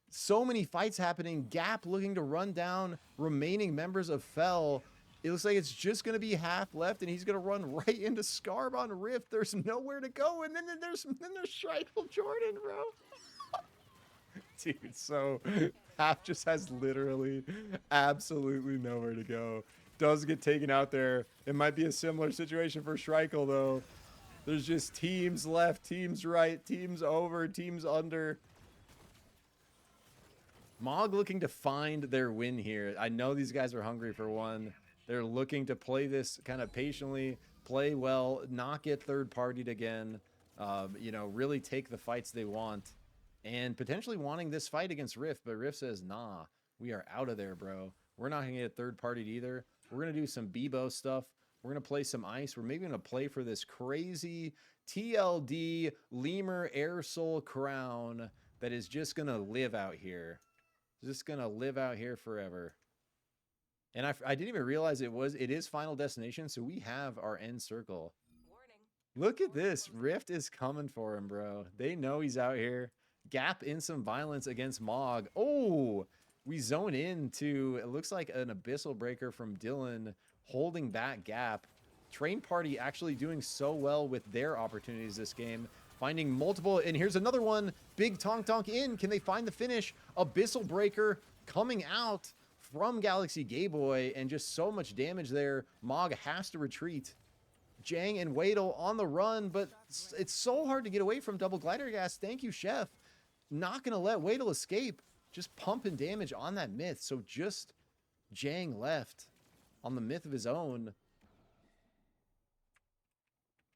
So many fights happening. Gap looking to run down remaining members of Fell. It looks like it's just going to be half left, and he's going to run right into Scarb on Rift. There's nowhere to go. And then there's Shrifle Jordan, bro. Dude, so Gap just has literally absolutely nowhere to go. Does get taken out there. It might be a similar situation for Schreikel, though. There's just teams left, teams right, teams over, teams under. Mog looking to find their win here. I know these guys are hungry for one. They're looking to play this kind of patiently, play well, not get third-partied again. You know, really take the fights they want. And potentially wanting this fight against Rift, but Rift says, nah, we are out of there, bro. We're not going to get third-partied either. We're going to do some Bebo stuff. We're going to play some ice. We're maybe going to play for this crazy TLD Lemur Air Soul crown that is just going to live out here. Just going to live out here forever. And I didn't even realize it is Final Destination, so we have our end circle. Warning. Look at this. Rift is coming for him, bro. They know he's out here. Gap in some violence against Mog. Oh, we zone into, it looks like an Abyssal Breaker from Dylan holding back Gap. Train Party actually doing so well with their opportunities this game. Finding multiple, and here's another one. Big Tonk in. Can they find the finish? Abyssal Breaker coming out from Galaxy Gayboy, and just so much damage there. Mog has to retreat. Jang and Wadle on the run, but it's so hard to get away from double glider gas. Thank you, Chef. Not going to let Wadle escape. Just pumping damage on that myth. So just Jang left on the myth of his own.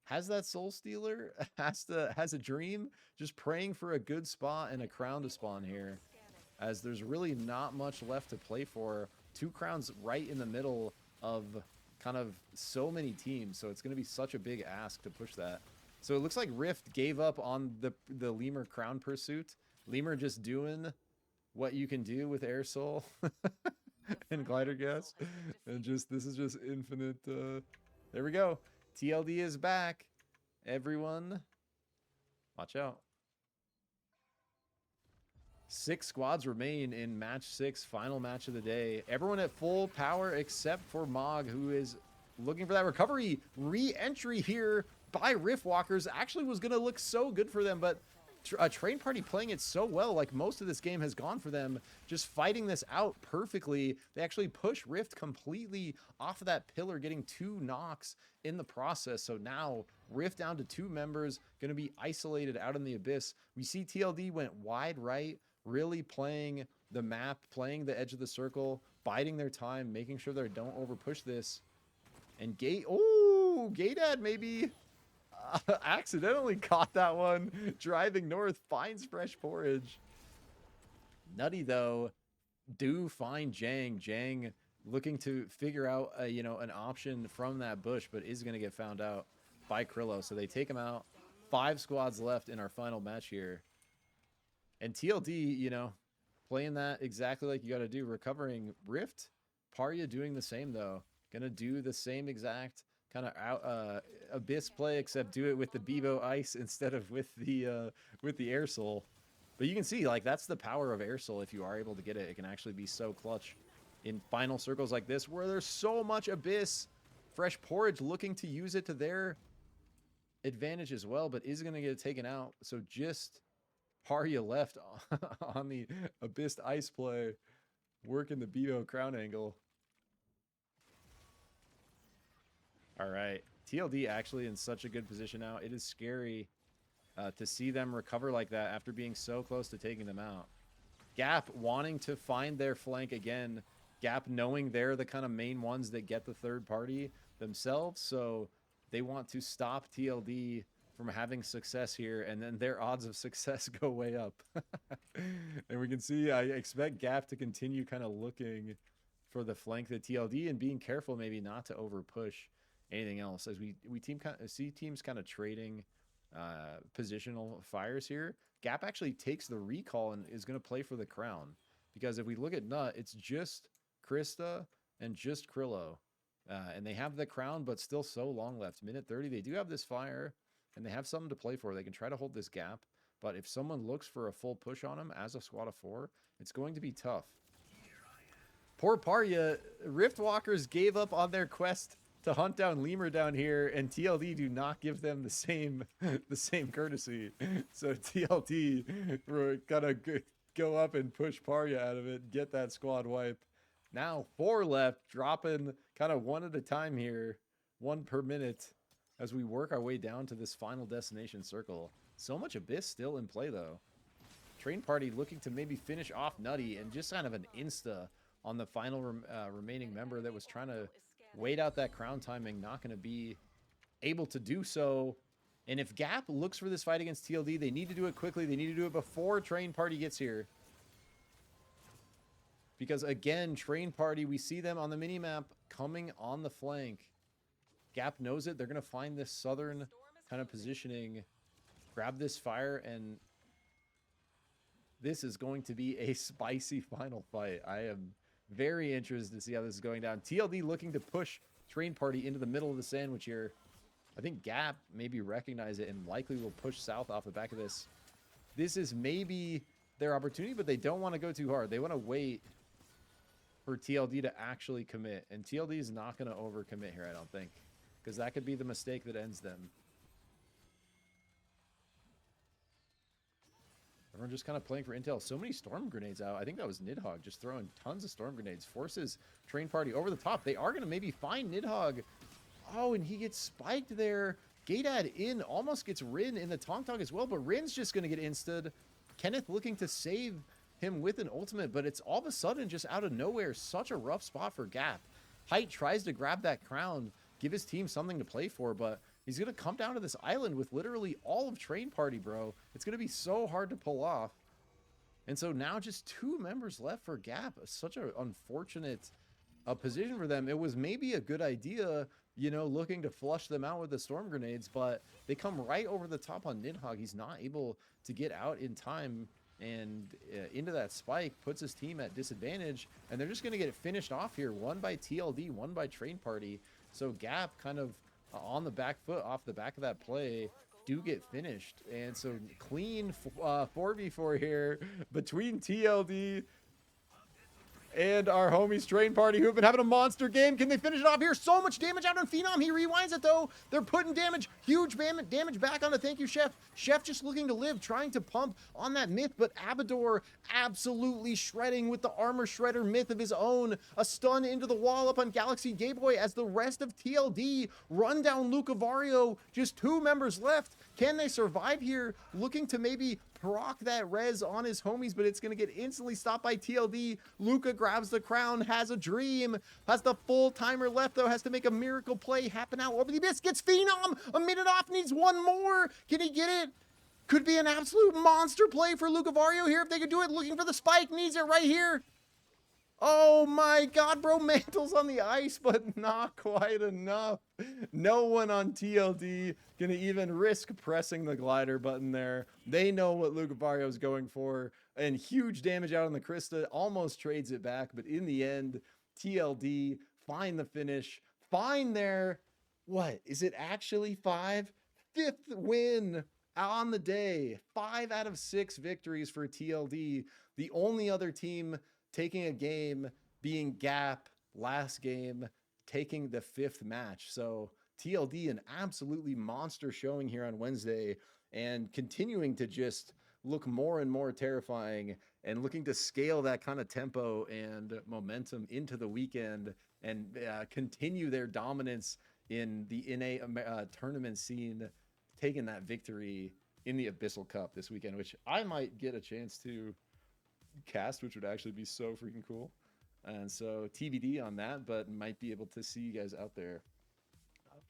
Has that Soul Stealer, has a dream, just praying for a good spot and a crown to spawn here, as there's really not much left to play for. 2 crowns right in the middle of kind of so many teams, so it's going to be such a big ask to push that. So it looks like Rift gave up on the Lemur crown pursuit. Lemur just doing what you can do with Air Soul and glider gas, and just this is just infinite. There we go. TLD is back. Everyone, watch out. 6 squads remain in match 6, final match of the day. Everyone at full power except for Mog, who is looking for that recovery. Re-entry here by Rift Walkers actually was going to look so good for them, but Train Party playing it so well. Like, most of this game has gone for them, just fighting this out perfectly. They actually push Rift completely off of that pillar, getting 2 knocks in the process. So now Rift down to 2 members, going to be isolated out in the Abyss. We see TLD went wide right, really playing the map, playing the edge of the circle, biding their time, making sure they don't over push this. And Gaydad maybe accidentally caught that one. Driving north, finds fresh porridge. Nutty, though, do find Jang. Jang looking to figure out you know, an option from that bush, but is going to get found out by Krillo. So they take him out. 5 squads left in our final match here. And TLD, you know, playing that exactly like you got to do. Recovering Rift. Parya doing the same, though. Going to do the same exact kind of Abyss play, except do it with the Bebo Ice instead of with the Air Soul. But you can see, like, that's the power of Air Soul. If you are able to get it, it can actually be so clutch in final circles like this, where there's so much Abyss. Fresh Porridge looking to use it to their advantage as well, but is going to get taken out. So just Parya left on the Abyss Ice play, working the Bebo crown angle. All right, TLD actually in such a good position now. It is scary to see them recover like that after being so close to taking them out. Gap wanting to find their flank again. Gap knowing they're the kind of main ones that get the third party themselves, so they want to stop TLD from having success here, and then their odds of success go way up. And we can see, I expect Gap to continue kind of looking for the flank of TLD and being careful maybe not to over push anything else, as we see teams kind of trading positional fires here. Gap actually takes the recall and is going to play for the crown, because if we look at Nut, it's just Krista and just Krillo, and they have the crown, but still so long left. Minute 30, they do have this fire, and they have something to play for. They can try to hold this gap, but if someone looks for a full push on them as a squad of 4, it's going to be tough. Poor Parya. Rift Walkers gave up on their quest to hunt down Lemur down here, and TLD do not give them the same courtesy. So TLD, we're gonna go up and push Parya out of it, get that squad wipe. Now 4 left, dropping kind of one at a time here, 1 per minute as we work our way down to this final destination circle. So much Abyss still in play though. Train Party looking to maybe finish off Nutty and just kind of an insta on the final remaining member that was trying to wait out that crown timing. Not going to be able to do so. And if Gap looks for this fight against TLD, they need to do it quickly. They need to do it before Train Party gets here. Because again, Train Party, we see them on the minimap coming on the flank. Gap knows it. They're going to find this southern kind of positioning, grab this fire, and this is going to be a spicy final fight. I am very interested to see how this is going down. TLD looking to push Train Party into the middle of the sandwich here. I think Gap maybe recognize it and likely will push south off the back of this. This is maybe their opportunity, but they don't want to go too hard. They want to wait for TLD to actually commit. And TLD is not going to overcommit here, I don't think, because that could be the mistake that ends them. Everyone just kind of playing for intel. So many storm grenades out. I think that was Nidhogg just throwing tons of storm grenades. Forces Train Party over the top. They are going to maybe find Nidhogg. Oh, and he gets spiked there. Gaydad in almost gets Rin in the Tong Tong as well, but Rin's just going to get insta'd. Kenneth looking to save him with an ultimate, but it's all of a sudden just out of nowhere. Such a rough spot for Gap. Height tries to grab that crown, give his team something to play for, but he's going to come down to this island with literally all of Train Party, bro. It's going to be so hard to pull off. And so now just 2 members left for Gap. Such an unfortunate position for them. It was maybe a good idea, you know, looking to flush them out with the storm grenades, but they come right over the top on Nidhogg. He's not able to get out in time and into that spike, puts his team at disadvantage, and they're just going to get it finished off here. 1 by TLD, 1 by Train Party. So Gap kind of on the back foot off the back of that play do get finished. And so clean 4v4 here between TLD and our homies Train Party, who have been having a monster game. Can they finish it off here? So much damage out on Phenom. He rewinds it though. They're putting damage, huge damage back on the thank you, Chef. Chef just looking to live, trying to pump on that myth, but Abador absolutely shredding with the armor shredder myth of his own. A stun into the wall up on Galaxy Gayboy as the rest of TLD run down Luca Vario. Just 2 members left. Can they survive here? Looking to maybe proc that res on his homies, but it's going to get instantly stopped by TLD. Luca grabs the crown, has a dream, has the full timer left though, has to make a miracle play happen out over the abyss, gets Phenom, a minute off, needs 1 more. Can he get it? Could be an absolute monster play for Luca Vario here if they could do it. Looking for the spike, needs it right here. Oh my god, bro, Mantle's on the ice, but not quite enough. No one on TLD gonna even risk pressing the glider button there. They know what Luca Vario is going for, and huge damage out on the Krista, almost trades it back, but in the end, TLD find the finish, find their, what, is it actually 5? 5th win on the day. 5 out of 6 victories for TLD. The only other team taking a game being Gap last game, taking the 5th match. So TLD, an absolutely monster showing here on Wednesday, and continuing to just look more and more terrifying, and looking to scale that kind of tempo and momentum into the weekend and continue their dominance in the NA tournament scene, taking that victory in the Abyssal Cup this weekend, which I might get a chance to cast, which would actually be so freaking cool. And so TBD on that, but might be able to see you guys out there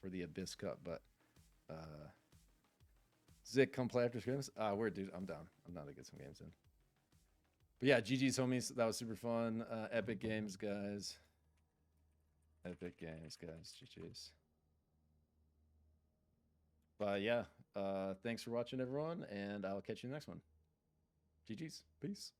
for the Abyss Cup. But Zick, come play after Scrims. Where, dude? I'm down. I'm down to get some games in. But yeah, GG's homies. That was super fun. Epic games, guys. Epic games, guys. GG's. But yeah, thanks for watching, everyone, and I'll catch you in the next one. GG's. Peace.